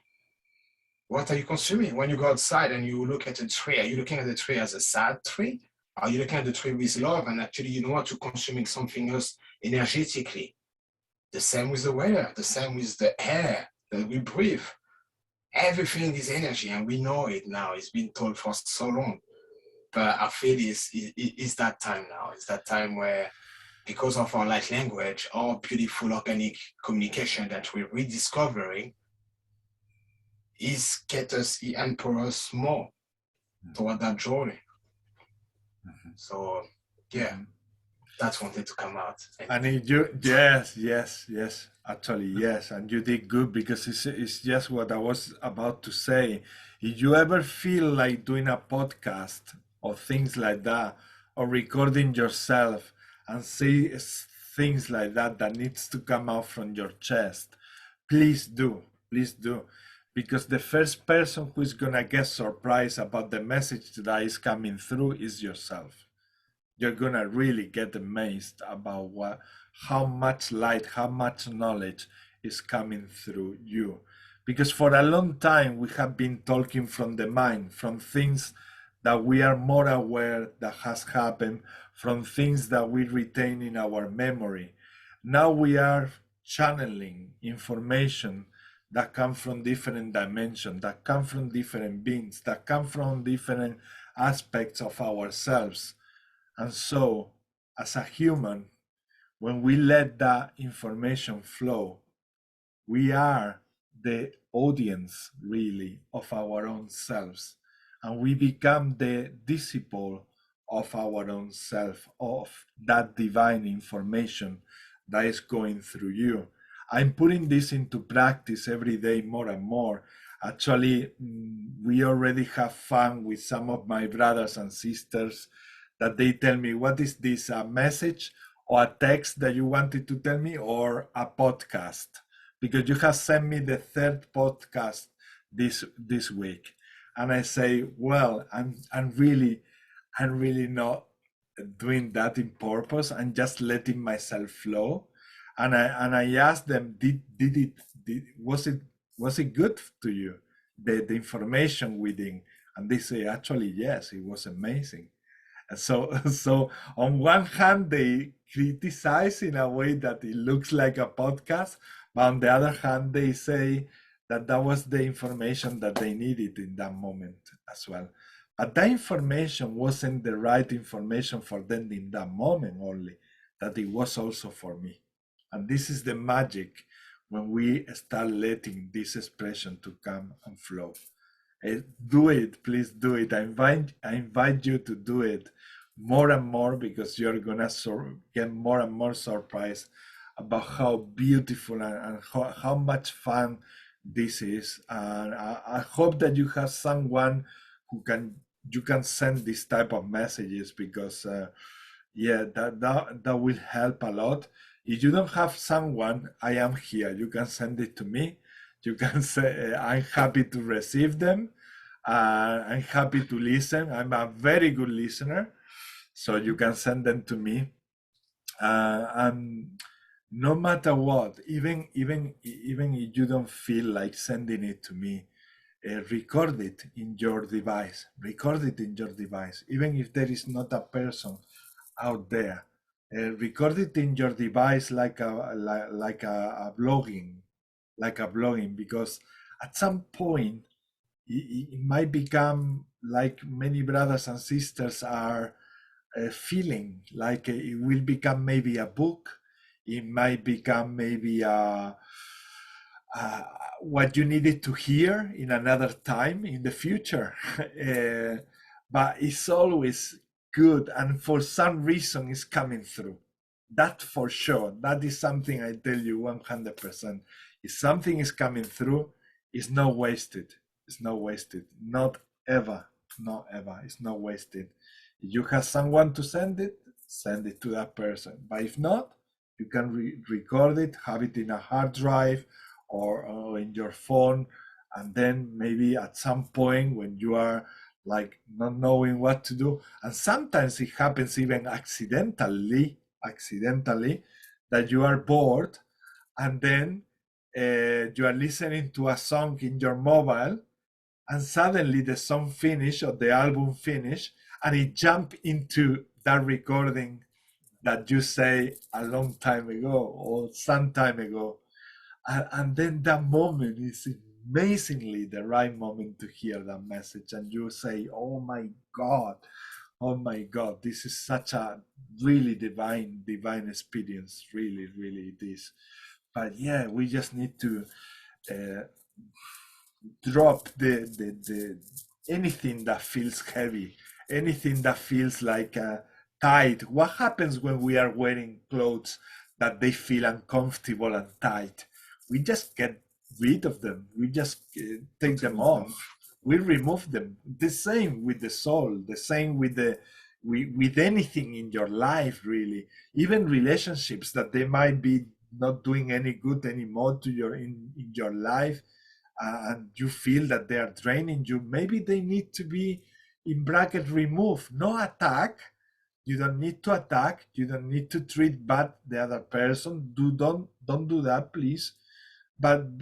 what are you consuming? When you go outside and you look at a tree, are you looking at the tree as a sad tree? Are you looking at the tree with love and actually you know what, you're consuming something else energetically? The same with the weather, the same with the air that we breathe. Everything is energy and we know it now. It's been told for so long. But I feel it's that time now. It's that time where, because of our light language, our beautiful organic communication that we're rediscovering, is get us and pour us more toward that joy. So yeah, that's wanted to come out. And yes, actually yes, and you did good, because it's just what I was about to say. If you ever feel like doing a podcast or things like that, or recording yourself and say things like that needs to come out from your chest, please do, because the first person who is gonna get surprised about the message that is coming through is yourself. You're gonna really get amazed about how much light, how much knowledge is coming through you. Because for a long time we have been talking from the mind, from things that we are more aware that has happened, from things that we retain in our memory. Now we are channeling information that come from different dimensions, that come from different beings, that come from different aspects of ourselves. And so, as a human, when we let that information flow, we are the audience, really, of our own selves. And we become the disciple of our own self, of that divine information that is going through you. I'm putting this into practice every day more and more. Actually, we already have fun with some of my brothers and sisters that they tell me, what is this, a message or a text that you wanted to tell me, or a podcast? Because you have sent me the third podcast this week. And I say, well, I'm really not doing that in purpose. I'm just letting myself flow. And I asked them, was it good to you, the information within? And they say, actually, yes, it was amazing. And so on one hand, they criticize in a way that it looks like a podcast, but on the other hand, they say that was the information that they needed in that moment as well. But that information wasn't the right information for them in that moment only, that it was also for me. And this is the magic when we start letting this expression to come and flow. Do it, please do it. I invite you to do it more and more, because you're gonna get more and more surprised about how beautiful and how much fun this is. And I hope that you have someone who you can send this type of messages, because yeah, that will help a lot. If you don't have someone, I am here. You can send it to me. You can say, I'm happy to receive them. I'm happy to listen. I'm a very good listener. So you can send them to me. And no matter what, even if you don't feel like sending it to me, record it in your device. Record it in your device. Even if there is not a person out there, record it in your device like a blogging, because at some point it might become like many brothers and sisters are feeling like it will become maybe a book. It might become maybe what you needed to hear in another time in the future. But it's always good, and for some reason it's coming through. That for sure. That is something I tell you 100%. If something is coming through, it's not wasted. It's not wasted. Not ever. Not ever. It's not wasted. If you have someone to send it, send it to that person. But if not, you can record it, have it in a hard drive or in your phone, and then maybe at some point when you are like not knowing what to do, and sometimes it happens even accidentally that you are bored, and then you are listening to a song in your mobile, and suddenly the song finished or the album finished, and it jumped into that recording that you say a long time ago or some time ago. And then that moment is amazingly the right moment to hear that message, and you say, oh my God, this is such a really divine experience, really it is. But yeah, we just need to drop the anything that feels heavy, anything that feels like tight. What happens when we are wearing clothes that they feel uncomfortable and tight? We just get rid of them. We just take them off. We remove them. The same with the soul. The same with with anything in your life, really. Even relationships that they might be not doing any good anymore to in your life, and you feel that they are draining you. Maybe they need to be, in bracket, removed. No attack. You don't need to attack. You don't need to treat bad the other person. Don't do that, please. But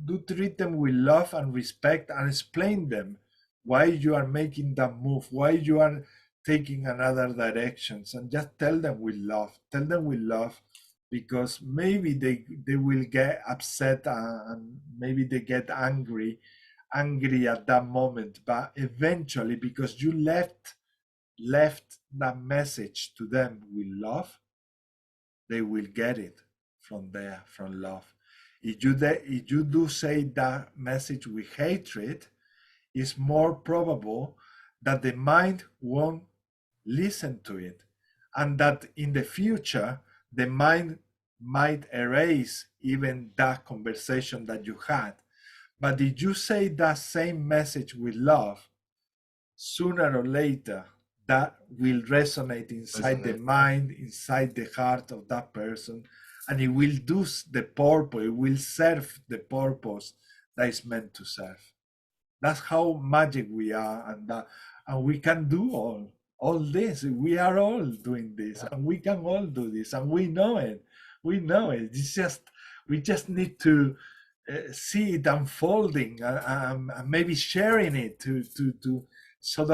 do treat them with love and respect, and explain them why you are making that move, why you are taking another directions, and just tell them with love. Tell them with love, because maybe they will get upset and maybe they get angry at that moment, but eventually, because you left that message to them with love, they will get it from there, from love. If you do say that message with hatred, it's more probable that the mind won't listen to it, and that in the future the mind might erase even that conversation that you had. But if you say that same message with love, sooner or later that will resonate inside the mind, inside the heart of that person, and it will do the purpose, it will serve the purpose that is meant to serve. That's how magic we are, and we can do all this. We are all doing this, and we can all do this, and we know it. We know it. It's just, we just need to see it unfolding, and maybe sharing it to sort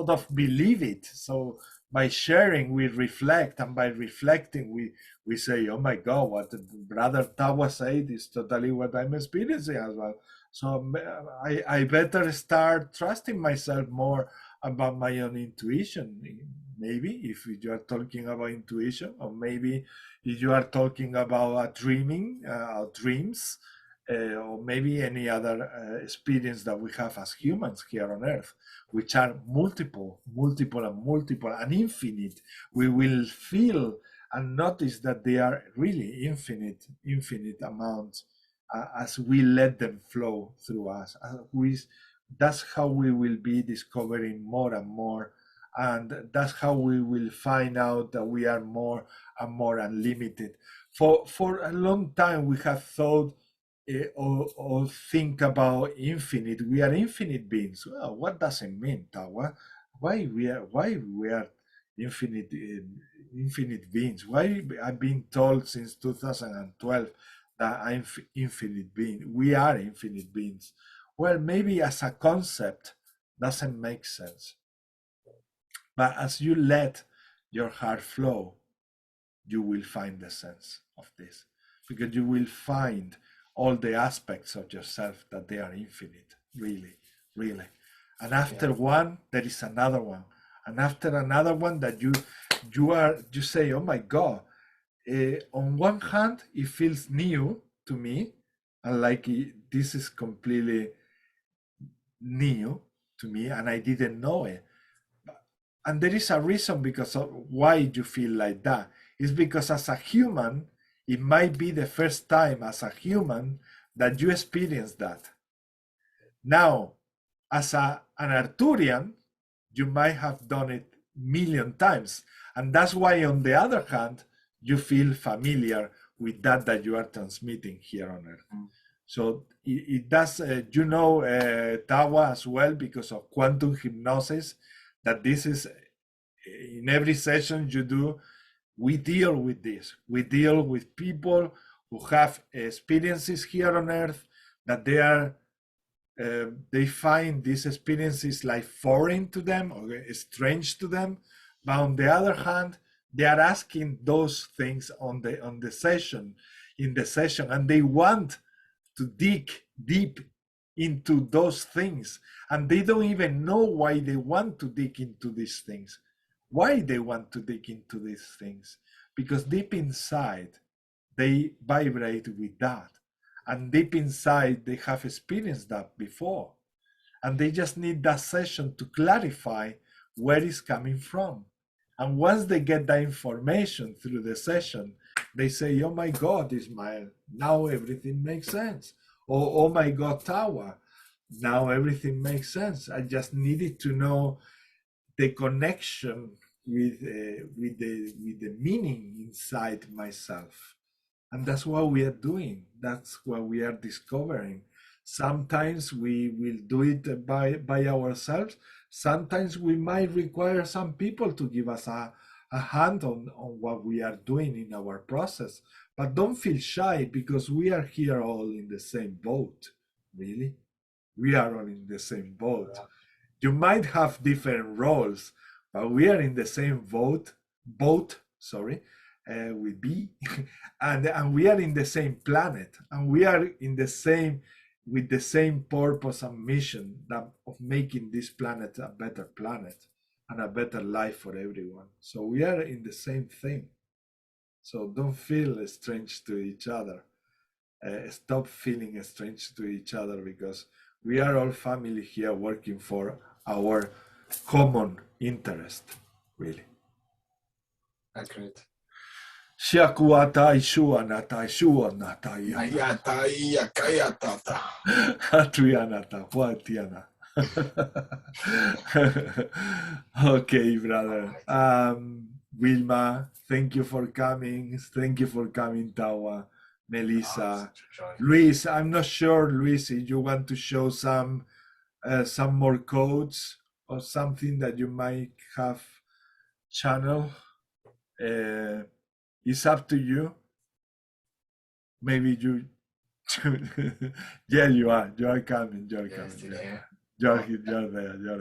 of believe it. So by sharing, we reflect, and by reflecting, we say, oh my God, what Brother Tawa said is totally what I'm experiencing as well. So I better start trusting myself more about my own intuition. Maybe if you are talking about intuition, or maybe if you are talking about dreaming, dreams, or maybe any other experience that we have as humans here on Earth, which are multiple and infinite. We will feel and notice that they are really infinite amounts as we let them flow through us. That's how we will be discovering more and more, and that's how we will find out that we are more and more unlimited. For a long time we have thought or think about infinite. We are infinite beings. Well, what does it mean, Tawa? Why we are infinite beings? Why I've been told since 2012 that I'm infinite being? We are infinite beings. Well, maybe as a concept doesn't make sense, but as you let your heart flow, you will find the sense of this, because you will find all the aspects of yourself that they are infinite, really. And after one, there is another one, and after another one that you say, oh my God. On one hand, it feels new to me, and like this is completely new to me, and I didn't know it. And there is a reason because of why you feel like that. It's because as a human, it might be the first time as a human that you experience that. Now, as an Arcturian, you might have done it million times. And that's why, on the other hand, you feel familiar with that you are transmitting here on Earth. So it does, you know, Tawa, as well, because of quantum hypnosis, that this is, in every session you do, we deal with this. We deal with people who have experiences here on Earth that they find these experiences like foreign to them or strange to them. But on the other hand, they are asking those things in the session, and they want to dig deep into those things, and they don't even know why they want to dig into these things. Why they want to dig into these things? Because deep inside, they vibrate with that. And deep inside, they have experienced that before. And they just need that session to clarify where it's coming from. And once they get that information through the session, they say, oh my God, Ismael, now everything makes sense. Or, oh my God, Tawa, now everything makes sense. I just needed to know the connection with the meaning inside myself. And that's what we are doing. That's what we are discovering. Sometimes we will do it by ourselves. Sometimes we might require some people to give us a hand on what we are doing in our process. But don't feel shy, because we are here all in the same boat, really. We are all in the same boat. You might have different roles, but we are in the same boat, with B, and we are in the same planet, and we are in the same, with the same purpose and mission of making this planet a better planet and a better life for everyone. So we are in the same thing. So don't feel strange to each other. Stop feeling strange to each other, because we are all family here working for our common interest, really. Agreed. Shakuata ishuanata ishuanata Ayata yakayatata. Atuyanata Huatiana. Okay, brother. Wilma, thank you for coming. Thank you for coming, Tawa. Melissa. Luis, I'm not sure, Luis, if you want to show some more codes or something that you might have channel. It's up to you. Maybe you. Yeah, you are coming. You're coming. You're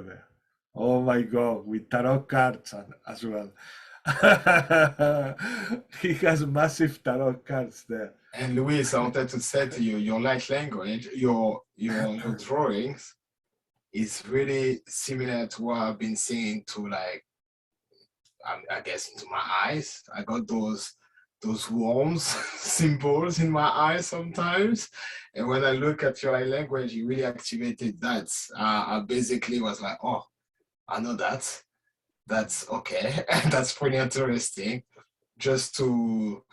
there. Oh my God, with tarot cards as well. He has massive tarot cards there. And Luis, I wanted to say to you, your light language, your drawings is really similar to what I've been seeing to, like, I guess, into my eyes. I got those worms symbols in my eyes sometimes. And when I look at your light language, you really activated that. I basically was like, oh, I know that. That's okay. That's pretty interesting. Just to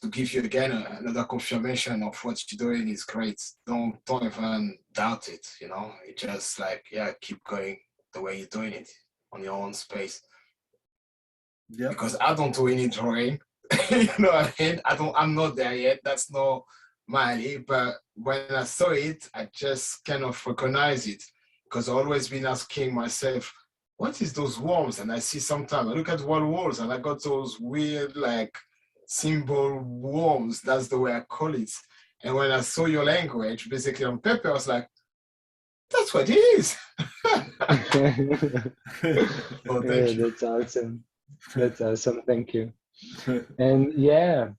give you again another confirmation of what you're doing is great. Don't even doubt it, you know. It just like, yeah, keep going the way you're doing it on your own space. Yeah. Because I don't do any drawing. You know what I mean? I'm not there yet. That's not my lead. But when I saw it, I just kind of recognize it, because I've always been asking myself, what is those worms? And I see sometimes I look at walls and I got those weird, like, symbol worms. That's the way I call it. And when I saw your language basically on paper, I was like, that's what it is. Oh, thank you. That's awesome. That's awesome. Thank you. And yeah,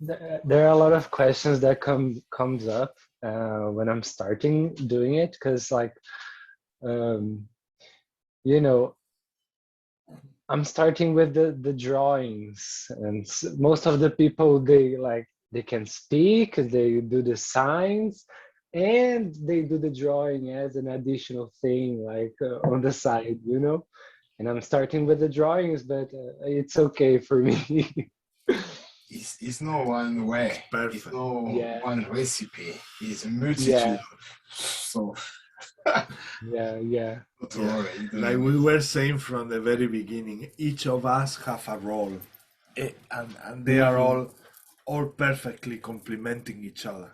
there are a lot of questions that comes up when I'm starting doing it, because, like, you know, I'm starting with the drawings, and most of the people, they can speak, they do the signs, and they do the drawing as an additional thing, like on the side, you know. And I'm starting with the drawings, but it's okay for me. It's not one way. Perfect. It's not one recipe. It's a multitude. So Yeah. Like we were saying from the very beginning, each of us have a role, and they are all perfectly complementing each other.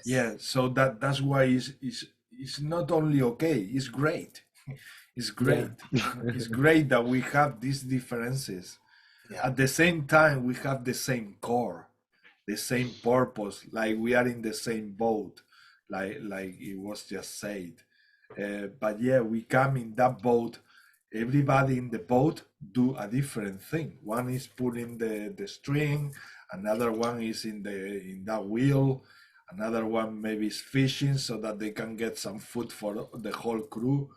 Yeah, so that's why it's not only okay, it's great. It's great. It's great that we have these differences. At the same time, we have the same core, the same purpose, like we are in the same boat, like it was just said. But yeah, we come in that boat. Everybody in the boat do a different thing. One is pulling the string, another one is in that wheel, another one maybe is fishing so that they can get some food for the whole crew.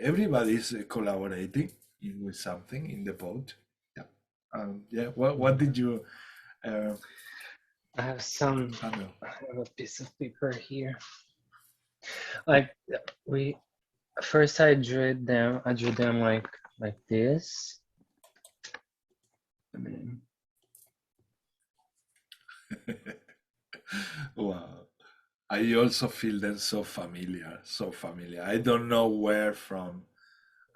Everybody is collaborating with something in the boat. Yeah. What did you? I have a piece of paper here. Like first I drew them like this. Wow. I also feel them so familiar. I don't know where from.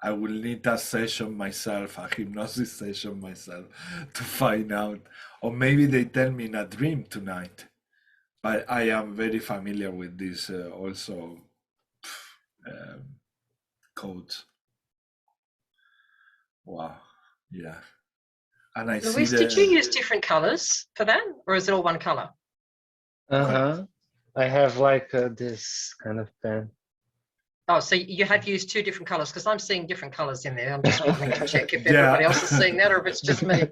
I will need a session myself, a hypnosis session myself, to find out. Or maybe they tell me in a dream tonight. But I am very familiar with these codes. Wow. Yeah. And I Luis, did you use different colors for that, or is it all one color? I have like this kind of pen. Oh, so you have used two different colors, because I'm seeing different colors in there. I'm just wanting to check if everybody else is seeing that or if it's just me.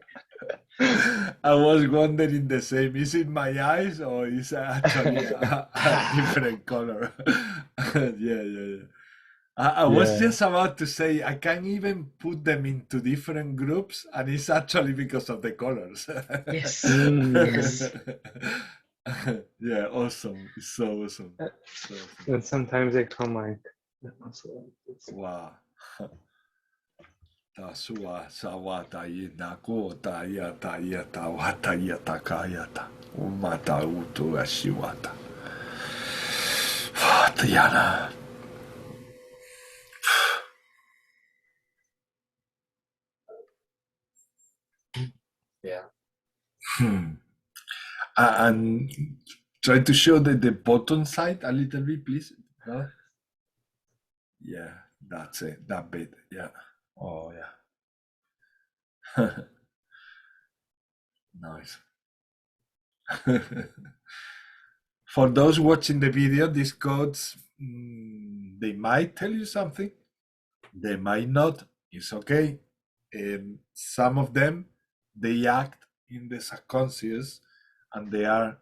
I was wondering the same. Is it my eyes or is it actually a different color? Yeah. I was just about to say I can even put them into different groups, and it's actually because of the colors. Yes. Yes. Yeah, awesome. It's so awesome. And sometimes they come like. Wow. Tasua sawata yinako tayata yata wata yata kayata umata utu ashiwata. Tiana. Yeah. And try to show the bottom side a little bit, please. No? Yeah, that's it. That bit. Yeah. Oh, yeah. Nice. For those watching the video, these codes, they might tell you something. They might not. It's okay. Some of them, they act in the subconscious, and they are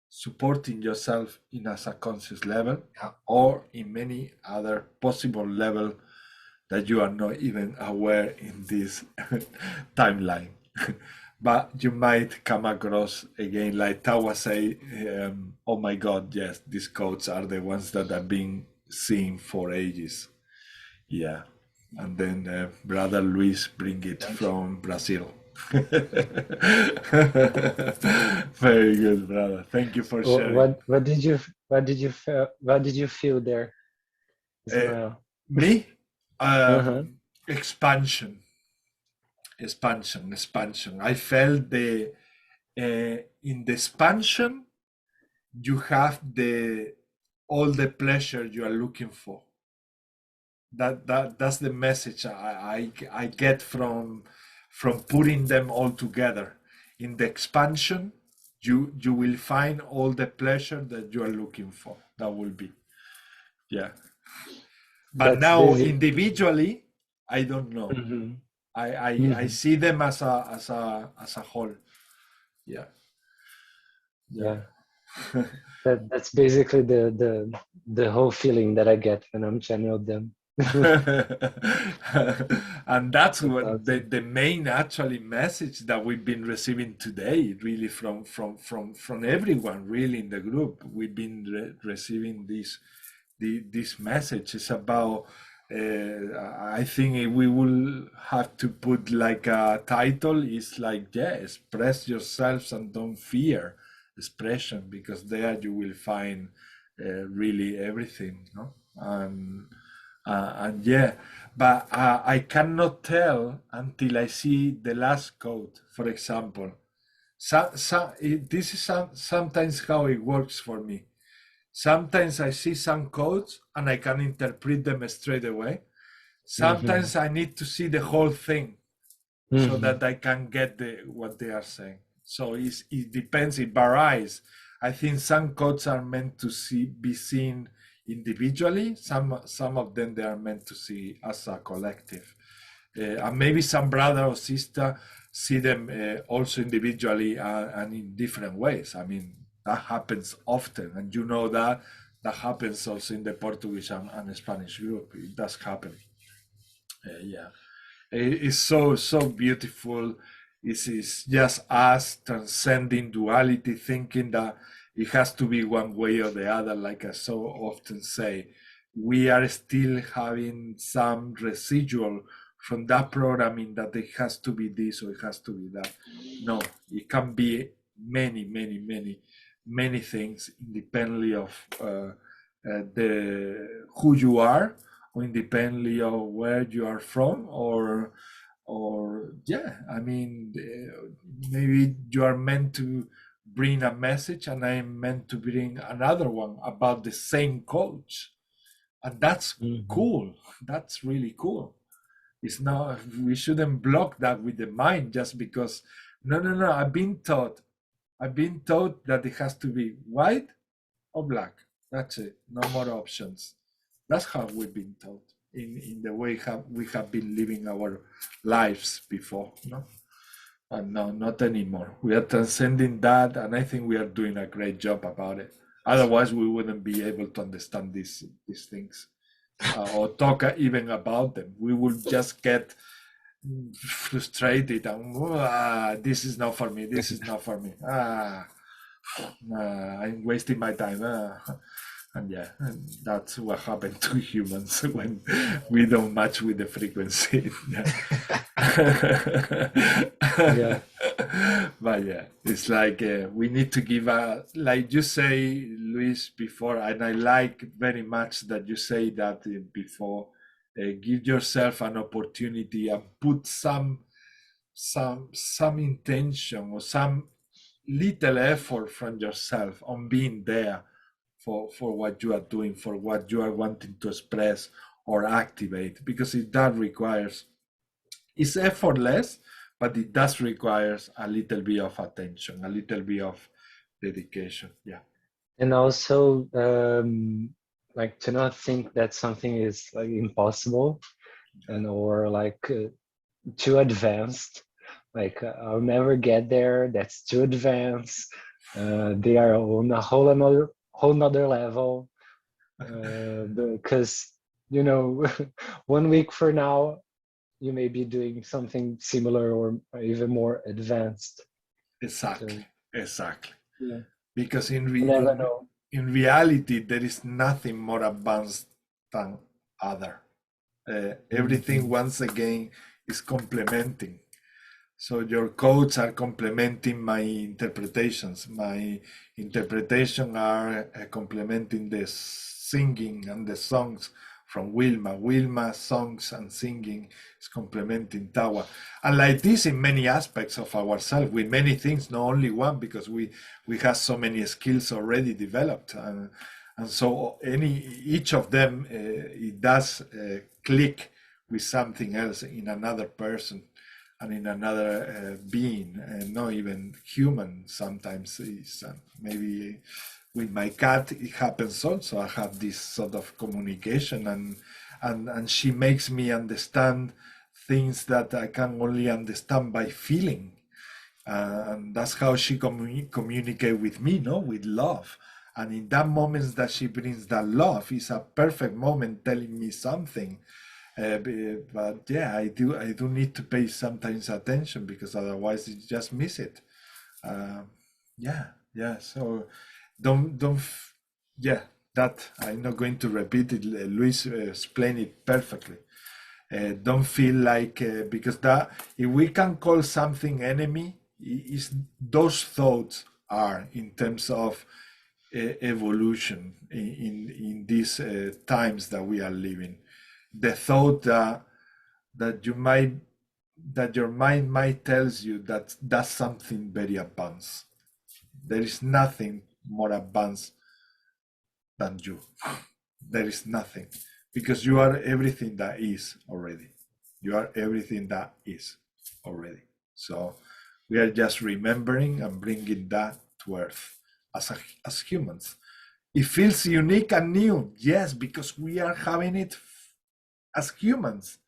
supporting yourself in a subconscious level, or in many other possible level that you are not even aware in this timeline. But you might come across again, like Tawa say, oh my God, yes, these codes are the ones that I've been seeing for ages. Yeah. And then Brother Luis bring it from Brazil. Very good, brother. Thank you for sharing. What did you feel there? Me? Expansion. I felt in the expansion you have all the pleasure you are looking for. That's the message I get from putting them all together. In the expansion, you will find all the pleasure that you are looking for. That will be, yeah. But now individually, I don't know. I see them as a whole. Yeah. That's basically the whole feeling that I get when I'm channeling them. And that's what the main actually message that we've been receiving today, really from everyone really in the group. We've been receiving this message. Is about I think we will have to put like a title is like, express yourselves and don't fear expression, because there you will find really everything, no? And yeah, but I cannot tell until I see the last quote, for example. This is sometimes how it works for me. Sometimes I see some quotes and I can interpret them straight away. Sometimes I need to see the whole thing so that I can get what they are saying. So it depends, it varies. I think some quotes are meant to be seen individually. Some of them they are meant to see as a collective. And maybe some brother or sister see them also individually and in different ways. I mean, that happens often, and you know that happens also in the Portuguese and Spanish group. It does happen. Yeah, it's so beautiful. It's just us transcending duality, thinking that it has to be one way or the other. Like I so often say, we are still having some residual from that programming that it has to be this or it has to be that. No, it can be many things independently of who you are, or independently of where you are from, or yeah, I mean, maybe you are meant to bring a message and I'm meant to bring another one about the same coach, and that's cool. That's really cool. It's not, we shouldn't block that with the mind just because no, I've been taught that it has to be white or black. That's it. No more options. That's how we've been taught in the way we have been living our lives before, no? And no, not anymore. We are transcending that, and I think we are doing a great job about it. Otherwise, we wouldn't be able to understand these things or talk even about them. We will just get frustrated and this is not for me. This is not for me. I'm wasting my time. And yeah, and that's what happened to humans when we don't match with the frequency. Yeah. But yeah, it's like we need to give like you say, Luis, before, and I like very much that you say that before. Give yourself an opportunity and put some intention or some little effort from yourself on being there for what you are doing, for what you are wanting to express or activate, because that requires, it's effortless, but it does require a little bit of attention, a little bit of dedication. Yeah. And also like to not think that something is like impossible and or like too advanced, like I'll never get there, that's too advanced, they are on a whole nother level, because you know one week from now you may be doing something similar or even more advanced. Exactly. Yeah. Because in reality there is nothing more advanced than other. Everything once again is complementing. So your codes are complementing my interpretations. My interpretation are complementing the singing and the songs from Wilma. Wilma's songs and singing is complementing Tawa. And like this in many aspects of ourselves, with many things, not only one, because we have so many skills already developed. And so each of them, it does click with something else in another person and in another being, not even human sometimes. Is maybe with my cat it happens also. I have this sort of communication and she makes me understand things that I can only understand by feeling, and that's how she communicate with me, no, with love. And in that moments that she brings that love is a perfect moment telling me something. But yeah, I do need to pay sometimes attention, because otherwise you just miss it. Yeah. So don't that I'm not going to repeat it. Luis explained it perfectly. Don't feel like because that if we can call something enemy, is those thoughts are in terms of evolution in these times that we are living. The thought that your mind might tells you that that's something very advanced. There is nothing more advanced than you. There is nothing, because you are everything that is already. You are everything that is already. So we are just remembering and bringing that to earth as humans. It feels unique and new, yes, because we are having it as humans,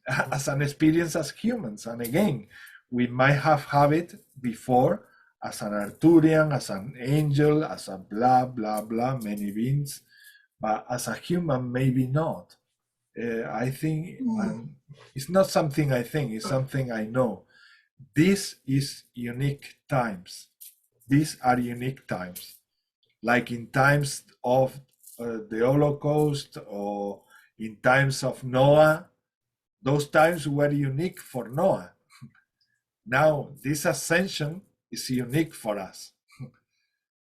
as an experience as humans. And again, we might have had it before as an Arthurian, as an angel, as a blah, blah, blah, many beings, but as a human, maybe not. I think it's not something I think, it's something I know. This is unique times. These are unique times. Like in times of the Holocaust or in times of Noah, those times were unique for Noah. Now, this ascension is unique for us.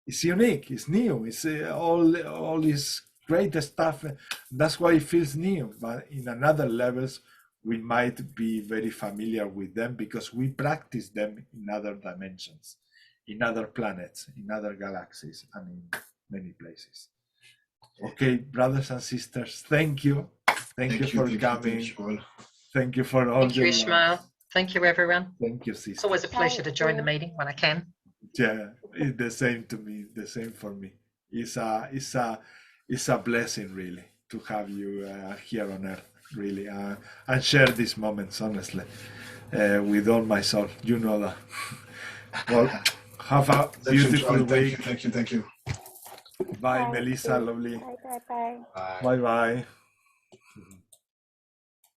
It's unique, it's new, it's all this great stuff. That's why it feels new, but in another levels, we might be very familiar with them because we practice them in other dimensions, in other planets, in other galaxies, and in many places. Okay, brothers and sisters, thank you. Thank you for coming. Thank you for all Thank you, your Ishmael. love. Thank you, everyone. Thank you, sister. It's always a pleasure to join the meeting when I can. Yeah, it's the same to me, the same for me. It's a blessing, really, to have you here on earth, really, and share these moments, honestly, with all my soul. You know that. Well, have a beautiful week. Thank you. Bye, Melissa, lovely. Bye. Bye-bye.